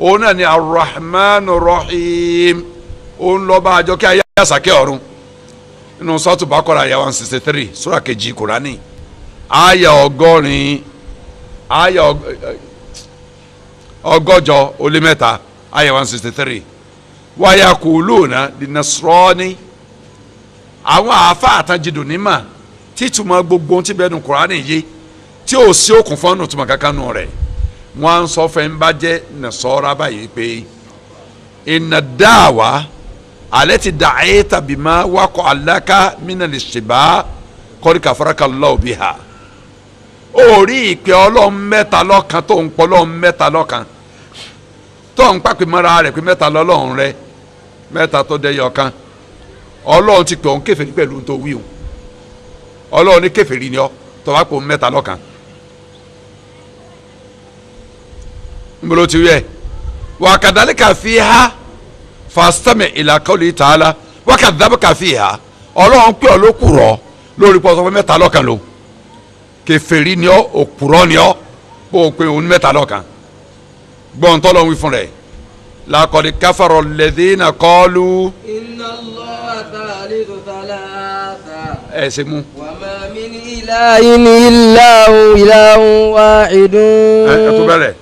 òun náà ni arrahmanur rahim òun lọ́ba àjọkẹ́ ayé àsàkẹ́ ọ̀run nínú sọ́ọ̀tù Baqara àyà 163 sura kejì Kùránì àyà ọgọ́rin àyà ọgọ́jọ ó lé mẹ́ta ayé 163 wáyà kùlùnà di nasrani àwọn àáfà àtàjìdò nímà títúmọ̀ gbogbo tí bẹ́ẹ̀ nù Kùránì yé tí ò sí òkun fọ́nù túmọ̀ kankan nù rẹ̀ wọ́n á ń sọ fẹ́ ń bá jẹ́ nasọ́ra báyìí pé inna da'wa alati da'ayta bima waqa laka min al-ishtiba qad kafaraka Allahu biha orí ìpè Ọlọ́run mẹ́ta lọ́kan tó ń pọ̀ Ọlọ́run mẹ́ta lọ́kan tó ń pàpè mọ́ra rẹ̀ pé mẹ́ta lọ́lọ́run rẹ̀ mẹ́ta tó dẹ́yọ kan Ọlọ́run ti pè òun kèfèrí pẹ̀lú tó wí òun Ọlọ́run ní kèfèrí ni ọ́ tó bá pò mẹ́ta lọ́kan nbolo ti wíyẹ wa kadhalika fiha fastami' ila qawli ta'ala wa kadhabaka fiha Ọlọ́run pè ọ́ lókùrọ̀ lórí pọ̀ sọ pé mẹ́ta lọ́kan ló kèfèrí ni ọ́ òkùrọ̀ ni ọ́ kó o pè òun mẹ́ta lọ́kan gbọ́n tọ́lọ́ wí fún rẹ̀ laqad kafara alladhina qalu. inna Allaha thalithu thalatha. ẹ ṣe mú. wa ma min ilahin illa ilahun wahidun. ẹ tó bẹ̀rẹ̀.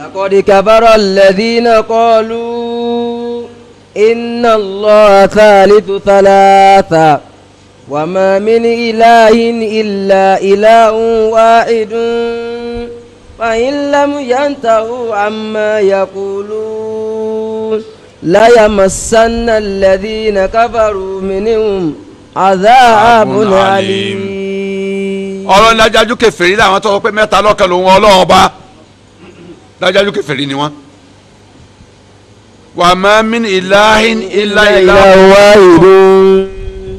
laqad kafara alladhina qalu inna Allaha thalithu thalatha. wa ma min ilahin illa ilahun wahidun. فإن لم ينتهوا عما يقولون لا يمسن الذين كفروا منهم عذاب أليم. ọlọ́run dájájú kèfèrí làwọn tó sọ pé mẹ́ta lọ́kan lòun ọlọ́run ọba dájájú kèfèrí ni wọ́n. wa ma min ilahin illa ilahun wahidun.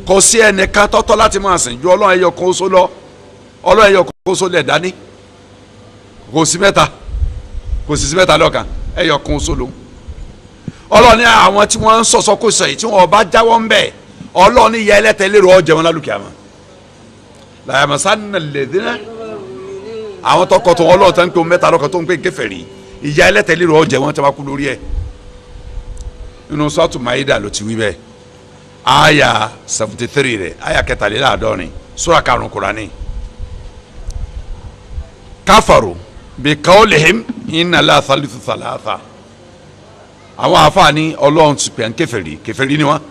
kò sí ẹnìkan tọ́tọ́ láti máa sìn ju ọlọ́run ẹyọ kan ṣoṣo lọ ọlọ́run ẹyọ kan ṣoṣo lẹ̀ dání kò sí mẹ́ta lọ́kan ẹyọ kan solo ọlọ́ọ̀ni àwọn tí wọ́n ń sọ̀sọ́ kó sẹ́yìn tí wọ́n bá jáwọ́ ń bẹ̀ ọlọ́ọ̀ni yẹ ẹlẹ́tẹ̀lérò ọ̀jẹ̀ wọn lálùkì àmọ́ làyàmọ̀sánná lẹ́dínà àwọn tọkọtọ ọlọ́ọ̀tà ń pè mẹ́ta lọ́kan tó ń pè kèfèrí ìyá ẹlẹ́tẹ̀lérò ọ̀jẹ̀ wọn tí wọ́n kú lórí ẹ̀ nínú sọ́ọ̀tù Maida ló ti wí bẹ́ẹ̀ àyà 73 rẹ̀ àyà 73 sura 5 Kùránì káfàrò bí kawlihim inna la thalithu thalatha àwọn àfààní ọlọ́run ti pè ń kèfèrí ni wọ́n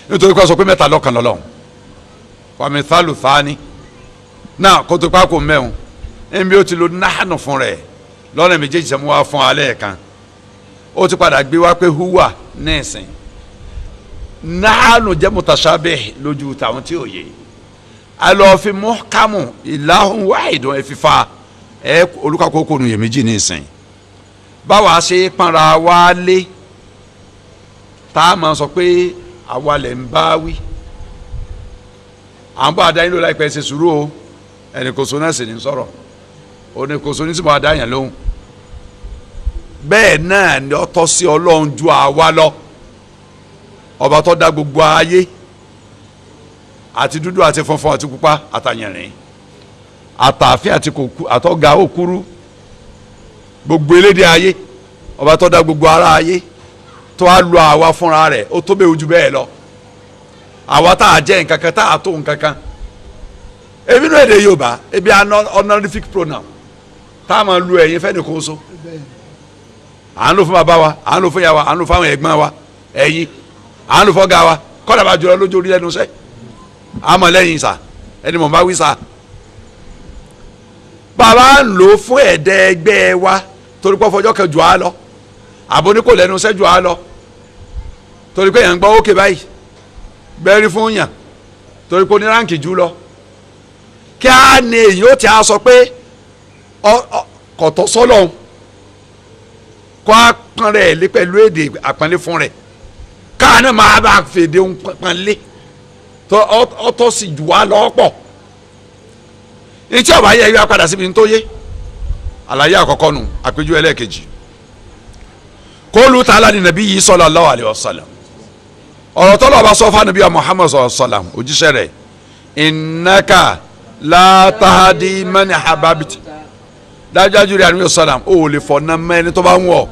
nítorí kó sọ pé mẹ́ta lọ́kan lọ́lọ́run wa mithalu thani náà kó tó pákó mẹ́wọ̀n ẹnbí ó ti lo nahnu fún rẹ̀ lọ́nà méjèèjì sẹ́mu wá fún alẹ́ kan ó ti padà gbé wá pé huwa nẹ́ẹ̀sìn nahnu jẹ́ mutashabih lójú tàwọn tí ò yé alọ́ọ̀fi muhkamu ilahun wahidun ẹ̀ fífa ẹ olùkàkókò nu iyèméjì ní ìsìn báwa ṣe pọnra wa lé tá a máa sọ pé àwa lè ń bá wí à ń bá adáyín ló láìpẹ́ ṣe sùúrù o ẹnì kò so náà sì ní sọ̀rọ̀ òní kò so ní sì máa dáyàn lóhùn bẹ́ẹ̀ náà ni ó tọ́ sí Ọlọ́run ju àwa lọ ọba tó dá gbogbo ayé àti dúdú àti funfun àti pupa àtàyànrín àtàfin àti kòkú àtọ́ga òkúrú gbogbo elédè ayé ọba tó dá gbogbo ara ayé tó a lo àwa fúnra rẹ̀ ó tó bẹ́ẹ̀ ojú bẹ́ẹ̀ lọ àwa tá a jẹ́ nǹkan kan tá a tó nǹkan kan ebi inú èdè Yorùbá ebi honorific pronoun tá a máa lu ẹ̀yin fẹ́ni kó so à ń lò fún bàbá wa à ń lò fún ìyá wa à ń lò fún àwọn ẹ̀gbọ́n wa ẹ̀yin à ń lò fún ọ̀gá wa kọ́dà bá jùlọ lójú orí lẹ́nu sẹ́ àmọ́ lẹ́yìn sà ẹni mọ̀ bá wí sà bàbá ń lò fún ẹ̀dẹ́ ẹgbẹ́ wa torí pé ọfọjọ́ kan jù á lọ àbò ní kò lẹ́nu iṣẹ́ jù á lọ torí pé yẹn ń gbọ́ ókè báyìí bẹ́ẹ̀rí fún yàn torí pé ó ní ráǹkì jù lọ kí á ní èyí ó ti á sọ pé kọ̀tọ̀ sọ́lọ̀ kó á pọn rẹ̀ lé pẹ̀lú èdè àpọ́nlé fún rẹ̀ káà náà máa bá fèdè ń pọ́nlé tó ọtọ́ sì jù á lọ pọ̀ ìtí ọba yẹ yọ apádà síbi tó yé àlàyé àkọ́kọ́ nù àpéjú ẹlẹ́ẹ̀kejì kóòlù tààlà ní nàbí yìí sallallahu alaihi wasallam ọ̀rọ̀ tọ́lọ̀ ọba sọ fún ànàbí Muhammad sallallahu alaihi wasallam òjíṣẹ́ rẹ̀ innaka la tahdi man ahbabta dájájú rẹ̀ ànàbí sallam ó lè fọ̀nà mẹ́ni tó bá ń wọ̀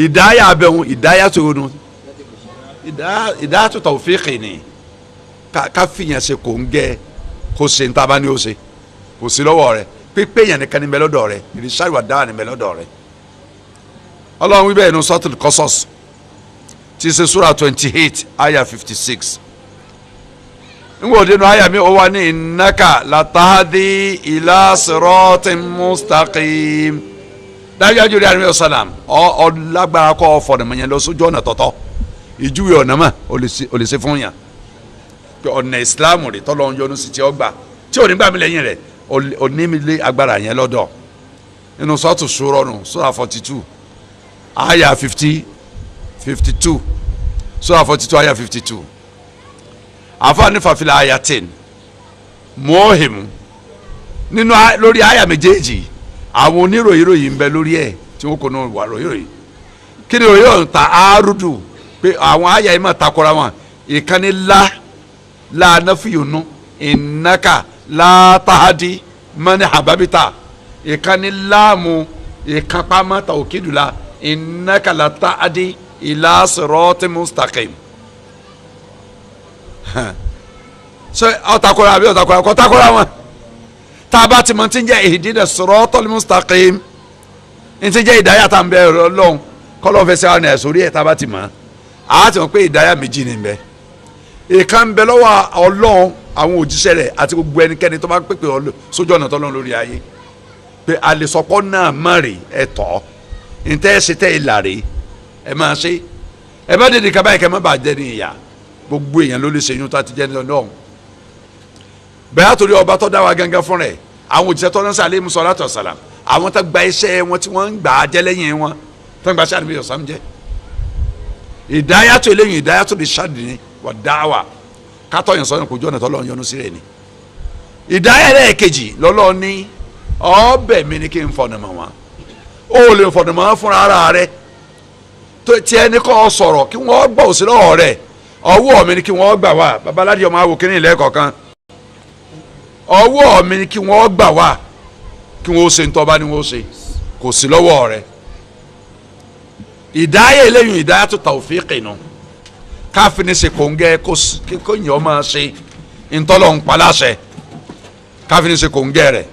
ìdáyà abẹ́hùn ìdáyà tó ronú ìdáyà tó tawfiqi ni ká fìyàn ṣe kò ń gẹ́ kò ṣe ntaba ni o ṣe kò sí lọ́wọ́ rẹ̀ pípé yẹn nìkan ni bẹ lọ́dọ̀ rẹ̀ ìrísàlùwà dáwà ni bẹ lọ́dọ̀ rẹ̀ ọlọ́run wí bẹ́ẹ̀ nínú Suratul Qasas tí ṣe sura 28 aya 56 ngbo dinu aya mi ó wà ní innaka latahdi ila siratin mustaqim dájúdájú rí àríwá sàlám ọ lágbára kọ́ fọ̀nàmọ́ yẹn lọ sójú ọ̀nà tọ̀tọ̀ ìjúwe ọ̀nà mà ó lè ṣe fún yàn pé ọ̀nà ìsìláàmù rẹ̀ tọ́lọ́ ń yọnu sí tí ó gbà tí ò ní gbà mí lẹ́yìn rẹ̀ ò ní mi lé agbára yẹn lọ́dọ̀ nínú Suratu Shura nù sura 42 aya 52 sura 42 aya 52 àfààní fàfilà aya 10 mọ́ọ̀hìmù nínú lórí aya méjèèjì àwọn oníròyìnròyìn ń bẹ lórí ẹ̀ tí wọ́n kò náà wà ròyìnròyìn kí ni ròyìn ọ̀hún ta àárùdù pé àwọn aya yìí máa takora wọn ìkànnì láàánáfíyònú ìnáka látàhádì mọ́ni àbábítà ìkànnì láàmú ìkápámọ́ta òkèdùlá ìnáka látàhádì ila sirati mustaqim so ọtakora àbí ọtakora kọ takora wọn tá a bá ti mọ tí ń jẹ ihdina siratal mustaqim ní tí ń jẹ ìdáyà tá à ń bẹ Ọlọ́run kọlọ fẹsẹ̀ àwọn ẹ̀ sórí ẹ̀ tá a bá ti mọ a ti mọ pé ìdáyà méjì ní bẹ ìka ń bẹ lọ́wọ́ Ọlọ́run àwọn òjíṣẹ́ rẹ̀ àti gbogbo ẹnikẹ́ni tó bá pèpè sójú ọ̀nà tọ́lọ́run lórí ayé pé àlesọpọ̀ náà má rè ẹ̀tọ́ ntẹ́ ṣe tẹ́ ìlà rè ẹ máa ṣe ẹ má dédé kaba yìí kẹ́ ẹ má bàa jẹ́ ní ìyá gbogbo èèyàn ló lè ṣe yún tó àti jẹ́ ní ọ̀hún bẹ́ẹ̀ àtòrí ọba tó dá wa gángan fún rẹ̀ àwọn òjíṣẹ́ tó ránṣẹ́ alẹ́ musa ọ̀làtọ̀ sàlám àwọn tó gba iṣẹ́ wọn tí wọ́n ń gbà á jẹ́ lẹ́yìn wọn tó ń gba aṣáájú bí ọ̀sán jẹ́ ìdáyàtọ̀ eléyìí ìdáyàtọ̀ lè ṣáàdì wà dáwà kátó yẹn sọ́yìn kò jọ́nà tó lọ́n yọnu sí rẹ̀ ni ìdáyà lẹ́ẹ̀kejì lọ́lọ́ ní ọbẹ̀ mi ni kí n fọ̀nàmọ́ wọn ó lè fọ̀nàmọ́ fúnra ara rẹ̀ tí ẹni kọ́ sọ̀rọ̀ kí wọ́n gbọ́ òsì lọ́wọ́ rẹ̀ ọwọ́ mi ni kí wọ́n gbà wá babaláde ọmọ awo kínní ilẹ̀ kọ̀ọ̀kan ọwọ́ mi ni kí wọ́n gbà wá kí wọ́n ṣe ntọ́ba ni wọ́n ṣe kò sí lọ́wọ́ rẹ̀ ìdáyà eléyìí ìdáyà tó tawfiqi nù káfíní ṣe kòńgẹ́ kó yàn ọ́ máa ṣe ntọ́lọ́ ń paláṣẹ káfíní ṣe kòńgẹ́ rẹ̀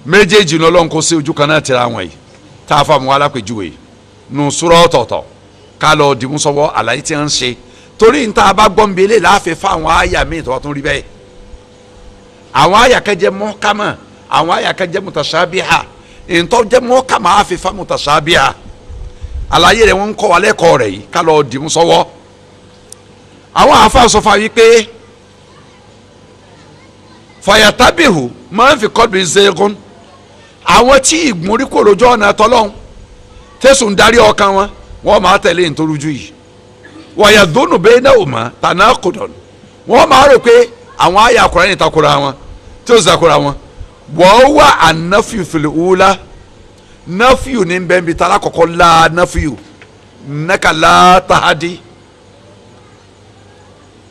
méjèèjì lọ́lọ́run kó sí ojú kan náà tẹ̀ra wọn yìí tá a fà mú alápèjúwe yìí nù sùrọ̀ ọ̀tọ̀ọ̀tọ̀ ká lọ dìmú sọ́wọ́ àlàyé tí wọ́n ń ṣe torí níta bá gbọ́n bí eléyìí láàfin fún àwọn àyà míì tó tún rí bẹ́ẹ̀ àwọn àyà kan jẹ́ mọ́kámà àwọn àyà kan jẹ́ mutashabiha ìntọ́ jẹ́ mọ́kámà àfi fún mutashabiha àlàyé rẹ̀ wọ́n ń kọ́ wa lẹ́kọ̀ọ́ rẹ̀ yìí ká lọ dìmú sọ́wọ́ àwọn àfa sọ fún wa wípé fàyàtàbíhù máa ń fi kọ́ bí zẹ́gùn àwọn tí ìgbórí kò lójú ọ̀nà tọ́lọ́hún tẹ̀sùn darí ọkàn wọn wọ́n máa tẹ̀lé nítorújú yìí wàyà dónú bẹ́ẹ̀ náà ò mọ̀ tànà kòdọ̀nù wọ́n máa rò pé àwọn àyà Kùránì takora wọn tí ó sì takora wọn wọ́n wá ànáfíù fìlẹ̀ wúlá náfíù ní bẹ́ẹ̀ bí tàlá kọ̀kọ́ la náfíù nàkàlà tàhádì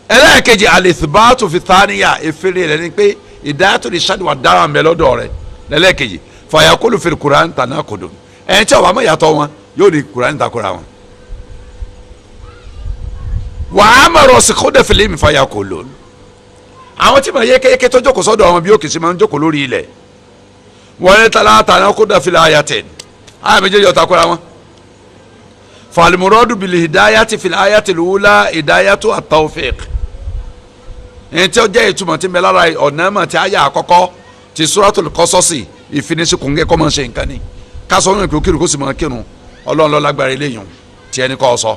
ẹlẹ́ẹ̀kejì alìsibáàtù fi tàníyà efere rẹ̀ ni pé ìdáyàtò lè ṣàdùwà dára ń bẹ lọ́dọ̀ rẹ̀ lẹ́lẹ́ẹ̀kejì fàyàkólù fil Kùránì tànà kòdọ̀nù ẹni tí ọba mọ̀ yàtọ̀ wọn yóò di Kùránì takora wọn. wàá mọ̀rọ̀ sìkúndẹ̀ fìlímù fàyà kò lò àwọn tí mo yé kéèké tó jókòó sọ́dọ̀ àwọn bí òkè sí máa ń jókòó lórí ilẹ̀ wọ́n ní tàlátà kó dà fìlà ayatẹ̀ àyà méjèèjì ó takora wọn. fàlìmùrọ́dù bìlì hidayati fìlà ayatẹ̀ lùwúlà hidayatu at-tawfiq ẹni tí ó jẹ́ ìtumọ̀ tí ń bẹ lára ọ̀nà mọ̀ tí àyà àkọ́kọ́ ti Suratul Qasasi ìfinisí kùngẹ́ kọ́ máa ń ṣe nǹkan ni kásọ̀ wọn ìpè kírun kó sì máa kírun Ọlọ́run ló lágbára eléyìí tí ẹni kọ́ sọ.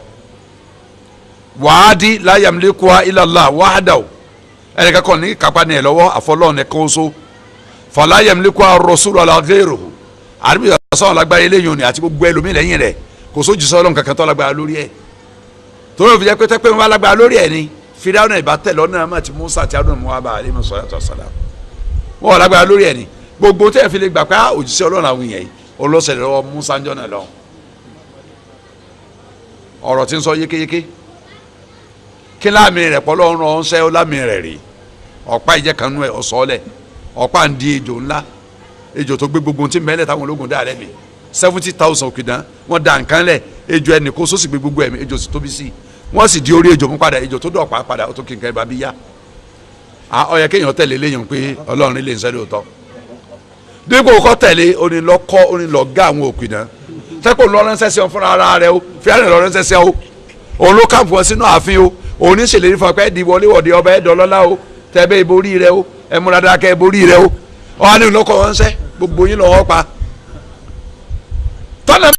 wàhádì la yamlikuha illa Allah wahdahu ẹnì kankan ní kápá ní ẹ lọ́wọ́ àfọlọ́run ẹ̀ kó so fala yamlikuha ar-rasulu wala ghayruhu àdúgbò sọ̀rọ̀ lágbára eléyìí ni àti gbogbo ẹlòmíì lẹ́yìn rẹ̀ kò sójú sọ Ọlọ́run kankan tó lágbára lórí ẹ̀ torí òfin jẹ́ pé tẹ́pẹ́ wọn bá lágbára lórí ẹ̀ ni Fíráúnà ìbátẹ̀ lọ́nà àmọ́ àti Mùsá àti Hárúnà mọ́ abà alayhi salatu wassalam wọn lágbára lórí ẹ̀ ni gbogbo tẹ́ fi lè gbà pé òjíṣẹ́ Ọlọ́run àwọn èèyàn yìí olóṣèlú lọ́wọ́ Musa ń jọ́nà lọ ọ̀rọ̀ tí ń sọ yékéyéké kí láàmì rẹ̀ pọ̀ lọ́rùn ọ̀húnṣẹ́ ó láàmì rẹ̀ rí ọ̀pá ìjẹ́ kan nú ẹ̀ ọ̀sọ́ọ̀lẹ̀ ọ̀pá ń di ejò ńlá ejò tó gbé gbogbo tí mẹ́lẹ̀ táwọn ológun dá rẹ̀ mi 70,000 òkìdán wọ́n da nǹkan lẹ̀ ejò ẹnì kó sósì gbé gbogbo ẹ̀mí ejò sì tóbi sí i wọ́n sì di orí ejò mú padà ejò tó dọ̀pá padà ó tó kí nǹkan ẹ̀ bá bí yá ó yẹ kéèyàn tẹ̀lé léyìn pé Ọlọ́run ilé ìṣẹ́ lóòótọ́ dípò kọ́ tẹ̀lé onílọ́kọ́ onílọ́gá àwọn òkìdán sẹ́kọ̀ lọ ránṣẹ́ sí ọ fúnra ara rẹ o fíàrẹ̀ lọ ránṣẹ́ sí ọ òun ló kàǹpù ọ sínú ààfin o òun ní ṣèlérí fún ọ pé di wọléwọ̀de ọba ẹ̀dọ́lọ́lá o tẹ́bẹ́ ìborí rẹ o ẹ̀múradá kẹ́ ìborí rẹ o ọ̀hánì lọ́kọ̀ ránṣẹ́ gbogbo yín lọ́wọ́ pa tọ́lá